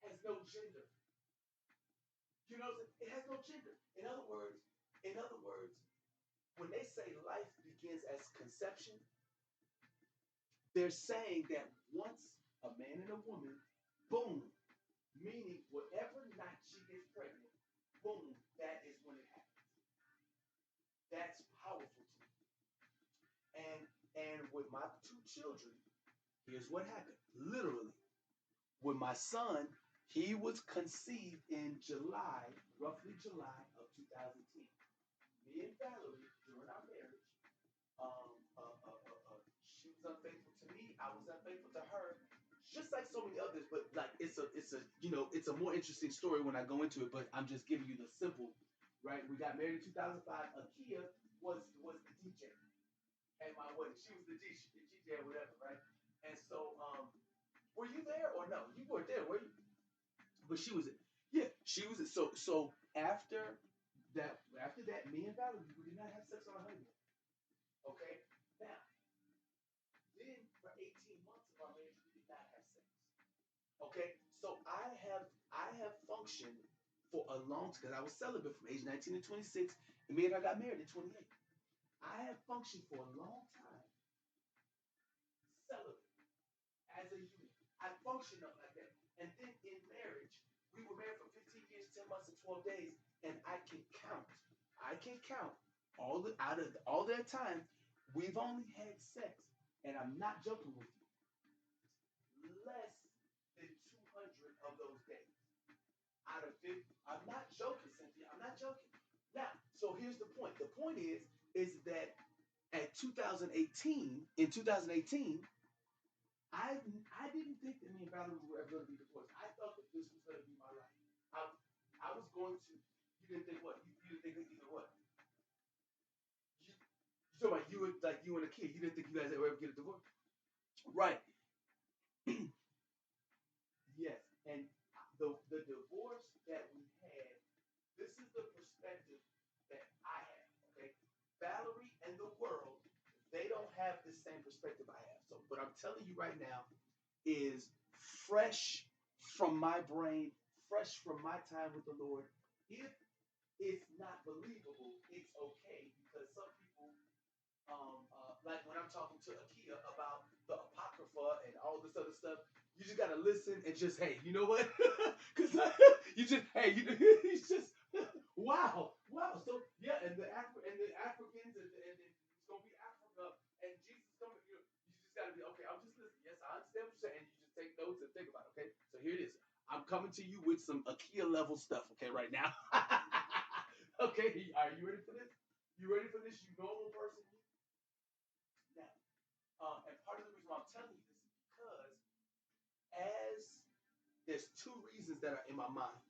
has no gender. You know, it has no gender. In other words, when they say life begins as conception, they're saying that once a man and a woman, boom, meaning whatever night she gets pregnant, boom, that is when it happens. That's powerful to me. And with my two children, here's what happened. Literally, with my son, he was conceived in July, roughly July of 2010. Me and Valerie, during our marriage, she was unfaithful to me. I was unfaithful to her. Just like so many others, but like it's a more interesting story when I go into it. But I'm just giving you the simple, right? We got married in 2005. Akia was the DJ at my wedding. She was the DJ or whatever, right? And so, were you there or no? You weren't there, were you? But she was, yeah, she was. So after that, me and Valerie, we did not have sex on our honeymoon. Okay, now then for 18 months of our marriage, we did not have sex. Okay, so I have functioned for a long time because I was celibate from age 19 to 26, and me and her got married at 28. I have functioned for a long time celibate as a unit. I functioned up like that. And then in marriage, we were married for 15 years, 10 months, and 12 days, and I can count out of all that time, we've only had sex, and I'm not joking with you, less than 200 of those days. Out of 50, I'm not joking, Cynthia. I'm not joking. Now, so here's the point. The point is that in 2018, I didn't think that me and Valerie were ever going to be divorced. I thought that this was going to be my life. I was going to. You didn't think what? You didn't think either what? You talking about you and a kid. You didn't think you guys ever get a divorce, right? Yes, and the divorce that we had. This is the perspective that I have. Okay, Valerie and the world, they don't have the same perspective I have. So, what I'm telling you right now is fresh from my brain, fresh from my time with the Lord. If it's not believable, it's okay because some people, like when I'm talking to Akia about the Apocrypha and all this other stuff, you just gotta listen and just, hey, you know what? Because you just, hey, it's just, wow. So yeah, and the Africans, and it's gonna be Africa, and Jesus coming. You just gotta be okay. I'm just listening. Yes, I understand what you're saying. You just take notes and think about it. Okay, so here it is. I'm coming to you with some Akia level stuff. Okay, right now. Okay, are you ready for this? You ready for this? You normal person? Now, and part of the reason why I'm telling you this is because as there's two reasons that are in my mind.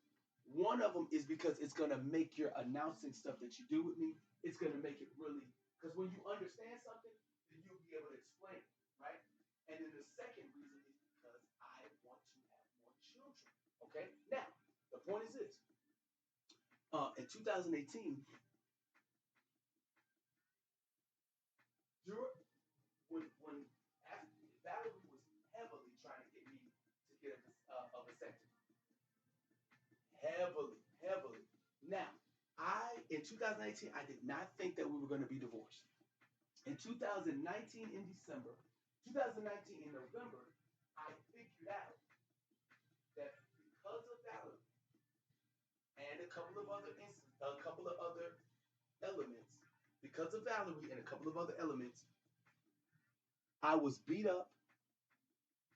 One of them is because it's going to make your announcing stuff that you do with me, it's going to make it really, because when you understand something, then you'll be able to explain it, right? And then the second reason is because I want to have more children, okay? Now, the point is this. In 2018, when Valerie was heavily trying to get me to get a vasectomy, heavily. Now, I in 2018, I did not think that we were going to be divorced. In 2019, in December, 2019 in November, I figured out that because of Valerie and a couple of other elements, because of Valerie and a couple of other elements, I was beat up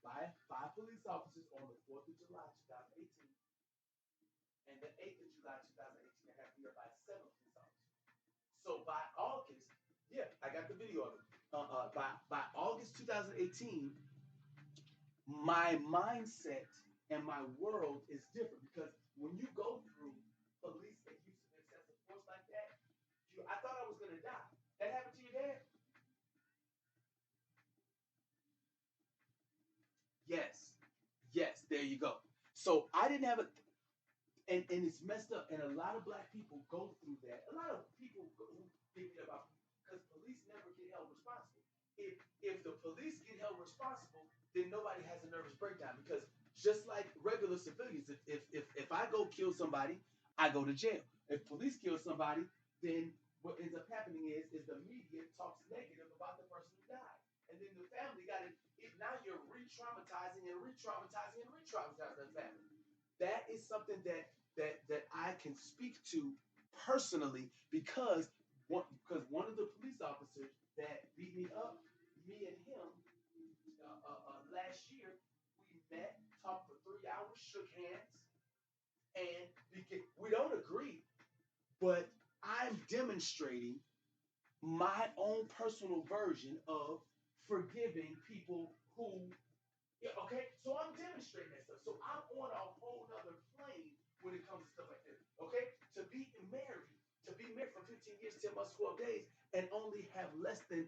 by 5 police officers on the 4th of July, 2018, and the 8th of July, 2018, I got beat up by 7 police officers. So by August, yeah, I got the video of it. By August 2018, my mindset and my world is different because when you go through police and use of excessive force like that, I thought I was gonna die. That happened to your dad? Yes, yes. There you go. So I didn't have a, and it's messed up. And a lot of black people go through that. A lot of people who get beat up because police never get held responsible. If the police get held responsible, then nobody has a nervous breakdown because just like regular civilians, if I go kill somebody, I go to jail. If police kill somebody, then what ends up happening is the media talks negative about the person who died, and then the family got it. Now you're re-traumatizing and re-traumatizing and re-traumatizing the family. That is something that I can speak to personally because one of the police officers that beat me up, me and him last year, we met, talked for 3 hours, shook hands, and we don't agree, but I'm demonstrating my own personal version of forgiving people who, yeah, okay, so I'm demonstrating that stuff. So I'm on a whole nother plane when it comes to stuff like this. Okay, to be married for 15 years, 10 months, 12 days, and only have less than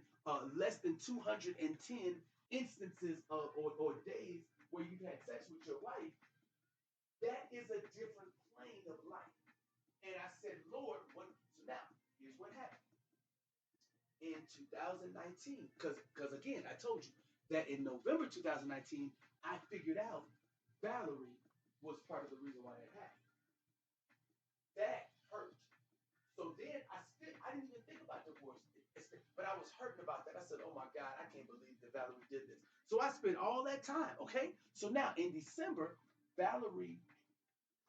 210 instances or days where you've had sex with your wife. That is a different plane of life. And I said, Lord, what? So now here's what happened in 2019, because again, I told you that in November 2019, I figured out Valerie was part of the reason why that happened. That hurt. So then I didn't even think about divorce, but I was hurting about that. I said, oh my God, I can't believe that Valerie did this. So I spent all that time, okay? So now in December, Valerie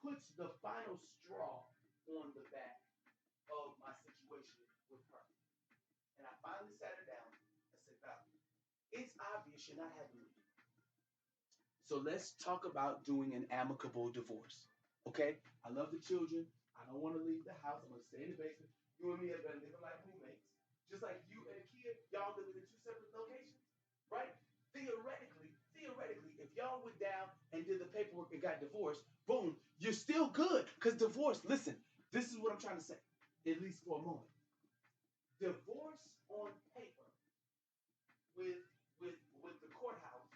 puts the final straw on the back of my situation with her. And I finally sat her down. I said, Valerie, it's obvious you're not happy with me. So let's talk about doing an amicable divorce. Okay? I love the children. I don't want to leave the house. I'm going to stay in the basement. You and me have been living like roommates. Just like you and a kid, y'all living in 2 separate locations. Right? Theoretically, if y'all went down and did the paperwork and got divorced, boom, you're still good. Because divorce, listen, this is what I'm trying to say, at least for a moment. Divorce on paper with the courthouse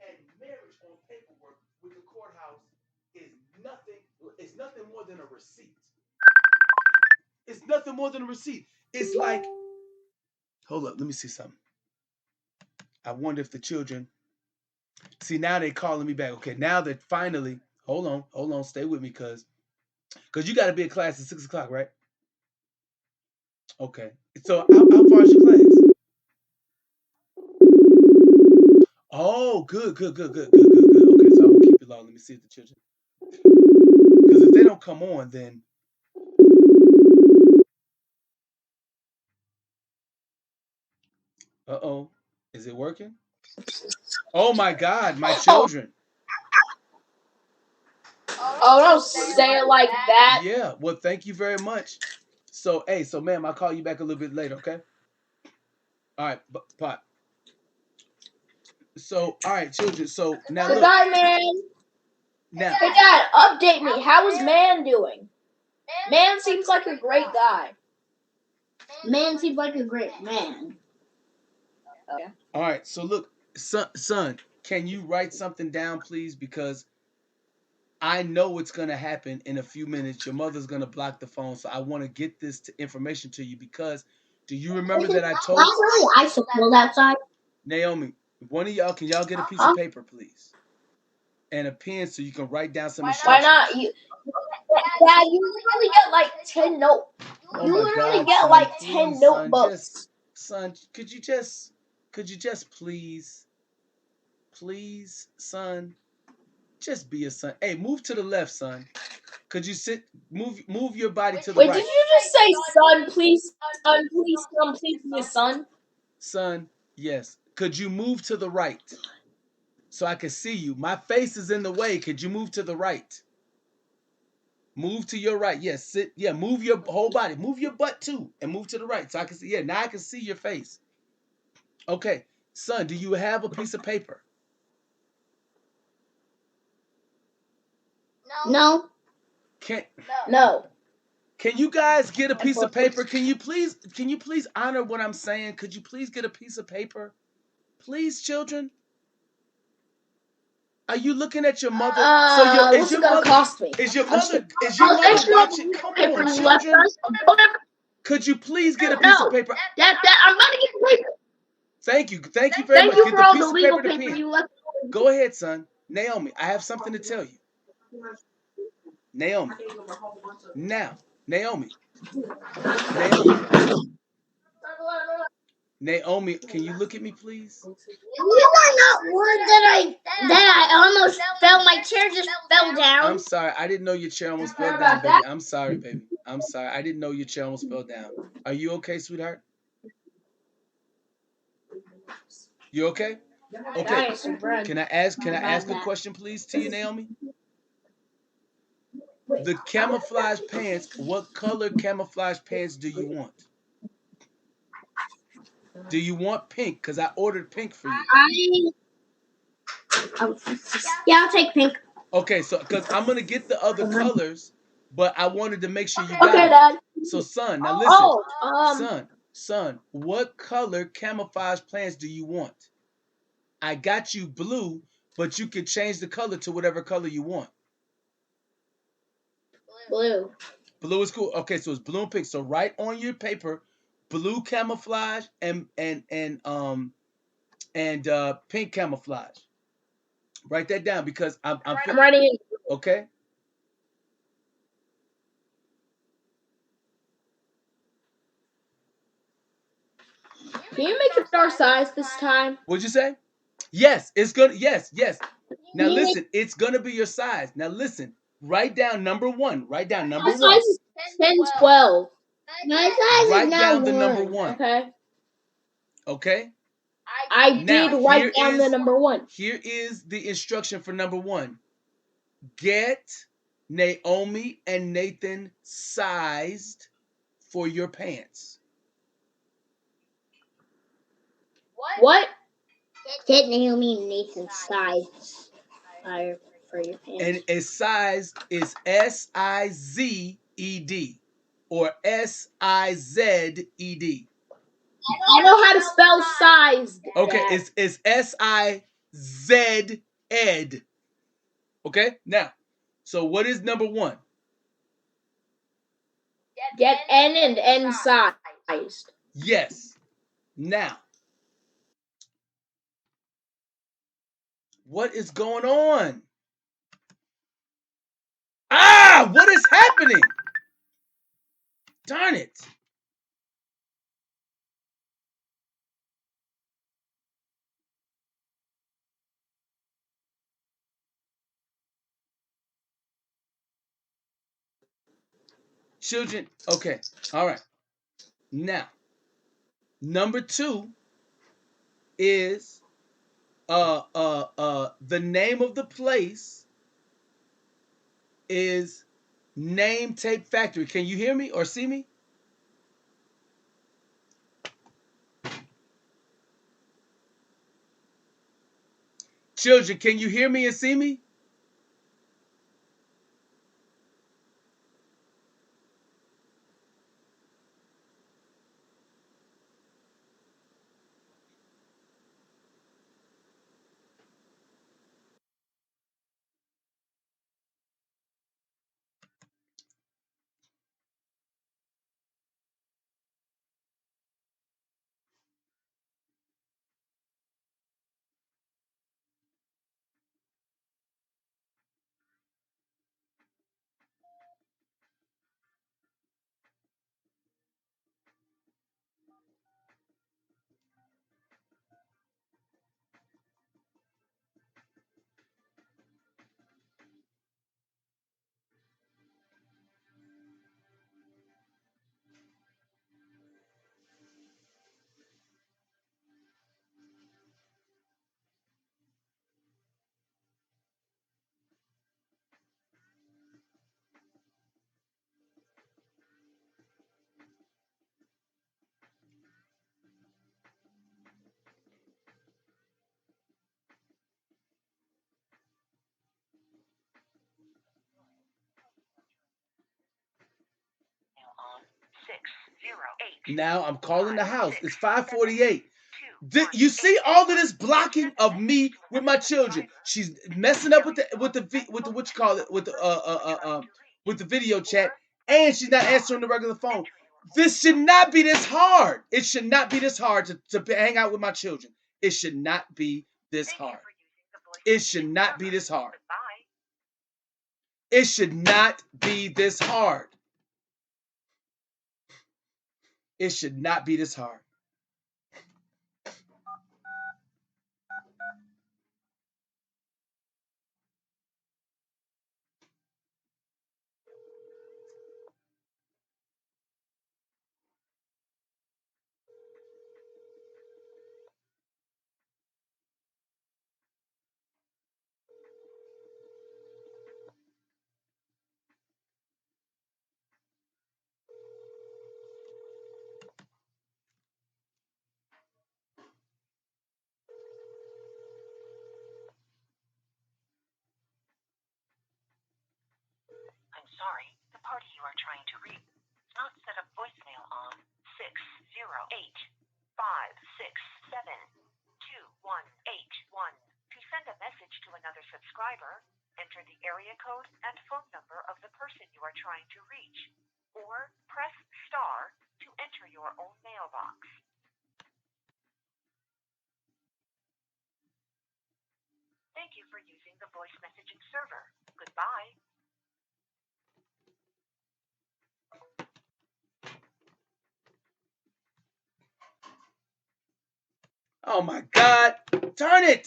and marriage on paperwork with the courthouse is nothing. It's nothing more than a receipt. It's nothing more than a receipt. It's like, hold up, let me see something. I wonder if the children see now they calling me back. Okay, now that finally, hold on, stay with me, cause you got to be in class at 6 o'clock, right? Okay, so how far is your class? Oh, good. Okay, so I won't keep it long. Let me see if the children, because if they don't come on, then uh-oh, is it working? Oh my God, my children. Oh, don't say it like that. Yeah, well, thank you very much. So, hey, so ma'am, I'll call you back a little bit later, okay? All right, Pot. So, all right, children. So now look. Goodbye, man. Now, Hey, Dad, update me. How is Man doing? Man seems like a great guy. Man seems like a great man. Okay. All right. So look, son, can you write something down, please? Because I know what's gonna happen in a few minutes. Your mother's gonna block the phone, so I want to get this information to you because do you remember that I told Not really. I suppose outside. Naomi? One of y'all, can y'all get a piece of paper, please, and a pen so you can write down some Why instructions? not? Dad, you only get like 10 notes. Oh You my literally God, get son, like please, 10 son, notebooks. son, could you just please, son, just be a son. Hey, move to the left, son. Could you move your body to the Wait, did right, you just say son, please, son, please, son, please be a son? son? Yes. Could you move to the right so I can see you? My face is in the way. Could you move to the right? Move to your right. Yes, sit. Yeah, move your whole body. Move your butt too, and move to the right so I can see. Yeah, now I can see your face. Okay, son, do you have a piece of paper? No. Can No. Can you guys get a piece of paper? Can you please honor what I'm saying? Could you please get a piece of paper? Please, children. Are you looking at your mother? What's it gonna cost me? Is your mother watching? Come on, children. Could you please get a piece of paper? I'm gonna get paper. Thank you very much. Get the piece of paper, the paper pen. you left. Go ahead, son. Naomi, I have something to tell you. Naomi. Now, Naomi. Naomi, can you look at me, please? You are not word that I almost fell. My chair just fell down. I'm sorry. I didn't know your chair almost fell down, baby. I'm sorry, baby. I'm sorry. I didn't know your chair almost fell down. Are you okay, sweetheart? You okay? Okay. Can I ask a question, please, to you, Naomi? The camouflage pants, what color camouflage pants do you want? Do you want pink? Because I ordered pink for you. Yeah, I'll take pink. Okay, so because I'm gonna get the other colors, but I wanted to make sure you got Okay, it. Dad. So, son, now listen. Oh, Son, what color camouflage pants do you want? I got you blue, but you can change the color to whatever color you want. blue. Blue is cool. Okay, so it's blue and pink. So write on your paper, blue camouflage and pink camouflage. Write that down because I'm writing it. okay. Can you make it our size this time? What'd you say? Yes, it's gonna. Yes. Now listen, it's gonna be your size. Now listen, write down number one. Write down number My one. size is 10, 12. My size write down the number one. Okay. Okay. I Now, did write down the number one. Here is the instruction for number one. Get Naomi and Nathan sized for your pants. What? Get Naomi and Nathan size for your pants. And a size is SIZED or SIZED. I know how to spell size. Okay, it's SIZED. Okay, now, so what is number one? Get N and N sized. Yes. Now, what is going on? Ah, what is happening? Darn it. Children, okay, all right. Now, number two is the name of the place is Name Tape Factory. Can you hear me or see me? Children, can you hear me and see me? Now I'm calling the house. It's 5:48. You see all of this blocking of me with my children. She's messing up with the what you call it with the video chat, and she's not answering the regular phone. This should not be this hard. It should not be this hard to hang out with my children. It should not be this hard. It should not be this hard. It should not be this hard. It should not be this hard. I'm sorry, the party you are trying to reach does not set up voicemail on 608-567-2181. To send a message to another subscriber, enter the area code and phone number of the person you are trying to reach, or press star to enter your own mailbox. Thank you for using the voice messaging server. Goodbye. Oh my God! Turn it!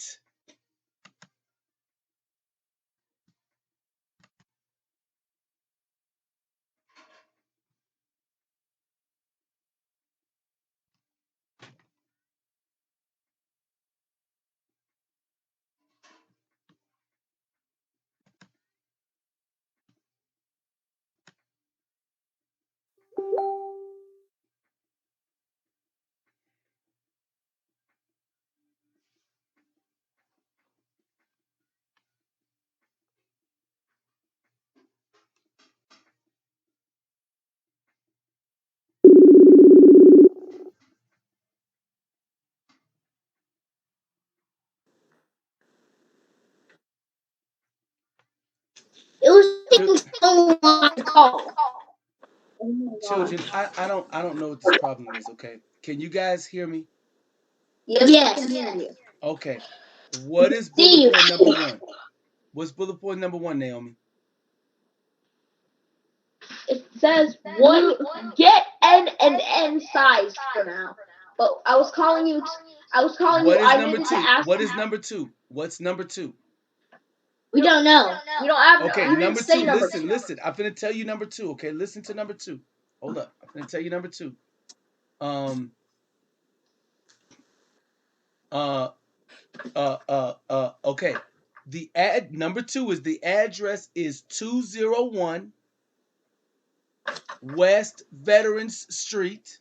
It was taking so long to call. Oh my God. Children, I don't know what this problem is. Okay, can you guys hear me? Yes. I can hear you. Okay, what is See you. bullet point number one? What's bullet point number one, Naomi? It says one. Get N and N size for now. But I was calling you. What is I number needed two? to ask. What is number two? What's number two? We don't know. We don't have. Okay, We didn't number say two. number Listen, listen. I'm finna tell you number two. Okay, listen to number two. Hold up. I'm finna tell you number two. Okay. The number two is the address is 201 West Veterans Street,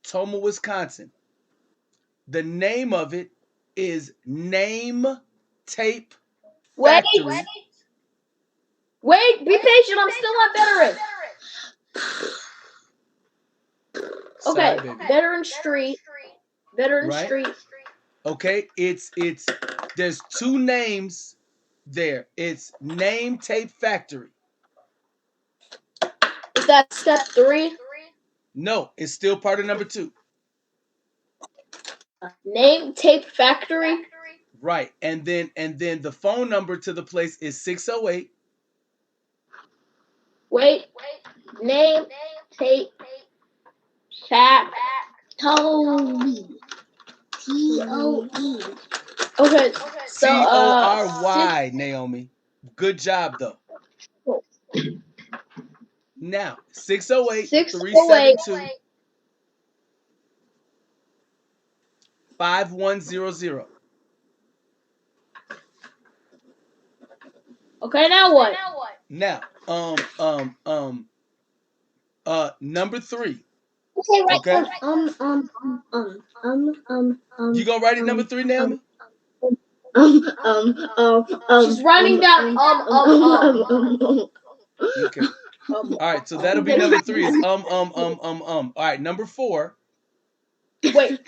Toma, Wisconsin. The name of it is Name Tape Factory. Wait, be patient. I'm still on veteran. Okay, Sorry, baby. Veteran Street. Veteran Right? Street. Okay, it's there's two names there. It's Name Tape Factory. Is that step 3? No, it's still part of number two. Name Tape Factory. Right, and then the phone number to the place is 608. Wait. Name Tape Factory. T-O-E. Okay. So T-O-R-Y, Naomi. Good job though. Now 608-372 5100. Okay, now what? Now, number 3. Okay, right. Okay. You gonna write it number 3, Naomi? She's running down. Okay. All right, so that'll be number 3 is All right, number 4. Wait.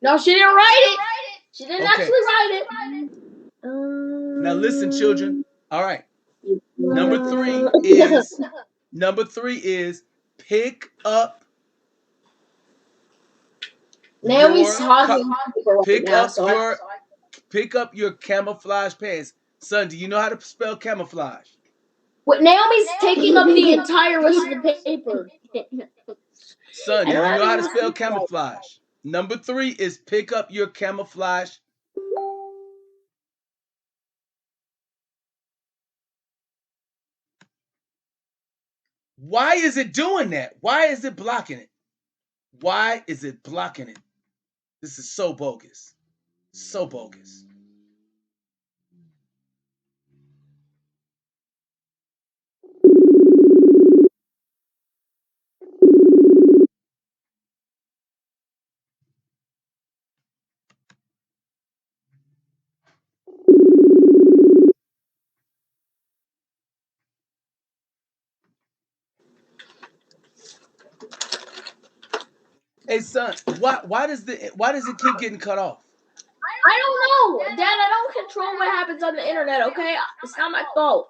No, she didn't write it. She didn't Okay. actually write it. Now listen, children. All right. Number 3 is pick up. Naomi's talking Pick up your camouflage pants. Son, do you know how to spell camouflage? What, Naomi's taking up the entire rest of the paper. Son, do you know how to spell camouflage? Number 3 is pick up your camouflage. Why is it doing that? Why is it blocking it? Why is it blocking it? This is so bogus. So bogus. Hey son, why does it keep getting cut off? I don't know, Dad. I don't control what happens on the internet. Okay, it's not my fault.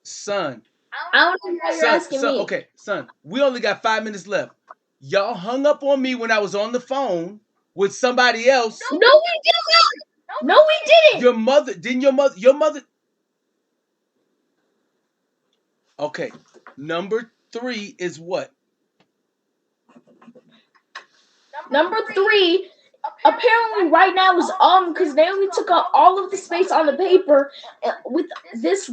Son, I don't know why you're asking me. Okay, son, we only got 5 minutes left. Y'all hung up on me when I was on the phone with somebody else. No, we didn't. No, we didn't. Your mother. Okay, number 3 is what? Number 3, apparently right now is because Naomi took up all of the space on the paper with this,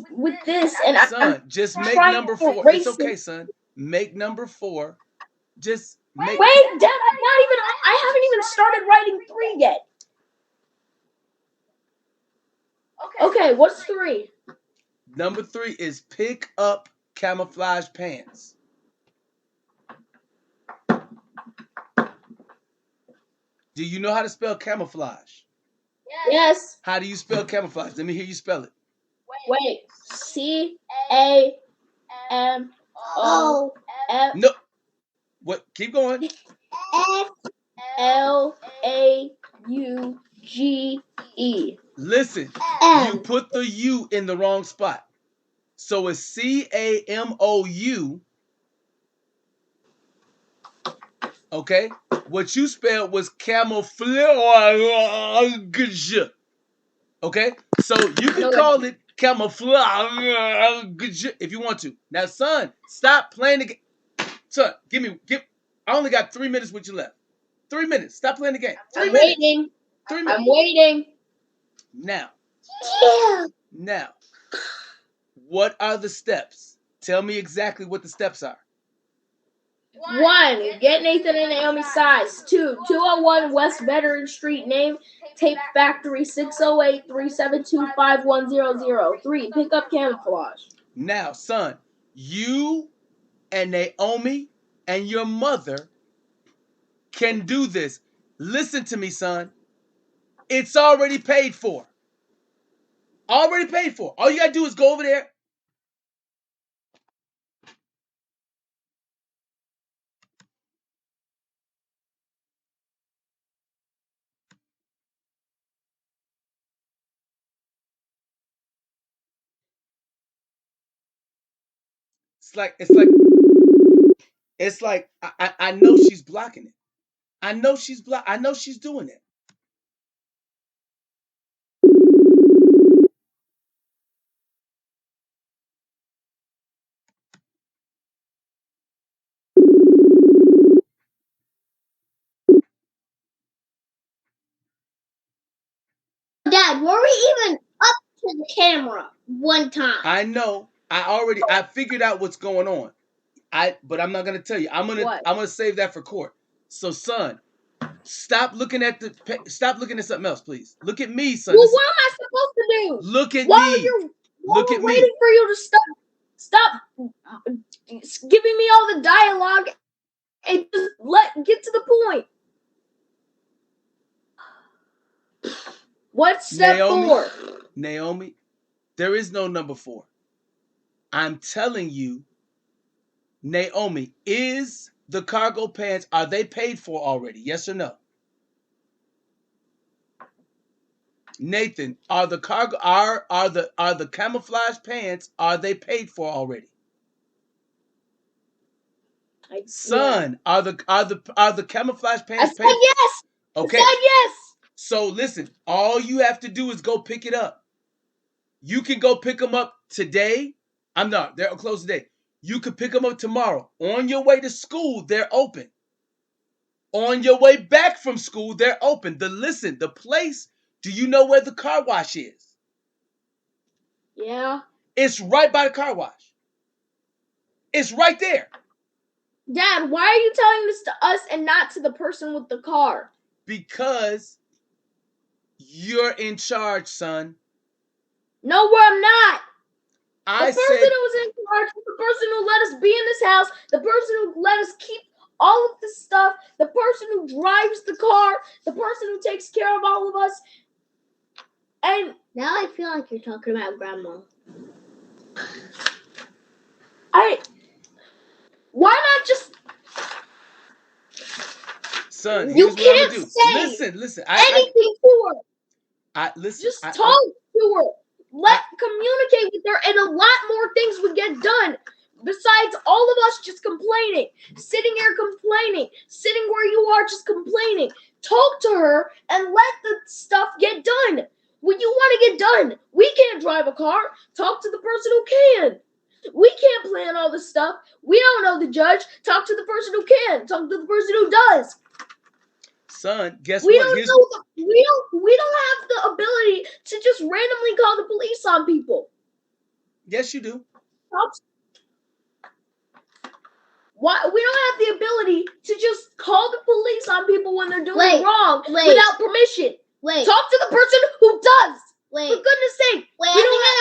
and son, just make number 4. It's okay, son. Make number 4. Just make. Wait, Dad, I haven't even started writing 3 yet. Okay, what's 3? Number 3 is pick up camouflage pants. Do you know how to spell camouflage? Yes. How do you spell camouflage? Let me hear you spell it. Wait. C-A-M-O-F. No. What? Keep going. F-L-A-U-G-E. Listen, you put the U in the wrong spot. So it's C-A-M-O-U. Okay? What you spelled was camouflage. Okay? So you can call it camouflage if you want to. Now, son, stop playing the game. Son, I only got 3 minutes with you left. 3 minutes. Stop playing the game. 3 minutes. Waiting. 3 minutes. I'm waiting. Now. Yeah. Now. What are the steps? Tell me exactly what the steps are. 1. Get Nathan and Naomi's size. 2. 201 West Veteran Street. Name Tape Factory 608-372-5100. 3. Pick up camouflage. Now, son, you and Naomi and your mother can do this. Listen to me, son. It's already paid for. Already paid for. All you gotta do is go over there. It's like I know she's blocking it. I know she's doing it. Dad, were we even up to the camera one time? I know. I figured out what's going on. But I'm not gonna tell you. I'm gonna save that for court. So, son, stop looking at something else, please. Look at me, son. Well, what am I supposed to do? Look at me. While we're waiting for you to stop giving me all the dialogue and just get to the point. What's step 4? Naomi, There is no number 4. I'm telling you, Naomi, is the cargo pants, are they paid for already? Yes or no? Nathan, are the camouflage pants, are they paid for already? Son, are the camouflage pants paid? I said yes. Okay. I said yes. So listen, all you have to do is go pick it up. You can go pick them up today. They're closed today. You could pick them up tomorrow. On your way to school, they're open. On your way back from school, they're open. The place, do you know where the car wash is? Yeah. It's right by the car wash. It's right there. Dad, why are you telling this to us and not to the person with the car? Because you're in charge, son. No, I'm not. I the person said, who was in charge, the person who let us be in this house, the person who let us keep all of this stuff, the person who drives the car, the person who takes care of all of us. And now I feel like you're talking about Grandma. Why not just... son, You here's what I'm can't gonna do. say Listen. anything to her. Listen. Just talk to her. Communicate with her, and a lot more things would get done. Besides all of us just complaining, sitting here complaining, sitting where you are just complaining. Talk to her and let the stuff get done. When you want to get done, we can't drive a car. Talk to the person who can. We can't plan all this stuff. We don't know the judge. Talk to the person who can. Talk to the person who does. Son, guess we what? Don't know we don't have the ability to just randomly call the police on people. Yes, you do. Why we don't have the ability to just call the police on people when they're doing wrong without permission. Talk to the person who does. For goodness sake. I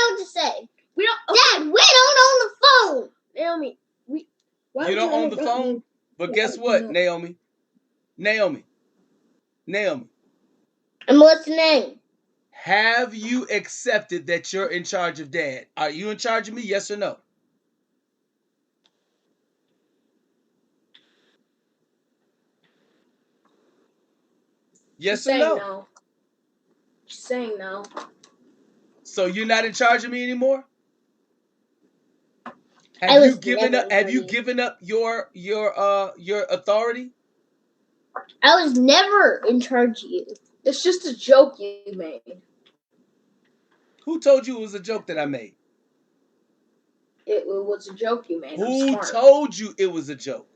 know what to say. We don't. Dad, we don't own the phone. Naomi, you don't own the phone? But guess what, Naomi? Naomi. I'm listening. Have you accepted that you're in charge of Dad? Are you in charge of me? Yes or no? Yes or no? She's saying no. So you're not in charge of me anymore? Have you given up your authority? I was never in charge of you. It's just a joke you made. Who told you it was a joke that I made? It was a joke you made. Who told you it was a joke?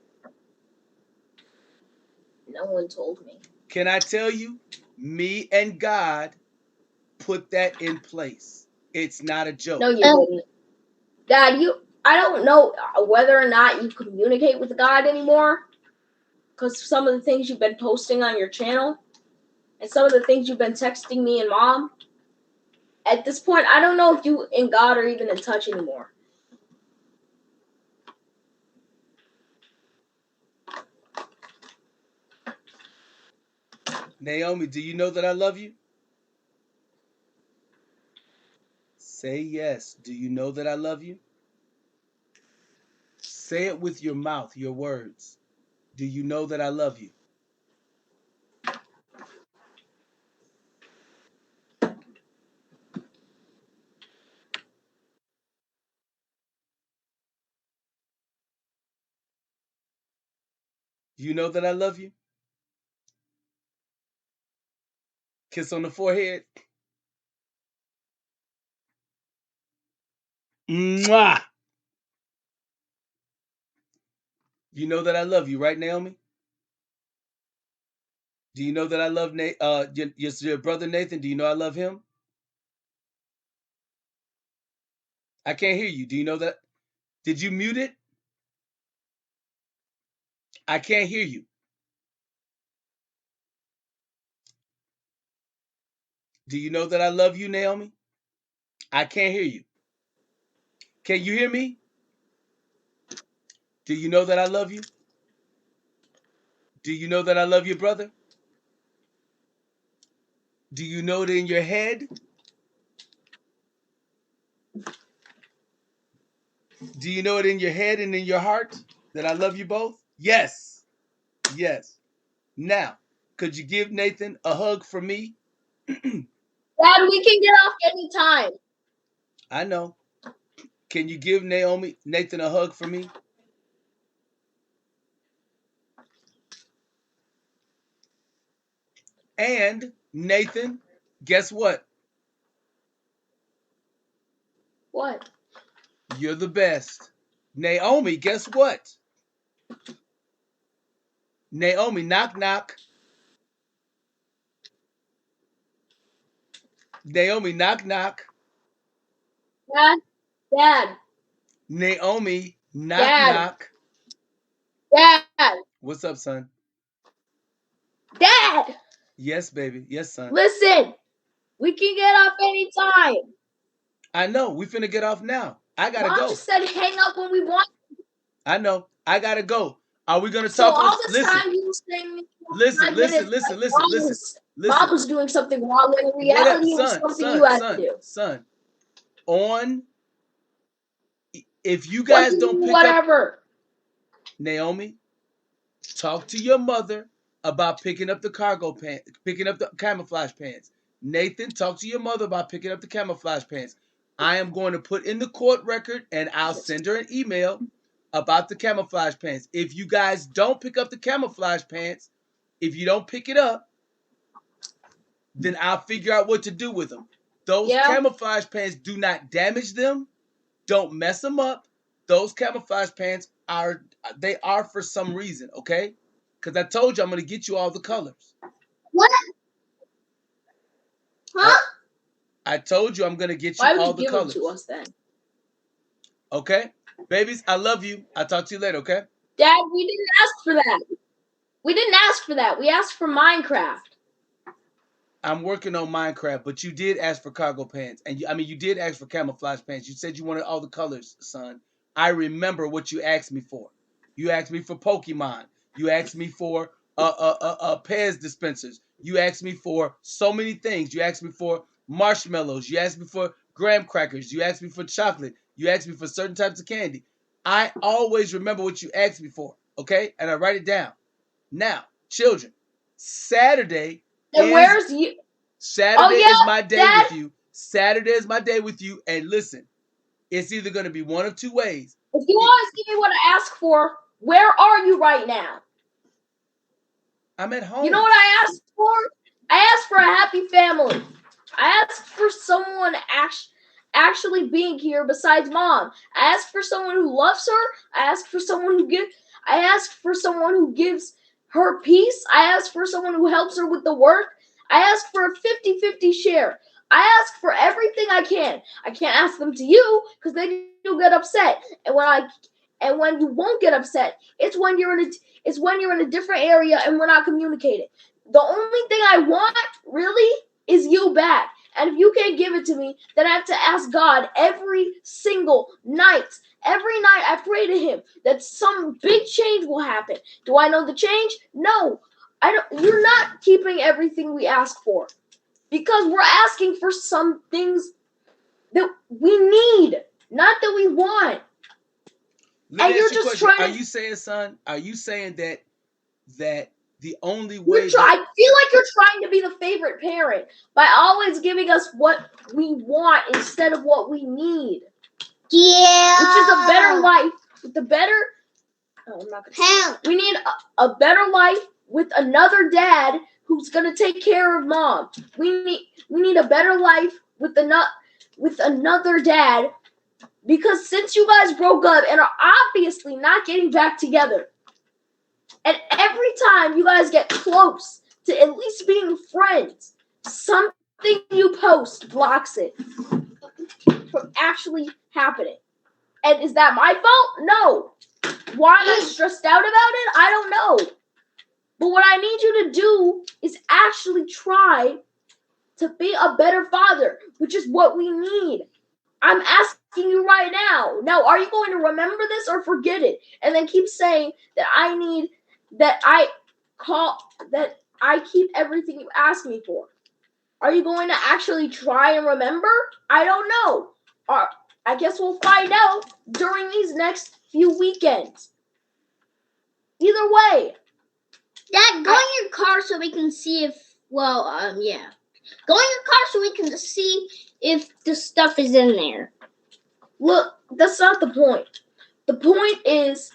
No one told me. Can I tell you? Me and God put that in place. It's not a joke. No, you didn't. Dad, I don't know whether or not you communicate with God anymore. Because some of the things you've been posting on your channel. And some of the things you've been texting me and Mom. At this point, I don't know if you and God are even in touch anymore. Naomi, do you know that I love you? Say yes. Do you know that I love you? Say it with your mouth, your words. Do you know that I love you? You know that I love you? Kiss on the forehead. Mwah! You know that I love you, right, Naomi? Do you know that I love your brother Nathan? Do you know I love him? I can't hear you. Do you know that? Did you mute it? I can't hear you. Do you know that I love you, Naomi? I can't hear you. Can you hear me? Do you know that I love you? Do you know that I love your brother? Do you know it in your head? Do you know it in your head and in your heart that I love you both? Yes. Yes. Now, could you give Nathan a hug for me? Dad, we can get off anytime. I know. Can you give Nathan a hug for me? And Nathan, guess what? What? You're the best. Naomi, guess what? Naomi, knock knock. Naomi, knock knock. Dad. Naomi, knock Dad. knock. Dad. What's up, son? Dad. Yes, baby. Yes, son. Listen, we can get off anytime. I know. We finna get off now. I gotta Mom go. just said hang up when we want. I know. I gotta go. Are we gonna So talk? all this time you were saying Listen. Mom was doing something wrong when in reality it was something you had to do. Son. If you guys don't pick up Naomi, talk to your mother about picking up the cargo pants, picking up the camouflage pants. Nathan, talk to your mother about picking up the camouflage pants. I am going to put in the court record and I'll send her an email about the camouflage pants. If you guys don't pick up the camouflage pants, if you don't pick it up, then I'll figure out what to do with them. Those camouflage pants, do not damage them. Don't mess them up. Those camouflage pants are for some reason, okay? Because I told you I'm going to get you all the colors. What? Huh? I told you I'm going to get you all the colors. Why would you give them to us then? Okay? Babies, I love you. I'll talk to you later, okay? Dad, we didn't ask for that. We didn't ask for that. We asked for Minecraft. I'm working on Minecraft, but you did ask for cargo pants. And you did ask for camouflage pants. You said you wanted all the colors, son. I remember what you asked me for. You asked me for Pokemon. You asked me for Pez dispensers. You asked me for so many things. You asked me for marshmallows. You asked me for graham crackers. You asked me for chocolate. You asked me for certain types of candy. I always remember what you asked me for, okay? And I write it down. Now, children, Saturday Saturday is my day with you. Saturday is my day with you. And listen, it's either going to be one of two ways. If you always give me what I ask for, where are you right now? I'm at home. You know what I asked for? I asked for a happy family. I asked for someone actually being here besides Mom. I asked for someone who loves her. I asked for someone who gives her peace. I asked for someone who helps her with the work. I asked for a 50-50 share. I ask for everything I can. I can't ask them to you because then you'll get upset. And when you won't get upset, it's when you're in a different area and we're not communicating. The only thing I want really is you back. And if you can't give it to me, then I have to ask God every single night. Every night I pray to him that some big change will happen. Do I know the change? No. I don't. You're not keeping everything we ask for. Because we're asking for some things that we need, not that we want. And you're just trying to... Are you saying, son, that the only way... I feel like you're trying to be the favorite parent by always giving us what we want instead of what we need. Yeah. Which is a better life. With the better... Oh, I'm not gonna... We need a better life with another dad who's gonna take care of Mom. We need a better life with another dad, because since you guys broke up and are obviously not getting back together, and every time you guys get close to at least being friends, something you post blocks it from actually happening. And is that my fault? No. Why am I stressed out about it? I don't know. But what I need you to do is actually try to be a better father, which is what we need. I'm asking you right now. Now, are you going to remember this or forget it? And then keep saying that I keep everything you ask me for. Are you going to actually try and remember? I don't know. I guess we'll find out during these next few weekends. Either way. Dad, go in your car so we can see if, yeah. Go in your car so we can see if the stuff is in there. Look, that's not the point. The point is,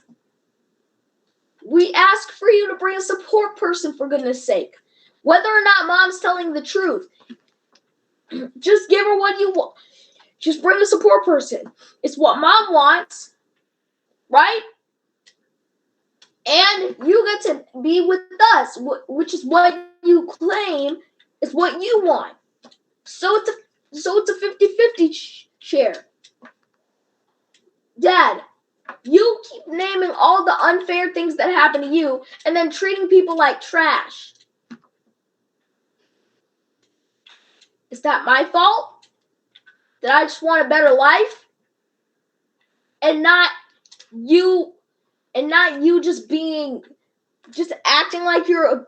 we ask for you to bring a support person, for goodness sake. Whether or not Mom's telling the truth, just give her what you want. Just bring a support person. It's what Mom wants, right? And you get to be with us, which is what you claim is what you want. So it's a 50-50 share. Dad, you keep naming all the unfair things that happen to you and then treating people like trash. Is that my fault? That I just want a better life? And not you just acting like you're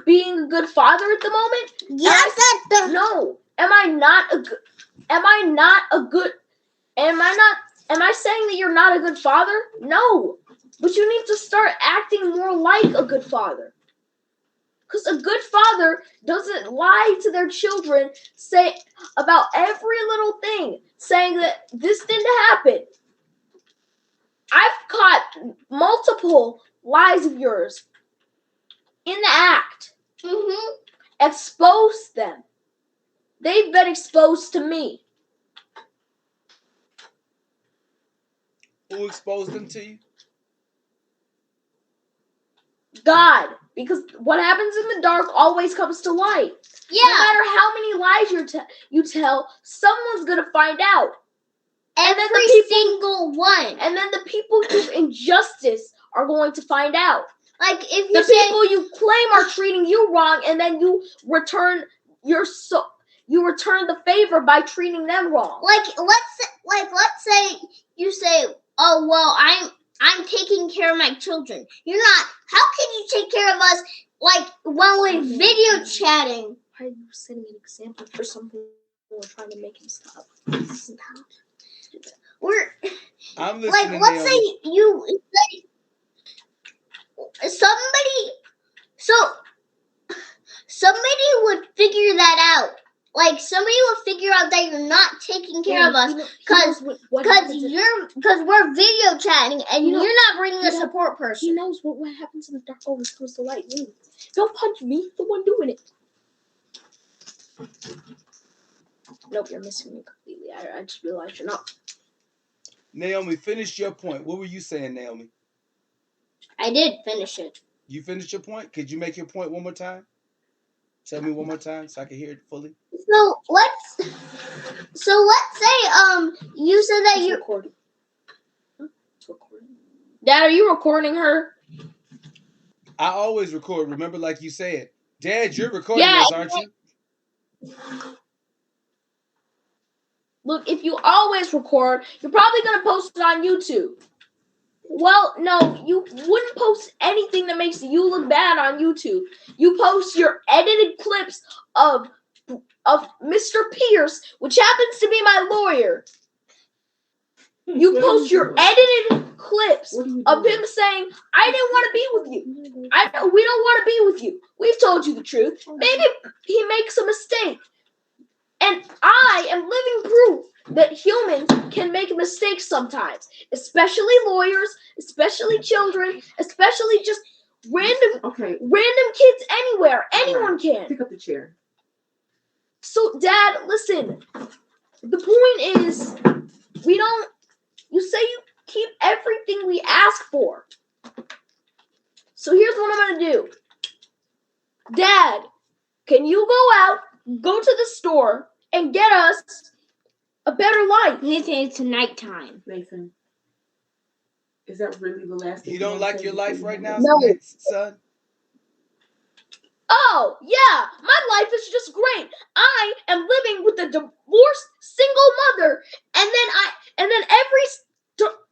being a good father at the moment? Yes, No. Am I saying that you're not a good father? No. But you need to start acting more like a good father. Because a good father doesn't lie to their children, say about every little thing, saying that this didn't happen. I've caught multiple lies of yours in the act. Expose them. They've been exposed to me. Who exposed them to you? God. Because what happens in the dark always comes to light. Yeah. No matter how many lies you tell, someone's going to find out. Single one. And then the people whose injustice are going to find out. Like if you the people you claim are treating you wrong, and then you return the favor by treating them wrong. Let's say you say, "Oh well, I'm taking care of my children." You're not. How can you take care of us? Like when we're video chatting. Why are you setting an example for something we're trying to make him stop? I'm listening. Like, let's say you somebody would figure that out. Like somebody would figure out that you're not taking care of us because we're video chatting and you're not bringing a support person. He knows what happens in the dark always comes to light. Don't punch me, the one doing it. Nope, you're missing me completely. I just realized you're not. Naomi, finish your point. What were you saying, Naomi? I did finish it. You finished your point? Could you make your point one more time? Tell me one more time so I can hear it fully. So let's say you said that you're recording. It's recording. Dad, are you recording her? I always record. Remember, like you said, Dad, you're recording us, aren't you? Look, if you always record, you're probably gonna post it on YouTube. Well, no, you wouldn't post anything that makes you look bad on YouTube. You post your edited clips of Mr. Pierce, which happens to be my lawyer. You post your edited clips of him saying, "I didn't want to be with you. We don't want to be with you. We've told you the truth." Maybe he makes a mistake. And I am living proof that humans can make mistakes sometimes, especially lawyers, especially children, especially just random kids anywhere. Anyone can. Pick up the chair. So, Dad, listen. The point is, you say you keep everything we ask for. So here's what I'm going to do. Dad, can you go to the store and get us a better life? Nathan, it's nighttime. Nathan, is that really the last thing you don't like your life right now, son? Oh, yeah, my life is just great. I am living with a divorced single mother, and then every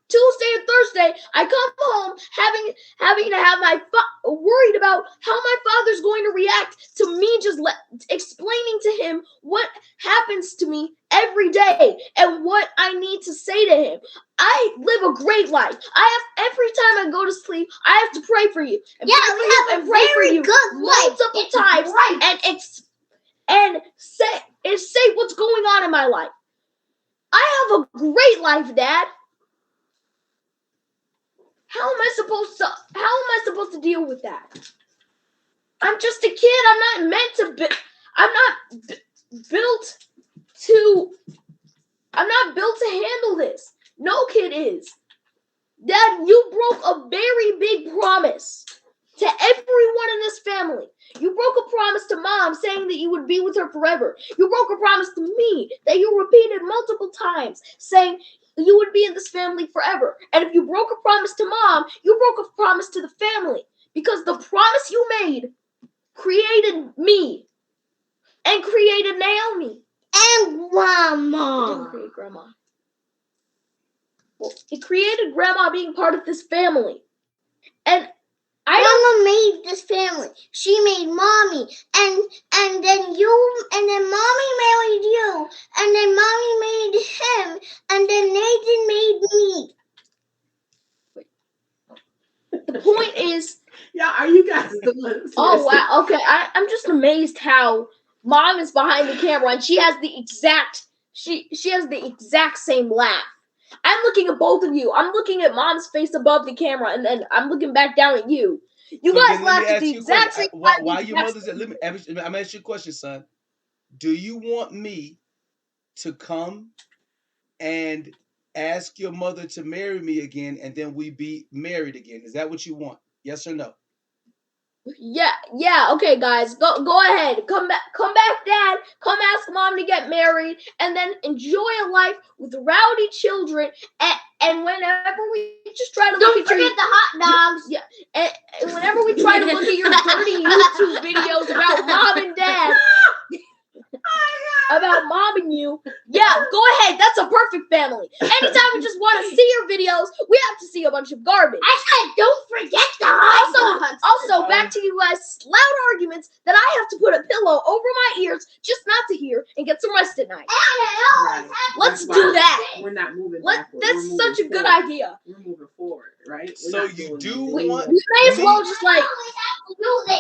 Tuesday and Thursday I come home having to have worried about how my father's going to react to me just explaining to him what happens to me every every day and what I need to say to him. I live a great life. Every time I go to sleep, I have to pray for you. And Yeah, we have a very good life. Multiple times. Right. And say what's going on in my life. I have a great life, Dad. How am I supposed to deal with that? I'm just a kid. I'm not built to handle this. No kid is. Dad, you broke a very big promise to everyone in this family. You broke a promise to Mom saying that you would be with her forever. You broke a promise to me that you repeated multiple times saying you would be in this family forever. And if you broke a promise to Mom, you broke a promise to the family. Because the promise you made created me and created Naomi. And Grandma. It didn't create Grandma. Well, it created Grandma being part of this family. And Grandma made this family. She made Mommy. And then Mommy married you. And then Mommy made him. And then Nathan made me. The point is... Yeah, are you guys still Oh, wow. Okay, I'm just amazed how Mom is behind the camera and she has the exact same laugh. I'm looking at both of you. I'm looking at Mom's face above the camera, and then I'm looking back down at you. You guys laughed at the exact same time. Why your mother said, I'm going to ask you a question, son. Do you want me to come and ask your mother to marry me again, and then we be married again? Is that what you want? Yes or no? Yeah. Okay, guys, go ahead. Come back, Dad. Come ask Mom to get married, and then enjoy a life with rowdy children. And whenever we just try to Don't forget the hot dogs. And whenever we try to look at your dirty YouTube videos about Mom and Dad. About Mom and you. Yeah, go ahead. That's a perfect family. Anytime we just want to see your videos, we have to see a bunch of garbage. I said, don't forget the hot dogs. Also, back to you guys' loud arguments that I have to put a pillow over my ears just not to hear and get some rest at night. Right. Let's do that. We're not moving backward. That's such a good idea. We're moving forward, right? So you do want... We may as well just we may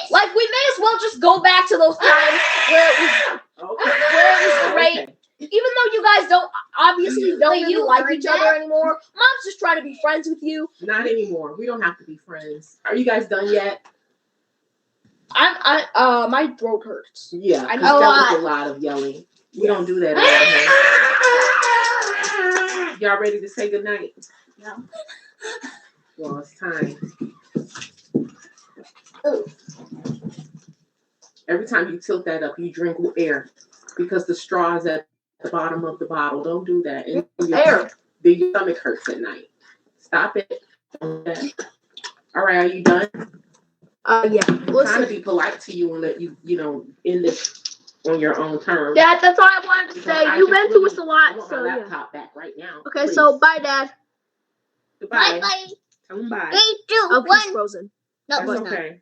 as well just go back to those times where it was great. Okay. Even though you guys don't really like each other anymore, Mom's just trying to be friends with you. Not anymore. We don't have to be friends. Are you guys done yet? My throat hurts. Yeah, I because know that was a lot of yelling. We don't do that around here. Y'all ready to say goodnight? No. Well, it's time. Every time you tilt that up, you drink air because the straw is at the bottom of the bottle. Don't do that. And Air. Your stomach hurts at night. Stop it. All right, are you done? Yeah. I'm trying to be polite to you and let you, end it on your own terms. Dad, that's all I wanted to say. You've been through us a I lot, want so my yeah. laptop back right now. Okay, please. so bye, Dad. Goodbye. Bye. Tell them bye. 3, 2, Oh, 1. he's frozen. No, That's it's not. okay.